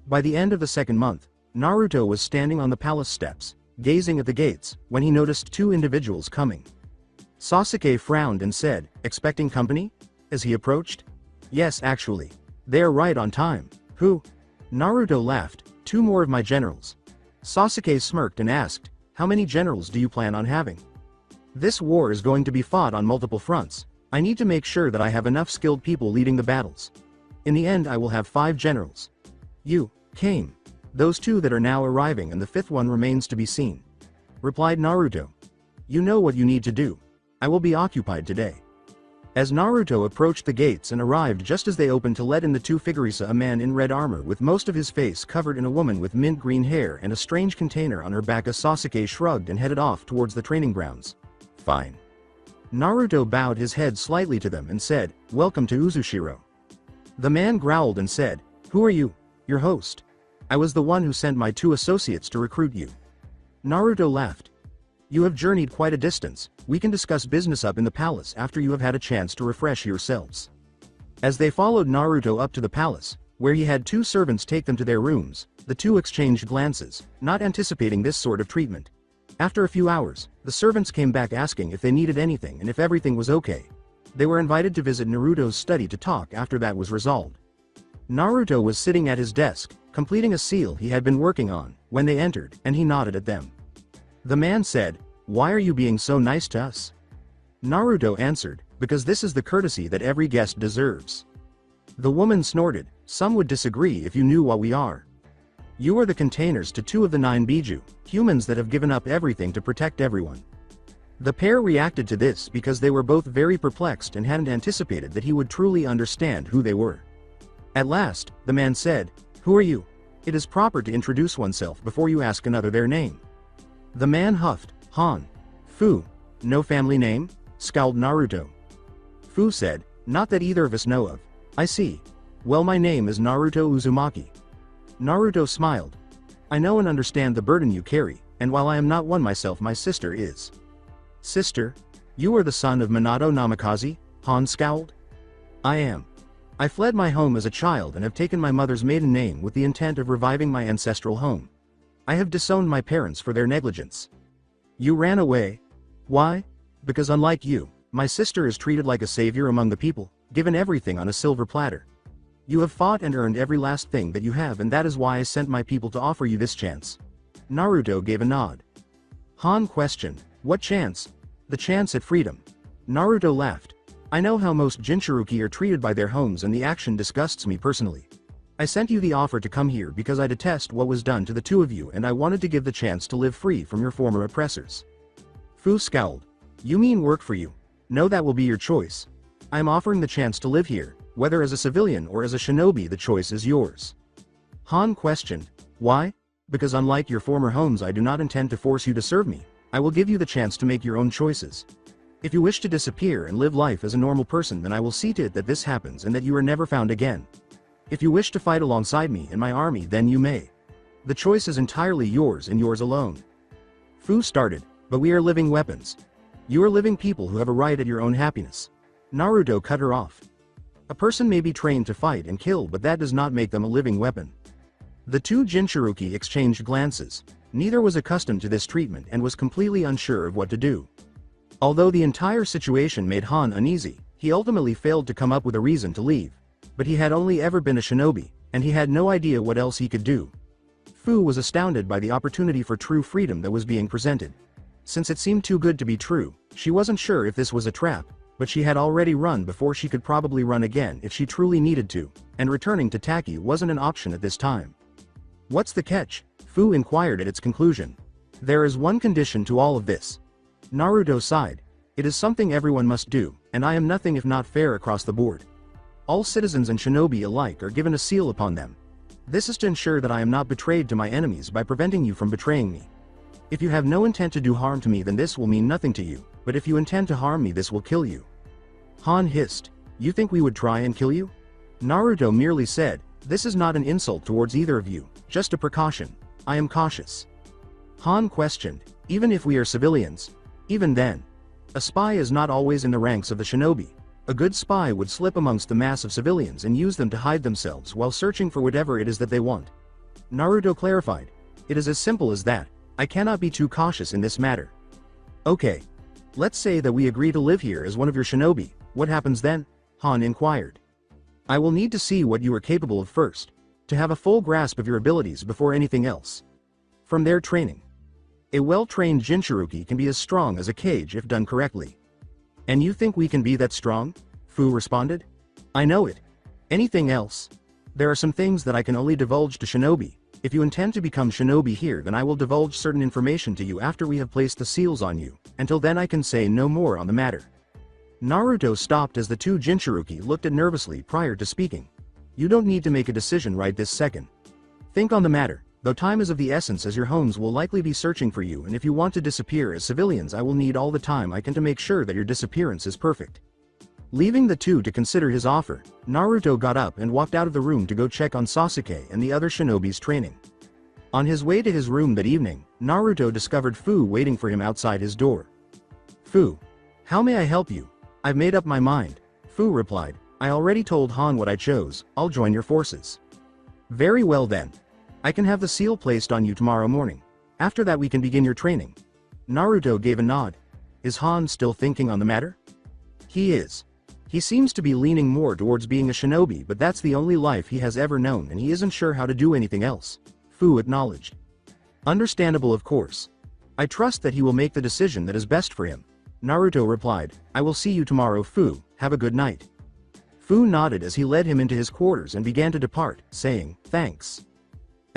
By the end of the second month, Naruto was standing on the palace steps, gazing at the gates, when he noticed 2 individuals coming. Sasuke frowned and said, "Expecting company?" as he approached. "Yes, actually. They are right on time." "Who?" Naruto laughed, "2 more of my generals." Sasuke smirked and asked, "How many generals do you plan on having?" "This war is going to be fought on multiple fronts. I need to make sure that I have enough skilled people leading the battles. In the end I will have 5 generals. You came. Those 2 that are now arriving and the 5th one remains to be seen," replied Naruto. "You know what you need to do. I will be occupied today." As Naruto approached the gates and arrived just as they opened to let in the 2 figurisa, a man in red armor with most of his face covered and a woman with mint green hair and a strange container on her back, as Sasuke shrugged and headed off towards the training grounds. "Fine." Naruto bowed his head slightly to them and said, "Welcome to Uzushiro." The man growled and said, "Who are you?" "Your host. I was the one who sent my 2 associates to recruit you." Naruto laughed. "You have journeyed quite a distance. We can discuss business up in the palace after you have had a chance to refresh yourselves." As they followed Naruto up to the palace, where he had 2 servants take them to their rooms, the 2 exchanged glances, not anticipating this sort of treatment. After a few hours, the servants came back asking if they needed anything and if everything was okay. They were invited to visit Naruto's study to talk after that was resolved. Naruto was sitting at his desk, completing a seal he had been working on, when they entered, and he nodded at them. The man said, "Why are you being so nice to us?" Naruto answered, "Because this is the courtesy that every guest deserves." The woman snorted, "Some would disagree if you knew what we are." You are the containers to 2 of the 9 Biju, humans that have given up everything to protect everyone. The pair reacted to this because they were both very perplexed and hadn't anticipated that he would truly understand who they were. At last, the man said, "Who are you? It is proper to introduce oneself before you ask another their name." The man huffed, "Han." "Fu. No family name?" scowled Naruto. Fu said, "Not that either of us know of." "I see. Well, my name is Naruto Uzumaki." Naruto smiled. "I know and understand the burden you carry, and while I am not one myself, my sister is." "Sister? You are the son of Minato Namikaze?" Han scowled. "I am. I fled my home as a child and have taken my mother's maiden name with the intent of reviving my ancestral home. I have disowned my parents for their negligence." "You ran away? Why?" "Because unlike you, my sister is treated like a savior among the people, given everything on a silver platter. You have fought and earned every last thing that you have, and that is why I sent my people to offer you this chance." Naruto gave a nod. Han questioned, "What chance?" "The chance at freedom." Naruto laughed. "I know how most Jinchuruki are treated by their homes, and the action disgusts me personally. I sent you the offer to come here because I detest what was done to the 2 of you, and I wanted to give the chance to live free from your former oppressors." Fu scowled. "You mean work for you? No, that will be your choice. I am offering the chance to live here, whether as a civilian or as a shinobi, the choice is yours." Han questioned, "Why?" "Because unlike your former homes, I do not intend to force you to serve me. I will give you the chance to make your own choices. If you wish to disappear and live life as a normal person, then I will see to it that this happens and that you are never found again. If you wish to fight alongside me in my army, then you may. The choice is entirely yours and yours alone." Fu started, "But we are living weapons. You are living people who have a right at your own happiness." Naruto cut her off. "A person may be trained to fight and kill, but that does not make them a living weapon." The 2 Jinchuruki exchanged glances. Neither was accustomed to this treatment and was completely unsure of what to do. Although the entire situation made Han uneasy, he ultimately failed to come up with a reason to leave. But he had only ever been a shinobi, and he had no idea what else he could do. Fu was astounded by the opportunity for true freedom that was being presented. Since it seemed too good to be true, she wasn't sure if this was a trap, but she had already run before she could probably run again if she truly needed to, and returning to Taki wasn't an option at this time. "What's the catch?" Fu inquired at its conclusion. "There is one condition to all of this." Naruto sighed. "It is something everyone must do, and I am nothing if not fair across the board. All citizens and shinobi alike are given a seal upon them. This is to ensure that I am not betrayed to my enemies by preventing you from betraying me. If you have no intent to do harm to me, then this will mean nothing to you, but if you intend to harm me, this will kill you." Han hissed, "You think we would try and kill you?" Naruto merely said, "This is not an insult towards either of you, just a precaution. I am cautious." Han questioned, "Even if we are civilians? Even then? A spy is not always in the ranks of the shinobi. A good spy would slip amongst the mass of civilians and use them to hide themselves while searching for whatever it is that they want." Naruto clarified, "It is as simple as that. I cannot be too cautious in this matter." "Okay. Let's say that we agree to live here as one of your shinobi. What happens then?" Han inquired. "I will need to see what you are capable of first, to have a full grasp of your abilities before anything else. From their training. A well-trained Jinchuruki can be as strong as a cage if done correctly." "And you think we can be that strong?" Fu responded. "I know it. Anything else? There are some things that I can only divulge to shinobi. If you intend to become shinobi here, then I will divulge certain information to you after we have placed the seals on you. Until then I can say no more on the matter." Naruto stopped as the 2 Jinchuruki looked at nervously prior to speaking. "You don't need to make a decision right this second. Think on the matter, though time is of the essence, as your homes will likely be searching for you, and if you want to disappear as civilians, I will need all the time I can to make sure that your disappearance is perfect." Leaving the 2 to consider his offer, Naruto got up and walked out of the room to go check on Sasuke and the other shinobis training. On his way to his room that evening, Naruto discovered Fu waiting for him outside his door. "Fu, how may I help you?" "I've made up my mind," Fu replied. "I already told Han what I chose. I'll join your forces." "Very well then. I can have the seal placed on you tomorrow morning. After that we can begin your training." Naruto gave a nod. Is Han still thinking on the matter? He is. He seems to be leaning more towards being a shinobi, but that's the only life he has ever known and he isn't sure how to do anything else, Fu acknowledged. Understandable, of course. I trust that he will make the decision that is best for him. Naruto replied, "I will see you tomorrow, Fu, have a good night." Fu nodded as he led him into his quarters and began to depart, saying, "Thanks."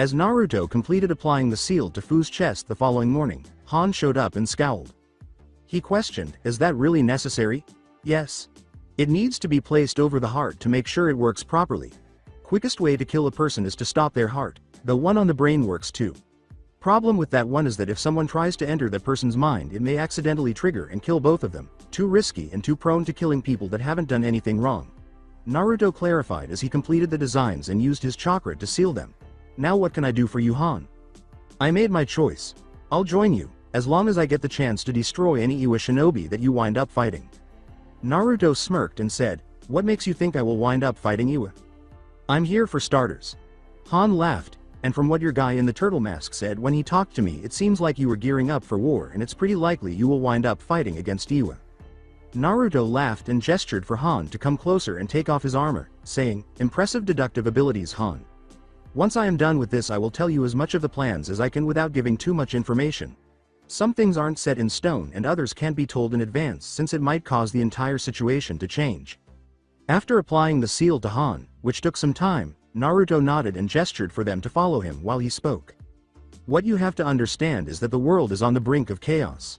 As Naruto completed applying the seal to Fu's chest the following morning, Han showed up and scowled. He questioned, "Is that really necessary?" "Yes. It needs to be placed over the heart to make sure it works properly. Quickest way to kill a person is to stop their heart, though one on the brain works too. Problem with that one is that if someone tries to enter that person's mind, it may accidentally trigger and kill both of them. Too risky and too prone to killing people that haven't done anything wrong." Naruto clarified as he completed the designs and used his chakra to seal them. "Now what can I do for you, Han?" "I made my choice. I'll join you, as long as I get the chance to destroy any Iwa shinobi that you wind up fighting." Naruto smirked and said, "What makes you think I will wind up fighting Iwa?" "I'm here for starters." Han laughed, "And from what your guy in the turtle mask said when he talked to me, it seems like you were gearing up for war, and it's pretty likely you will wind up fighting against Iwa." Naruto laughed and gestured for Han to come closer and take off his armor, saying, "Impressive deductive abilities, Han. Once I am done with this, I will tell you as much of the plans as I can without giving too much information. Some things aren't set in stone and others can't be told in advance since it might cause the entire situation to change." After applying the seal to Han, which took some time, Naruto nodded and gestured for them to follow him while he spoke. "What you have to understand is that the world is on the brink of chaos.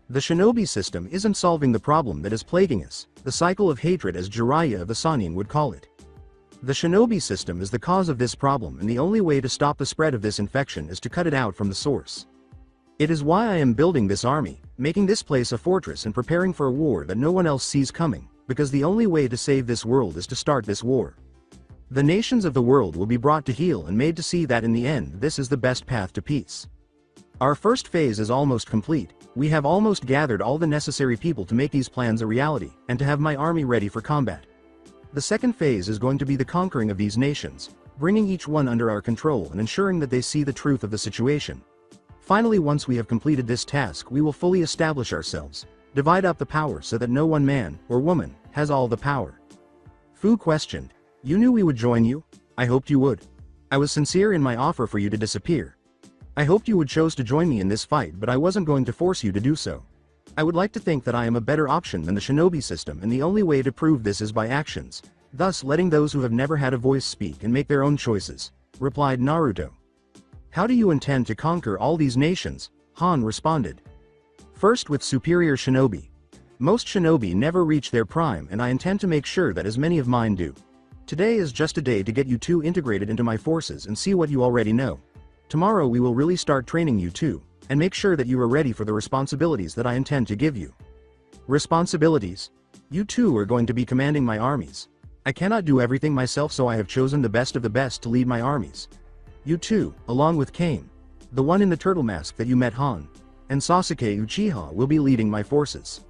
The shinobi system isn't solving the problem that is plaguing us, the cycle of hatred as Jiraiya of the Sannin would call it. The shinobi system is the cause of this problem, and the only way to stop the spread of this infection is to cut it out from the source. It is why I am building this army, making this place a fortress and preparing for a war that no one else sees coming, because the only way to save this world is to start this war. The nations of the world will be brought to heel and made to see that in the end this is the best path to peace. Our first phase is almost complete. We have almost gathered all the necessary people to make these plans a reality, and to have my army ready for combat. The second phase is going to be the conquering of these nations, bringing each one under our control and ensuring that they see the truth of the situation. Finally, once we have completed this task, we will fully establish ourselves, divide up the power so that no one man, or woman, has all the power." Fu questioned, "You knew we would join you? I hoped you would. I was sincere in my offer for you to disappear. I hoped you would choose to join me in this fight, but I wasn't going to force you to do so. I would like to think that I am a better option than the shinobi system, and the only way to prove this is by actions, thus letting those who have never had a voice speak and make their own choices," replied Naruto. "How do you intend to conquer all these nations?" Han responded. "First with superior shinobi. Most shinobi never reach their prime, and I intend to make sure that as many of mine do. Today is just a day to get you two integrated into my forces and see what you already know. Tomorrow we will really start training you two, and make sure that you are ready for the responsibilities that I intend to give you." "Responsibilities? You two are going to be commanding my armies. I cannot do everything myself, so I have chosen the best of the best to lead my armies. You two, along with Kame, the one in the turtle mask that you met, Han, and Sasuke Uchiha will be leading my forces."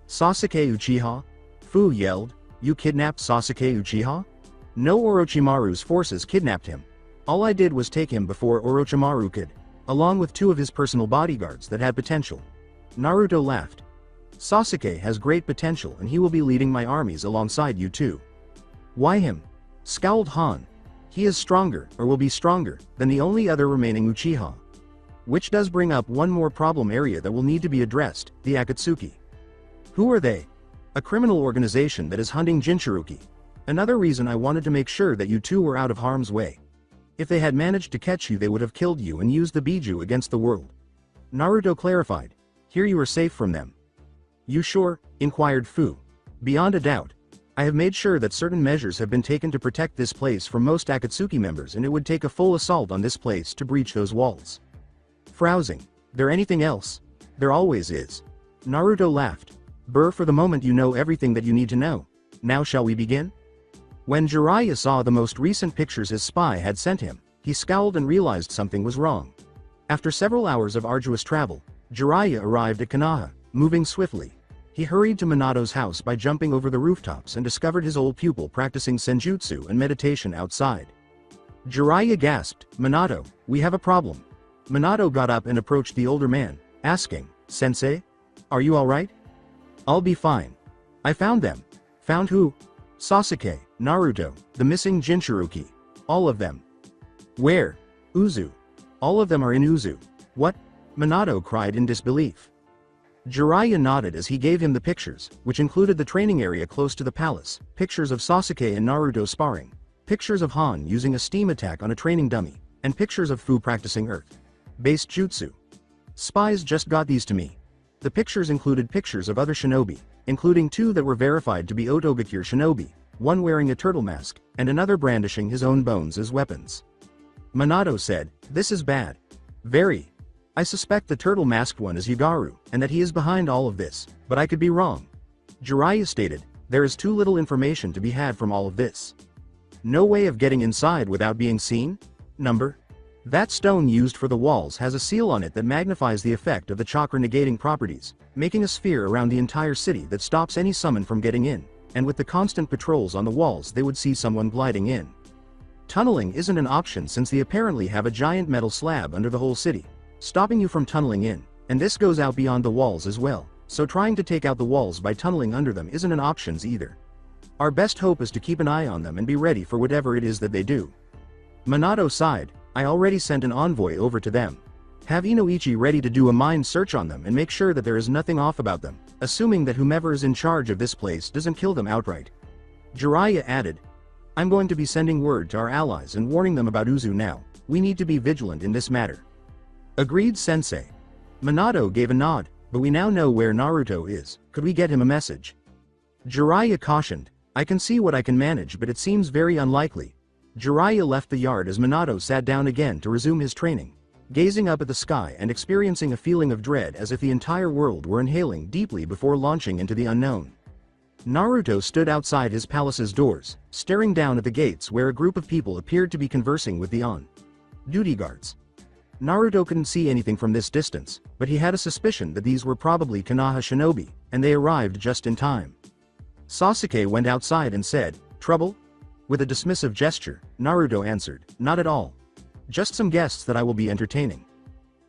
"Sasuke Uchiha?" Fu yelled. "You kidnapped Sasuke Uchiha?" "No, Orochimaru's forces kidnapped him. All I did was take him before Orochimaru could, along with two of his personal bodyguards that had potential." Naruto laughed. "Sasuke has great potential and he will be leading my armies alongside you two." "Why him?" scowled Han. "He is stronger, or will be stronger, than the only other remaining Uchiha. Which does bring up one more problem area that will need to be addressed, the Akatsuki. Who are they? A criminal organization that is hunting Jinchuruki. Another reason I wanted to make sure that you two were out of harm's way. If they had managed to catch you, they would have killed you and used the Biju against the world." Naruto clarified, "Here you are safe from them." "You sure?" inquired Fu. "Beyond a doubt. I have made sure that certain measures have been taken to protect this place from most Akatsuki members, and it would take a full assault on this place to breach those walls." Frowsing, "There anything else?" "There always is." Naruto laughed. "Brr, for the moment you know everything that you need to know. Now shall we begin?" When Jiraiya saw the most recent pictures his spy had sent him, he scowled and realized something was wrong. After several hours of arduous travel, Jiraiya arrived at Konoha, moving swiftly. He hurried to Minato's house by jumping over the rooftops and discovered his old pupil practicing senjutsu and meditation outside. Jiraiya gasped, "Minato, we have a problem." Minato got up and approached the older man, asking, "Sensei? Are you alright?" "I'll be fine. I found them." "Found who?" "Sasuke, Naruto, the missing Jinchuruki. All of them." "Where?" "Uzu. All of them are in Uzu." "What?" Minato cried in disbelief. Jiraiya nodded as he gave him the pictures, which included the training area close to the palace, pictures of Sasuke and Naruto sparring, pictures of Han using a steam attack on a training dummy, and pictures of Fu practicing earth-based jutsu. Spies just got these to me. The pictures included pictures of other shinobi, including 2 that were verified to be Otobakure shinobi, one wearing a turtle mask, and another brandishing his own bones as weapons. Minato said, "This is bad. Very. I suspect the turtle-masked one is Yagaru, and that he is behind all of this, but I could be wrong." Jiraiya stated, "There is too little information to be had from all of this. No way of getting inside without being seen? Number? That stone used for the walls has a seal on it that magnifies the effect of the chakra negating properties, making a sphere around the entire city that stops any summon from getting in, and with the constant patrols on the walls they would see someone gliding in. Tunneling isn't an option since they apparently have a giant metal slab under the whole city, stopping you from tunneling in, and this goes out beyond the walls as well, so trying to take out the walls by tunneling under them isn't an option either. Our best hope is to keep an eye on them and be ready for whatever it is that they do." Minato sighed, "I already sent an envoy over to them. Have Inoichi ready to do a mind search on them and make sure that there is nothing off about them, assuming that whomever is in charge of this place doesn't kill them outright." Jiraiya added, "I'm going to be sending word to our allies and warning them about Uzu now. We need to be vigilant in this matter." "Agreed, Sensei." Minato gave a nod, "But we now know where Naruto is. Could we get him a message?" Jiraiya cautioned, "I can see what I can manage, but it seems very unlikely." Jiraiya left the yard as Minato sat down again to resume his training, gazing up at the sky and experiencing a feeling of dread as if the entire world were inhaling deeply before launching into the unknown. Naruto stood outside his palace's doors, staring down at the gates where a group of people appeared to be conversing with the on-duty guards. Naruto couldn't see anything from this distance, but he had a suspicion that these were probably Konoha shinobi, and they arrived just in time. Sasuke went outside and said, "Trouble?" With a dismissive gesture, Naruto answered, "Not at all. Just some guests that I will be entertaining."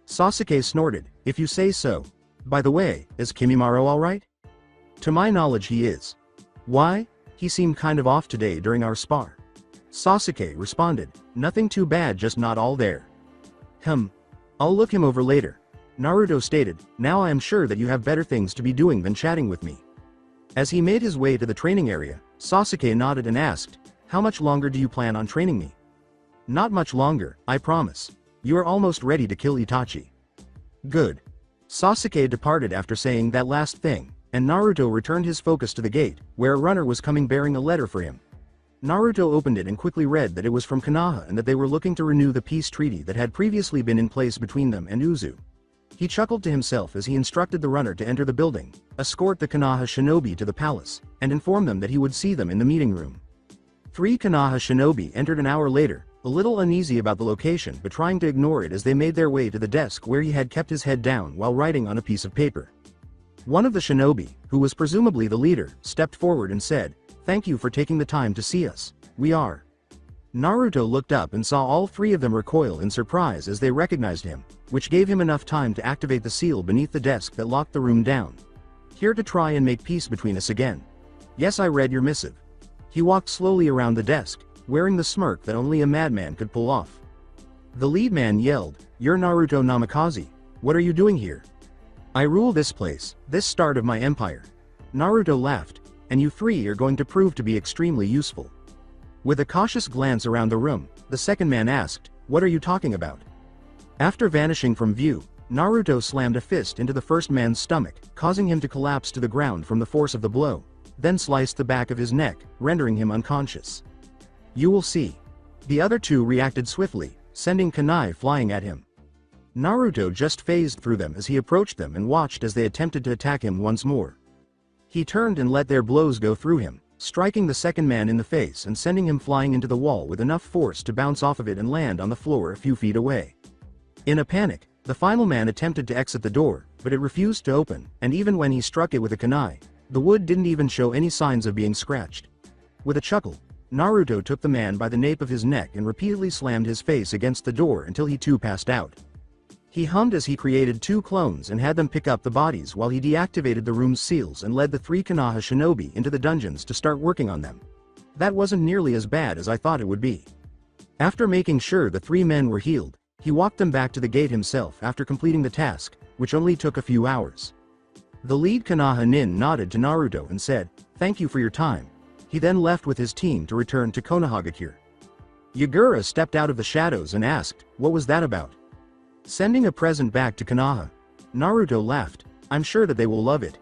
Sasuke snorted, "If you say so. By the way, is Kimimaro alright?" "To my knowledge he is." "Why? He seemed kind of off today during our spar." Sasuke responded, "Nothing too bad, just not all there." I'll look him over later." Naruto stated, "Now I am sure that you have better things to be doing than chatting with me." As he made his way to the training area, Sasuke nodded and asked, "How much longer do you plan on training me?" "Not much longer, I promise. You are almost ready to kill Itachi." "Good." Sasuke departed after saying that last thing, and Naruto returned his focus to the gate, where a runner was coming bearing a letter for him. Naruto opened it and quickly read that it was from Konoha and that they were looking to renew the peace treaty that had previously been in place between them and Uzu. He chuckled to himself as he instructed the runner to enter the building, escort the Konoha shinobi to the palace, and inform them that he would see them in the meeting room. 3 Konoha shinobi entered an hour later, a little uneasy about the location but trying to ignore it as they made their way to the desk where he had kept his head down while writing on a piece of paper. One of the shinobi, who was presumably the leader, stepped forward and said, "Thank you for taking the time to see us. We are." Naruto looked up and saw all 3 of them recoil in surprise as they recognized him, which gave him enough time to activate the seal beneath the desk that locked the room down. "Here to try and make peace between us again. Yes, I read your missive." He walked slowly around the desk, wearing the smirk that only a madman could pull off. The lead man yelled, "You're Naruto Namikaze. What are you doing here?" "I rule this place, this start of my empire." Naruto laughed, "And you 3 are going to prove to be extremely useful." With a cautious glance around the room, the second man asked, "What are you talking about?" After vanishing from view, Naruto slammed a fist into the first man's stomach, causing him to collapse to the ground from the force of the blow, then sliced the back of his neck, rendering him unconscious. "You will see." The other 2 reacted swiftly, sending kunai flying at him. Naruto just phased through them as he approached them and watched as they attempted to attack him once more. He turned and let their blows go through him, striking the second man in the face and sending him flying into the wall with enough force to bounce off of it and land on the floor a few feet away. In a panic, the final man attempted to exit the door, but it refused to open, and even when he struck it with a kunai, the wood didn't even show any signs of being scratched. With a chuckle, Naruto took the man by the nape of his neck and repeatedly slammed his face against the door until he too passed out. He hummed as he created 2 clones and had them pick up the bodies while he deactivated the room's seals and led the 3 Konoha shinobi into the dungeons to start working on them. That wasn't nearly as bad as I thought it would be. After making sure the 3 men were healed, he walked them back to the gate himself after completing the task, which only took a few hours. The lead Konoha nin nodded to Naruto and said, "Thank you for your time." He then left with his team to return to Konohagakure. Yagura stepped out of the shadows and asked, what was that about? Sending a present back to Konoha. Naruto laughed, I'm sure that they will love it.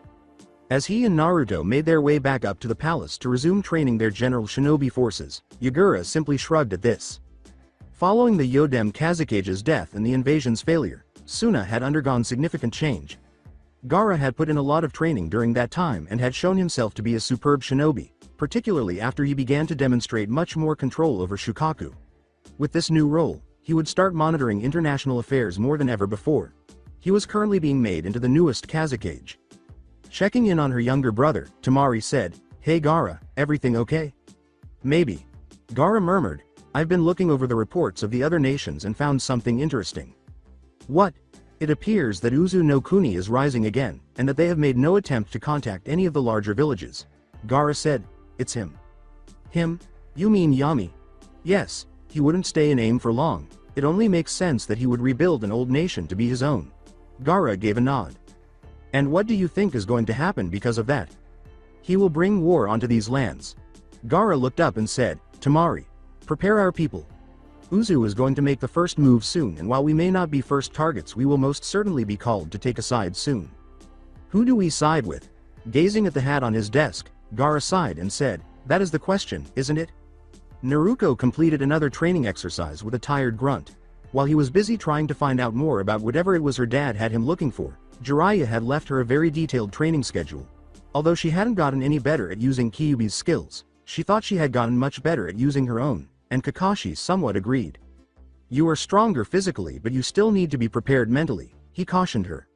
As he and Naruto made their way back up to the palace to resume training their general shinobi forces, Yagura simply shrugged at this. Following the Yodem Kazukage's death and the invasion's failure, Suna had undergone significant change. Gaara had put in a lot of training during that time and had shown himself to be a superb shinobi, particularly after he began to demonstrate much more control over Shukaku. With this new role, he would start monitoring international affairs more than ever before. He was currently being made into the newest Kazukage. Checking in on her younger brother, Tamari said, Hey Gaara, everything okay? Maybe. Gaara murmured, I've been looking over the reports of the other nations and found something interesting. What? It appears that Uzu no Kuni is rising again, and that they have made no attempt to contact any of the larger villages. Gaara said, It's him. Him? You mean Yami? Yes, he wouldn't stay in AIM for long. It only makes sense that he would rebuild an old nation to be his own. Gaara gave a nod. And what do you think is going to happen because of that? He will bring war onto these lands. Gaara looked up and said, Tamari, prepare our people. Uzu is going to make the first move soon, and while we may not be first targets, we will most certainly be called to take a side soon. Who do we side with? Gazing at the hat on his desk, Gaara sighed and said, That is the question, isn't it? Naruto completed another training exercise with a tired grunt. While he was busy trying to find out more about whatever it was her dad had him looking for, Jiraiya had left her a very detailed training schedule. Although she hadn't gotten any better at using Kyuubi's skills, she thought she had gotten much better at using her own, and Kakashi somewhat agreed. You are stronger physically, but you still need to be prepared mentally, he cautioned her.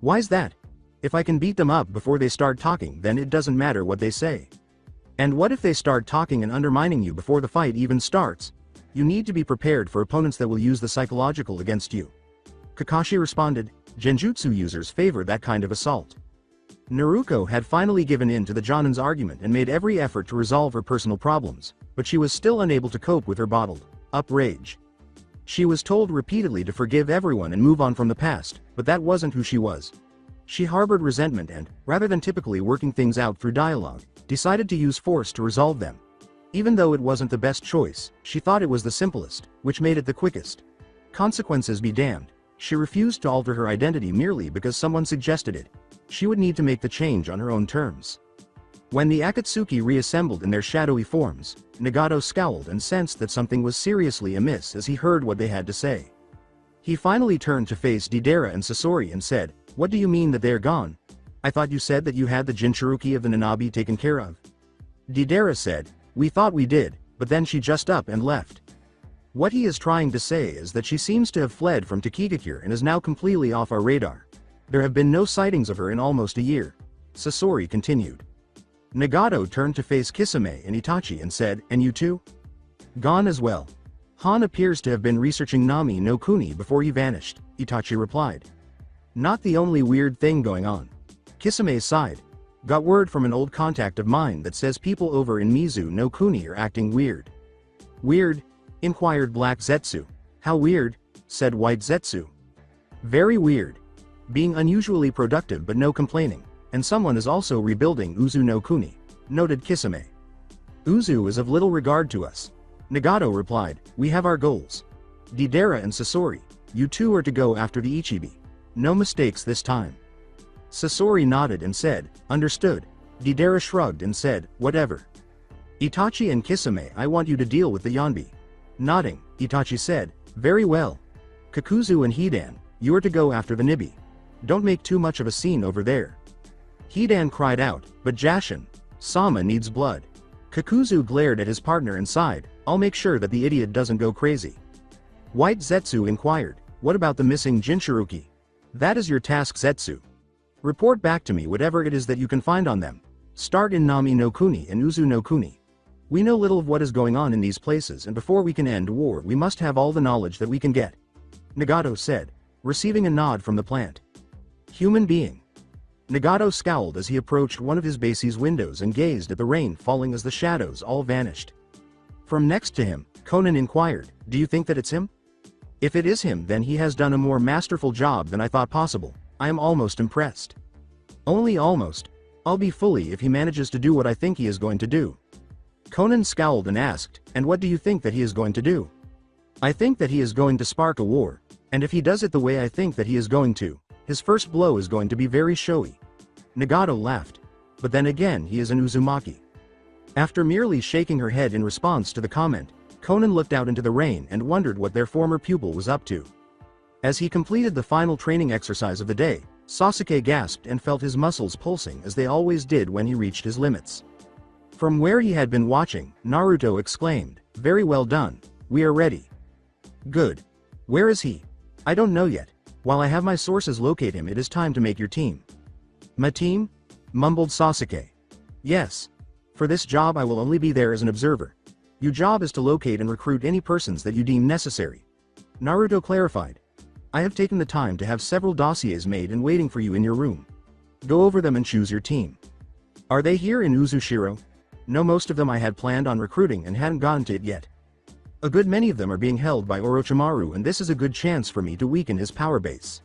Why's that? If I can beat them up before they start talking, then it doesn't matter what they say. And what if they start talking and undermining you before the fight even starts? You need to be prepared for opponents that will use the psychological against you. Kakashi responded, Genjutsu users favor that kind of assault. Naruto had finally given in to the Jonin's argument and made every effort to resolve her personal problems, but she was still unable to cope with her bottled-up rage. She was told repeatedly to forgive everyone and move on from the past, but that wasn't who she was. She harbored resentment and, rather than typically working things out through dialogue, decided to use force to resolve them. Even though it wasn't the best choice, she thought it was the simplest, which made it the quickest. Consequences be damned. She refused to alter her identity merely because someone suggested it. She would need to make the change on her own terms. When the Akatsuki reassembled in their shadowy forms, Nagato scowled and sensed that something was seriously amiss as he heard what they had to say. He finally turned to face Deidara and Sasori and said, What do you mean that they're gone? I thought you said that you had the Jinchuruki of the Nanabi taken care of. Deidara said, We thought we did, but then she just up and left. What he is trying to say is that she seems to have fled from Takigakure and is now completely off our radar. There have been no sightings of her in almost a year. Sasori continued. Nagato turned to face Kisame and Itachi and said, And you too? Gone as well. Han appears to have been researching Nami no Kuni before he vanished, Itachi replied. Not the only weird thing going on. Kisame sighed. Got word from an old contact of mine that says people over in Mizu no Kuni are acting weird. Weird? Inquired Black Zetsu. How weird? Said White Zetsu. Very weird. Being unusually productive but no complaining, and someone is also rebuilding Uzu no Kuni, noted Kisame. Uzu is of little regard to us. Nagato replied, We have our goals. Deidara and Sasori, you two are to go after the Ichibi. No mistakes this time. Sasori nodded and said, Understood. Deidara shrugged and said, Whatever. Itachi and Kisame, I want you to deal with the Yonbi. Nodding, Itachi said, Very well. Kakuzu and Hidan, you are to go after the Nibi. Don't make too much of a scene over there. Hidan cried out, But Jashin, Sama needs blood. Kakuzu glared at his partner and sighed, I'll make sure that the idiot doesn't go crazy. White Zetsu inquired, What about the missing Jinchuruki? That is your task, Zetsu. Report back to me whatever it is that you can find on them. Start in Nami no Kuni and Uzu no Kuni. We know little of what is going on in these places, and before we can end war we must have all the knowledge that we can get. Nagato said, receiving a nod from the plant. Human being. Nagato scowled as he approached one of his base's windows and gazed at the rain falling as the shadows all vanished. From next to him, Conan inquired, Do you think that it's him? If it is him, then he has done a more masterful job than I thought possible. I am almost impressed. Only almost. I'll be fully if he manages to do what I think he is going to do. Conan scowled and asked, "And what do you think that he is going to do?" "I think that he is going to spark a war, and if he does it the way I think that he is going to, his first blow is going to be very showy." Nagato laughed. "But then again, he is an Uzumaki." After merely shaking her head in response to the comment, Conan looked out into the rain and wondered what their former pupil was up to. As he completed the final training exercise of the day, Sasuke gasped and felt his muscles pulsing as they always did when he reached his limits. From where he had been watching, Naruto exclaimed, "Very well done, we are ready." "Good. Where is he?" "I don't know yet. While I have my sources locate him, it is time to make your team." "My team?" mumbled Sasuke. "Yes. For this job I will only be there as an observer. Your job is to locate and recruit any persons that you deem necessary." Naruto clarified. "I have taken the time to have several dossiers made and waiting for you in your room. Go over them and choose your team." "Are they here in Uzushiro?" "No, most of them I had planned on recruiting and hadn't gotten to it yet. A good many of them are being held by Orochimaru, and this is a good chance for me to weaken his power base."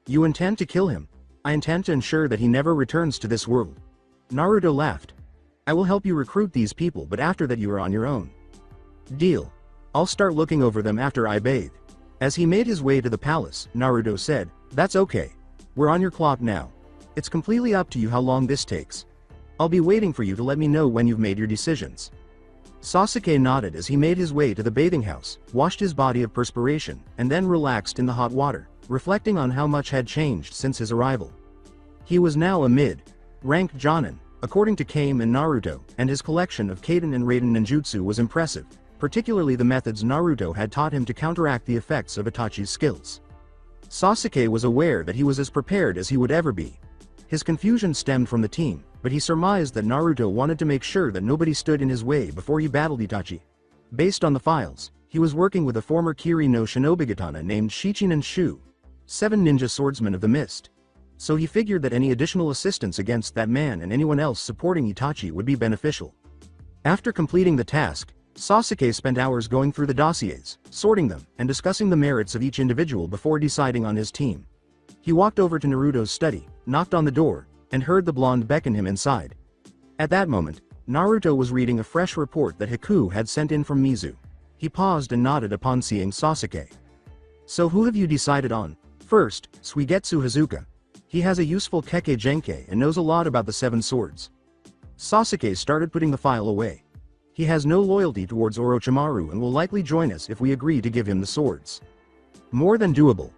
"You intend to kill him?" "I intend to ensure that he never returns to this world." Naruto laughed. "I will help you recruit these people, but after that you are on your own." "Deal. I'll start looking over them after I bathe." As he made his way to the palace, Naruto said, "That's okay. We're on your clock now. It's completely up to you how long this takes. I'll be waiting for you to let me know when you've made your decisions." Sasuke nodded as he made his way to the bathing house, washed his body of perspiration, and then relaxed in the hot water, reflecting on how much had changed since his arrival. He was now a mid-ranked Jonin, according to Kame and Naruto, and his collection of Kaden and Raiden ninjutsu was impressive, particularly the methods Naruto had taught him to counteract the effects of Itachi's skills. Sasuke was aware that he was as prepared as he would ever be. His confusion stemmed from the team, but he surmised that Naruto wanted to make sure that nobody stood in his way before he battled Itachi. Based on the files, he was working with a former Kiri no Shinobigatana named Shichinen Shu, 7 ninja swordsmen of the mist. So he figured that any additional assistance against that man and anyone else supporting Itachi would be beneficial. After completing the task, Sasuke spent hours going through the dossiers, sorting them, and discussing the merits of each individual before deciding on his team. He walked over to Naruto's study, knocked on the door, and heard the blonde beckon him inside. At that moment, Naruto was reading a fresh report that Haku had sent in from Mizu. He paused and nodded upon seeing Sasuke. "So who have you decided on?" "First, Suigetsu Hazuka. He has a useful Kekkei Genkai and knows a lot about the 7 swords." Sasuke started putting the file away. "He has no loyalty towards Orochimaru and will likely join us if we agree to give him the swords." "More than doable.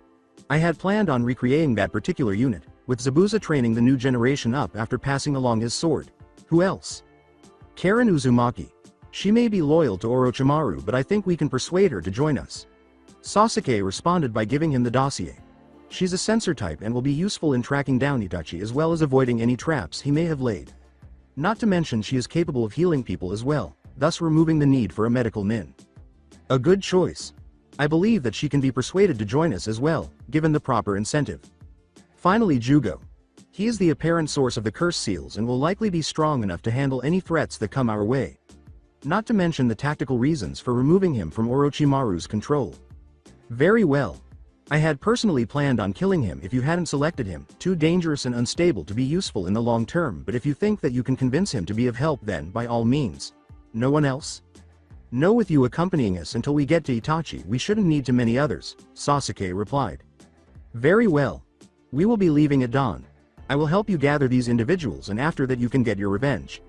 I had planned on recreating that particular unit, with Zabuza training the new generation up after passing along his sword." "Who else?" "Karen Uzumaki. She may be loyal to Orochimaru, but I think we can persuade her to join us." Sasuke responded by giving him the dossier. "She's a sensor type and will be useful in tracking down Itachi as well as avoiding any traps he may have laid. Not to mention she is capable of healing people as well, thus removing the need for a medical nin." "A good choice. I believe that she can be persuaded to join us as well, given the proper incentive." Finally, Jugo. He is the apparent source of the curse seals and will likely be strong enough to handle any threats that come our way. Not to mention the tactical reasons for removing him from Orochimaru's control. "Very well. I had personally planned on killing him if you hadn't selected him, too dangerous and unstable to be useful in the long term, but if you think that you can convince him to be of help, then by all means." "No one else?" "No, with you accompanying us until we get to Itachi, we shouldn't need too many others," Sasuke replied. "Very well. We will be leaving at dawn. I will help you gather these individuals, and after that you can get your revenge."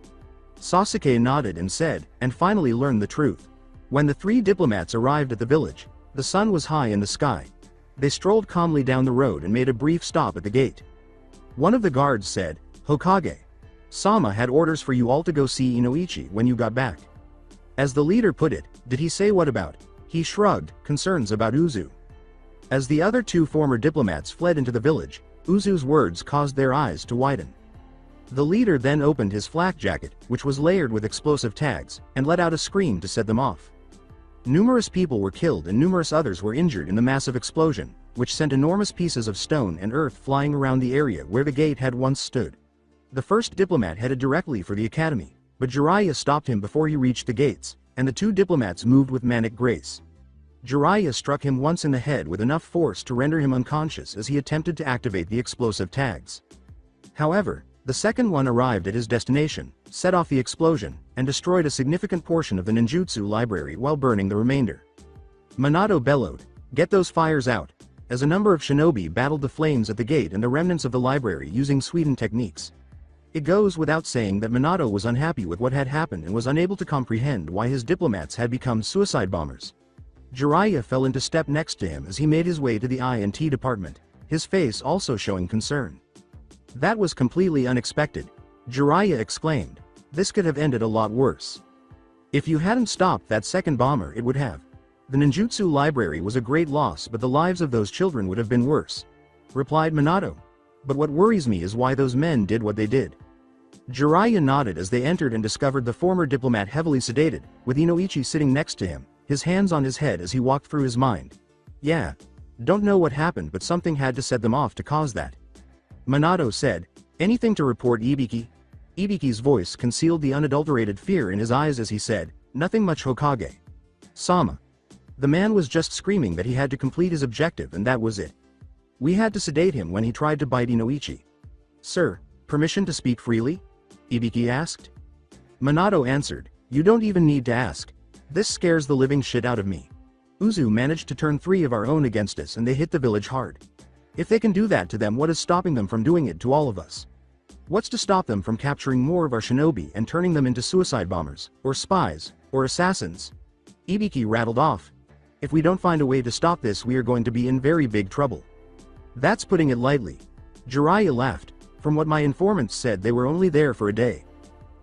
Sasuke nodded and said, and finally learned the truth. When the 3 diplomats arrived at the village, the sun was high in the sky. They strolled calmly down the road and made a brief stop at the gate. One of the guards said, "Hokage Sama had orders for you all to go see Inoichi when you got back." As the leader put it, "Did he say what about?" He shrugged, concerns about Uzu. As the other 2 former diplomats fled into the village, Uzu's words caused their eyes to widen. The leader then opened his flak jacket, which was layered with explosive tags, and let out a scream to set them off. Numerous people were killed and numerous others were injured in the massive explosion, which sent enormous pieces of stone and earth flying around the area where the gate had once stood. The first diplomat headed directly for the academy, but Jiraiya stopped him before he reached the gates, and the 2 diplomats moved with manic grace. Jiraiya struck him once in the head with enough force to render him unconscious as he attempted to activate the explosive tags. However, the second one arrived at his destination, set off the explosion, and destroyed a significant portion of the ninjutsu library while burning the remainder. Minato bellowed, "Get those fires out," as a number of shinobi battled the flames at the gate and the remnants of the library using Suiden techniques. It goes without saying that Minato was unhappy with what had happened and was unable to comprehend why his diplomats had become suicide bombers. Jiraiya fell into step next to him as he made his way to the I&T department, his face also showing concern. "That was completely unexpected," Jiraiya exclaimed. "This could have ended a lot worse. If you hadn't stopped that second bomber, it would have. The ninjutsu library was a great loss, but the lives of those children would have been worse," replied Minato. "But what worries me is why those men did what they did." Jiraiya nodded as they entered and discovered the former diplomat heavily sedated, with Inoichi sitting next to him, his hands on his head as he walked through his mind. "Yeah. Don't know what happened, but something had to set them off to cause that." Minato said, "Anything to report, Ibiki?" Ibiki's voice concealed the unadulterated fear in his eyes as he said, "Nothing much, Hokage. Sama." The man was just screaming that he had to complete his objective and that was it. "We had to sedate him when he tried to bite Inoichi." "Sir, permission to speak freely?" Ibiki asked. Minato answered, "You don't even need to ask. This scares the living shit out of me. Uzu managed to turn 3 of our own against us and they hit the village hard. If they can do that to them, what is stopping them from doing it to all of us? What's to stop them from capturing more of our shinobi and turning them into suicide bombers, or spies, or assassins?" Ibiki rattled off. "If we don't find a way to stop this, we are going to be in very big trouble." "That's putting it lightly." Jiraiya laughed. "From what my informants said, they were only there for a day.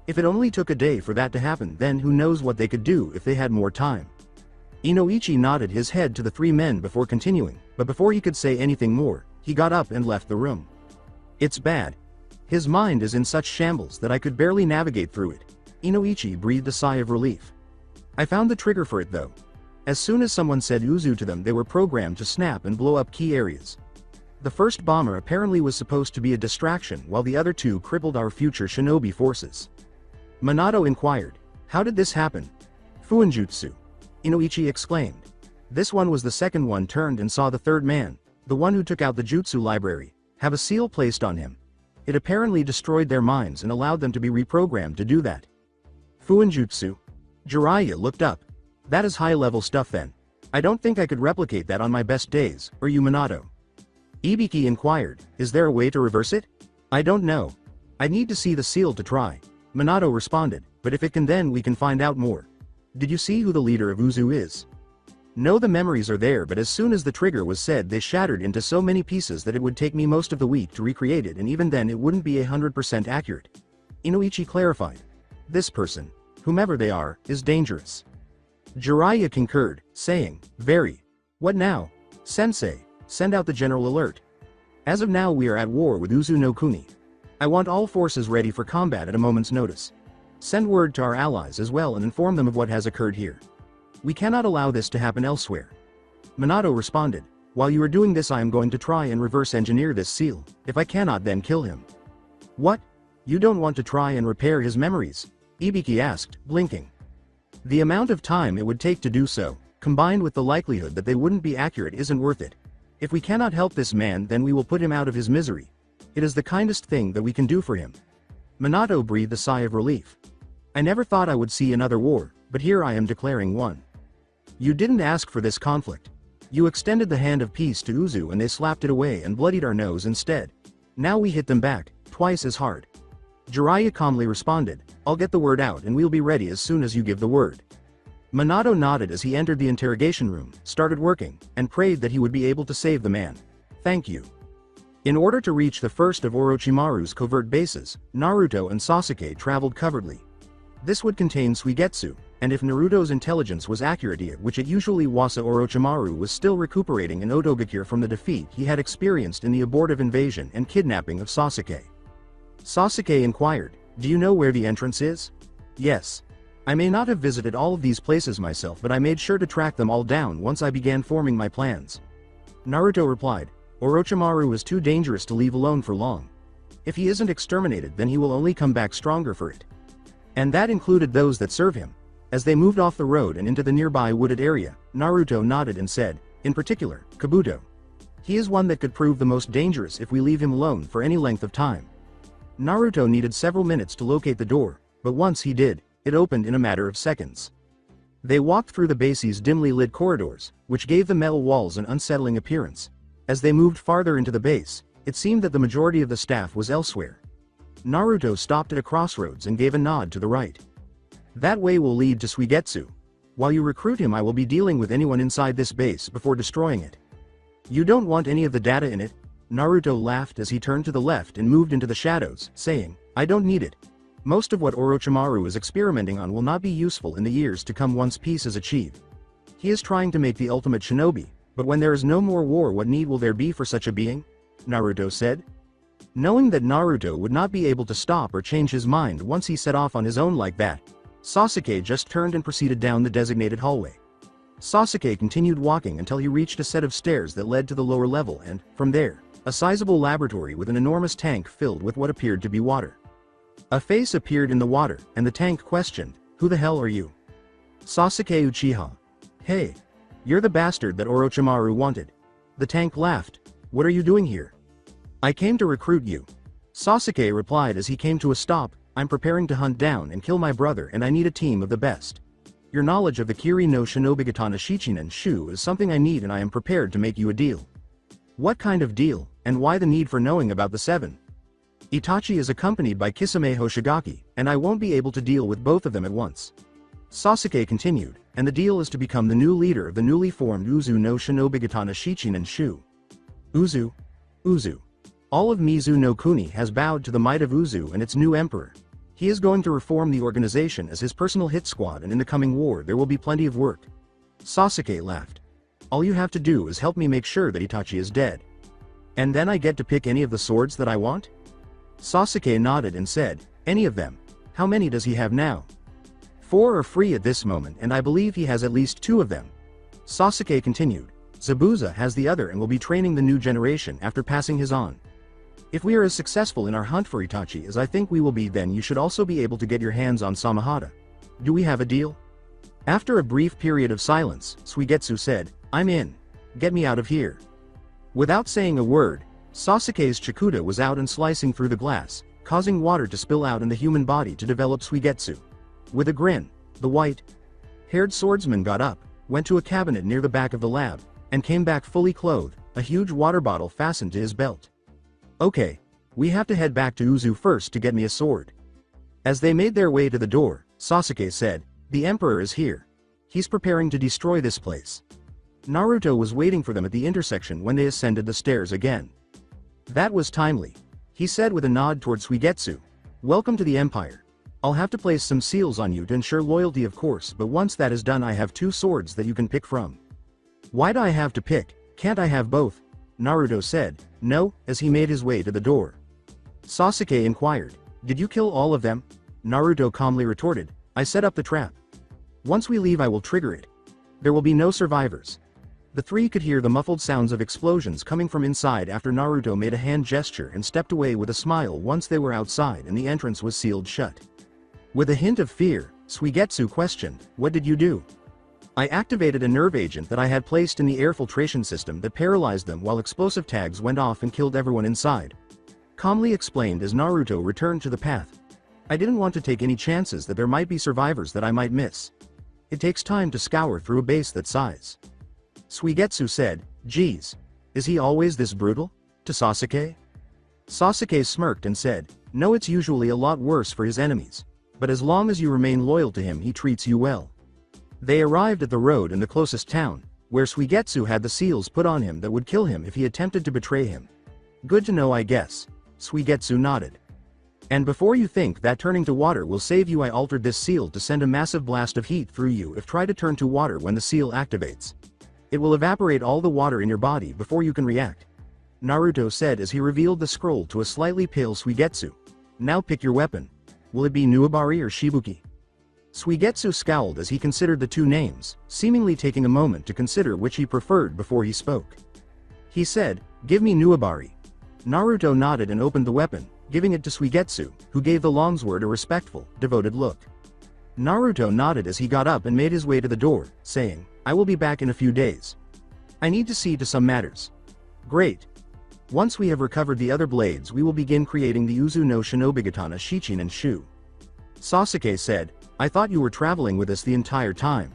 If it only took a day for that to happen, then who knows what they could do if they had more time." Inoichi nodded his head to the 3 men before continuing, but before he could say anything more, he got up and left the room. "It's bad. His mind is in such shambles that I could barely navigate through it." Inoichi breathed a sigh of relief. "I found the trigger for it though. As soon as someone said Uzu to them, they were programmed to snap and blow up key areas. The first bomber apparently was supposed to be a distraction while the other 2 crippled our future shinobi forces." Minato inquired, "How did this happen?" "Fuinjutsu," Inoichi exclaimed. "This one was the second one turned and saw the third man, the one who took out the jutsu library, have a seal placed on him. It apparently destroyed their minds and allowed them to be reprogrammed to do that." "Fuinjutsu?" Jiraiya looked up. "That is high-level stuff then. I don't think I could replicate that on my best days, or you, Minato?" Ibiki inquired, "Is there a way to reverse it?" "I don't know. I need to see the seal to try," Minato responded, "but if it can, then we can find out more. Did you see who the leader of Uzu is?" "No, the memories are there, but as soon as the trigger was said, they shattered into so many pieces that it would take me most of the week to recreate it, and even then it wouldn't be 100% accurate." Inoichi clarified. "This person, whomever they are, is dangerous." Jiraiya concurred, saying, "Very. What now? Sensei, send out the general alert. As of now we are at war with Uzu no Kuni. I want all forces ready for combat at a moment's notice. Send word to our allies as well and inform them of what has occurred here. We cannot allow this to happen elsewhere." Minato responded, "While you are doing this, I am going to try and reverse engineer this seal. If I cannot, then kill him." "What? You don't want to try and repair his memories?" Ibiki asked, blinking. "The amount of time it would take to do so, combined with the likelihood that they wouldn't be accurate, isn't worth it. If we cannot help this man, then we will put him out of his misery. It is the kindest thing that we can do for him." Minato breathed a sigh of relief. "I never thought I would see another war, but here I am declaring one. You didn't ask for this conflict. You extended the hand of peace to Uzu and they slapped it away and bloodied our nose instead. Now we hit them back, twice as hard." Jiraiya calmly responded, "I'll get the word out and we'll be ready as soon as you give the word." Minato nodded as he entered the interrogation room, started working, and prayed that he would be able to save the man. "Thank you." In order to reach the first of Orochimaru's covert bases, Naruto and Sasuke traveled covertly. This would contain Suigetsu, and if Naruto's intelligence was accurate here, which it usually was, Orochimaru was still recuperating in Otogakure from the defeat he had experienced in the abortive invasion and kidnapping of Sasuke. Sasuke inquired, "Do you know where the entrance is?" "Yes. I may not have visited all of these places myself, but I made sure to track them all down once I began forming my plans." Naruto replied, "Orochimaru is too dangerous to leave alone for long. If he isn't exterminated, then he will only come back stronger for it. And that included those that serve him." As they moved off the road and into the nearby wooded area, Naruto nodded and said, "In particular, Kabuto. He is one that could prove the most dangerous if we leave him alone for any length of time." Naruto needed several minutes to locate the door, but once he did, it opened in a matter of seconds. They walked through the base's dimly lit corridors, which gave the metal walls an unsettling appearance. As they moved farther into the base, it seemed that the majority of the staff was elsewhere. Naruto stopped at a crossroads and gave a nod to the right. That way will lead to Suigetsu. While you recruit him, I will be dealing with anyone inside this base before destroying it. You don't want any of the data in it? Naruto laughed as he turned to the left and moved into the shadows, saying, I don't need it. Most of what Orochimaru is experimenting on will not be useful in the years to come once peace is achieved. He is trying to make the ultimate shinobi, but when there is no more war, what need will there be for such a being? Naruto said. Knowing that Naruto would not be able to stop or change his mind once he set off on his own like that, Sasuke just turned and proceeded down the designated hallway. Sasuke continued walking until he reached a set of stairs that led to the lower level and, from there, a sizable laboratory with an enormous tank filled with what appeared to be water. A face appeared in the water, and the tank questioned, Who the hell are you? Sasuke Uchiha. Hey. You're the bastard that Orochimaru wanted. The tank laughed. What are you doing here? I came to recruit you. Sasuke replied as he came to a stop, I'm preparing to hunt down and kill my brother and I need a team of the best. Your knowledge of the Kiri no Shinobigatana Shichinen Shu is something I need and I am prepared to make you a deal. What kind of deal, and why the need for knowing about the 7? Itachi is accompanied by Kisame Hoshigaki, and I won't be able to deal with both of them at once. Sasuke continued, and the deal is to become the new leader of the newly formed Uzu no Shinobigatana Shichinen Shu. Uzu. Uzu. All of Mizu no Kuni has bowed to the might of Uzu and its new emperor. He is going to reform the organization as his personal hit squad, and in the coming war there will be plenty of work. Sasuke laughed. All you have to do is help me make sure that Itachi is dead. And then I get to pick any of the swords that I want? Sasuke nodded and said, Any of them. How many does he have now? 4 are free at this moment and I believe he has at least 2 of them. Sasuke continued. Zabuza has the other and will be training the new generation after passing his on. If we are as successful in our hunt for Itachi as I think we will be, then you should also be able to get your hands on Samahata. Do we have a deal? After a brief period of silence, Suigetsu said, I'm in. Get me out of here. Without saying a word, Sasuke's Chikuta was out and slicing through the glass, causing water to spill out in the human body to develop Suigetsu. With a grin, the white-haired swordsman got up, went to a cabinet near the back of the lab, and came back fully clothed, a huge water bottle fastened to his belt. Okay. We have to head back to Uzu first to get me a sword. As they made their way to the door, Sasuke said, The Emperor is here. He's preparing to destroy this place. Naruto was waiting for them at the intersection when they ascended the stairs again. That was timely. He said with a nod toward Suigetsu. Welcome to the Empire. I'll have to place some seals on you to ensure loyalty, of course, but once that is done I have 2 swords that you can pick from. Why do I have to pick? Can't I have both? Naruto said, No, as he made his way to the door. Sasuke inquired, Did you kill all of them? Naruto calmly retorted, I set up the trap. Once we leave I will trigger it. There will be no survivors. The 3 could hear the muffled sounds of explosions coming from inside after Naruto made a hand gesture and stepped away with a smile once they were outside and the entrance was sealed shut. With a hint of fear, Suigetsu questioned, What did you do? I activated a nerve agent that I had placed in the air filtration system that paralyzed them while explosive tags went off and killed everyone inside. Calmly explained as Naruto returned to the path. I didn't want to take any chances that there might be survivors that I might miss. It takes time to scour through a base that size. Suigetsu said, Geez. Is he always this brutal? To Sasuke? Sasuke smirked and said, No, it's usually a lot worse for his enemies. But as long as you remain loyal to him he treats you well. They arrived at the road in the closest town, where Suigetsu had the seals put on him that would kill him if he attempted to betray him. Good to know, I guess. Suigetsu nodded. And before you think that turning to water will save you, I altered this seal to send a massive blast of heat through you if try to turn to water when the seal activates. It will evaporate all the water in your body before you can react. Naruto said as he revealed the scroll to a slightly pale Suigetsu. Now pick your weapon. Will it be Nuabari or Shibuki? Suigetsu scowled as he considered the 2 names, seemingly taking a moment to consider which he preferred before he spoke. He said, Give me Nuabari. Naruto nodded and opened the weapon, giving it to Suigetsu, who gave the longsword a respectful, devoted look. Naruto nodded as he got up and made his way to the door, saying, I will be back in a few days. I need to see to some matters. Great. Once we have recovered the other blades we will begin creating the Uzu no Shinobigatana Shichinen Shu. Sasuke said, I thought you were traveling with us the entire time.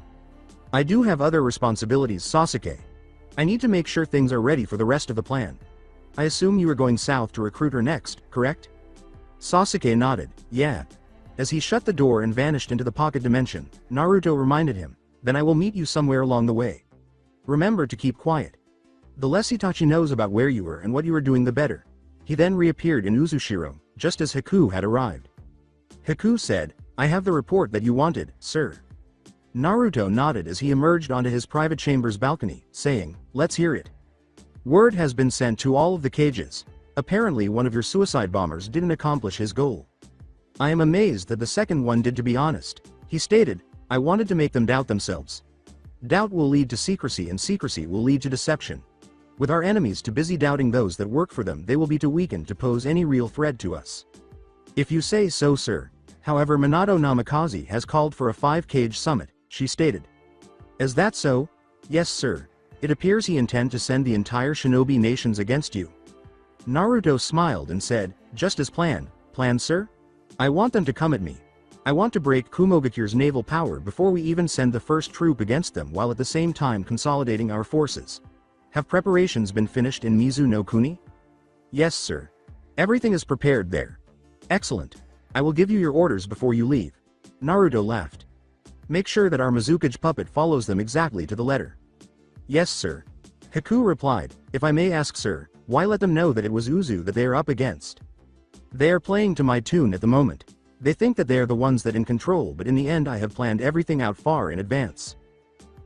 I do have other responsibilities, Sasuke. I need to make sure things are ready for the rest of the plan. I assume you are going south to recruit her next, correct? Sasuke nodded, yeah. As he shut the door and vanished into the pocket dimension, Naruto reminded him, then I will meet you somewhere along the way. Remember to keep quiet. The less Itachi knows about where you were and what you are doing the better. He then reappeared in Uzushiro, just as Haku had arrived. Haku said, I have the report that you wanted, sir. Naruto nodded as he emerged onto his private chamber's balcony, saying, let's hear it. Word has been sent to all of the cages. Apparently one of your suicide bombers didn't accomplish his goal. I am amazed that the second one did, to be honest. He stated, I wanted to make them doubt themselves. Doubt will lead to secrecy and secrecy will lead to deception. With our enemies too busy doubting those that work for them, they will be too weakened to pose any real threat to us. If you say so, sir. However, Minato Namikaze has called for a 5-cage summit, she stated. Is that so? Yes, sir. It appears he intends to send the entire shinobi nations against you. Naruto smiled and said, just as planned. Planned, sir? I want them to come at me. I want to break Kumogakure's naval power before we even send the first troop against them, while at the same time consolidating our forces. Have preparations been finished in Mizu no Kuni? Yes, sir. Everything is prepared there. Excellent. I will give you your orders before you leave. Naruto laughed. Make sure that our Mizukage puppet follows them exactly to the letter. Yes, sir. Haku replied, if I may ask, sir, why let them know that it was Uzu that they are up against? They are playing to my tune at the moment. They think that they are the ones that in control, but in the end I have planned everything out far in advance.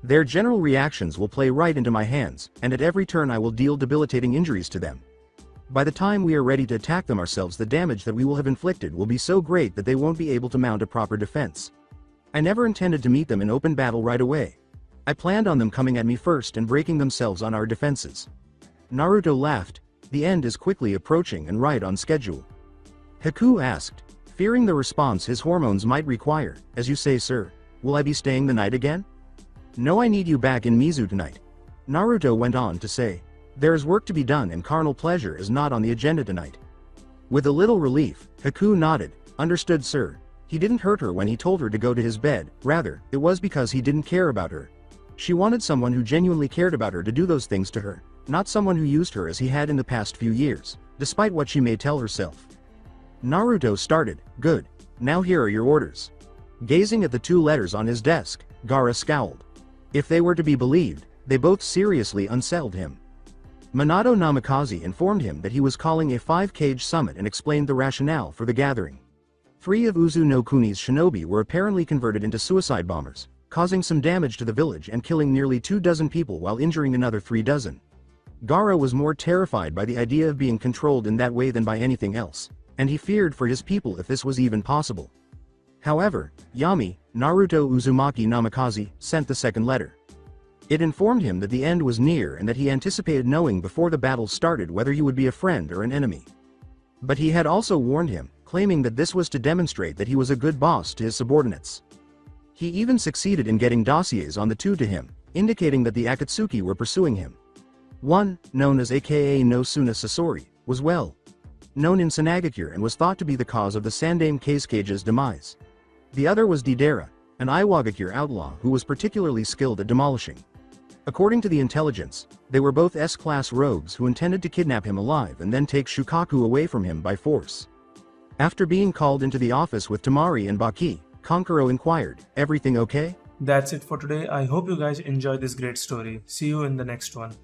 Their general reactions will play right into my hands, and at every turn I will deal debilitating injuries to them. By the time we are ready to attack them ourselves, the damage that we will have inflicted will be so great that they won't be able to mount a proper defense. I never intended to meet them in open battle right away. I planned on them coming at me first and breaking themselves on our defenses. Naruto laughed. The end is quickly approaching and right on schedule. Haku asked, fearing the response his hormones might require, as you say, sir, will I be staying the night again? No, I need you back in Mizu tonight. Naruto went on to say, there is work to be done and carnal pleasure is not on the agenda tonight. With a little relief, Haku nodded, understood, sir. He didn't hurt her when he told her to go to his bed, rather, it was because he didn't care about her. She wanted someone who genuinely cared about her to do those things to her, not someone who used her as he had in the past few years, despite what she may tell herself. Naruto started, good, now here are your orders. Gazing at the 2 letters on his desk, Gaara scowled. If they were to be believed, they both seriously unsettled him. Minato Namikaze informed him that he was calling a 5-cage summit and explained the rationale for the gathering. 3 of Uzu no Kuni's shinobi were apparently converted into suicide bombers, causing some damage to the village and killing nearly 24 people while injuring another 36. Gaara was more terrified by the idea of being controlled in that way than by anything else, and he feared for his people if this was even possible. However, Yami, Naruto Uzumaki Namikaze, sent the second letter. It informed him that the end was near and that he anticipated knowing before the battle started whether he would be a friend or an enemy. But he had also warned him, claiming that this was to demonstrate that he was a good boss to his subordinates. He even succeeded in getting dossiers on the 2 to him, indicating that the Akatsuki were pursuing him. One, known as aka no Suna Sasori, was well known in Sanagakure and was thought to be the cause of the Sandaime Kage's demise. The other was Deidara, an Iwagakure outlaw who was particularly skilled at demolishing. According to the intelligence, they were both S-class rogues who intended to kidnap him alive and then take Shukaku away from him by force. After being called into the office with Temari and Baki, Kankuro inquired, everything okay? That's it for today. I hope you guys enjoyed this great story. See you in the next one.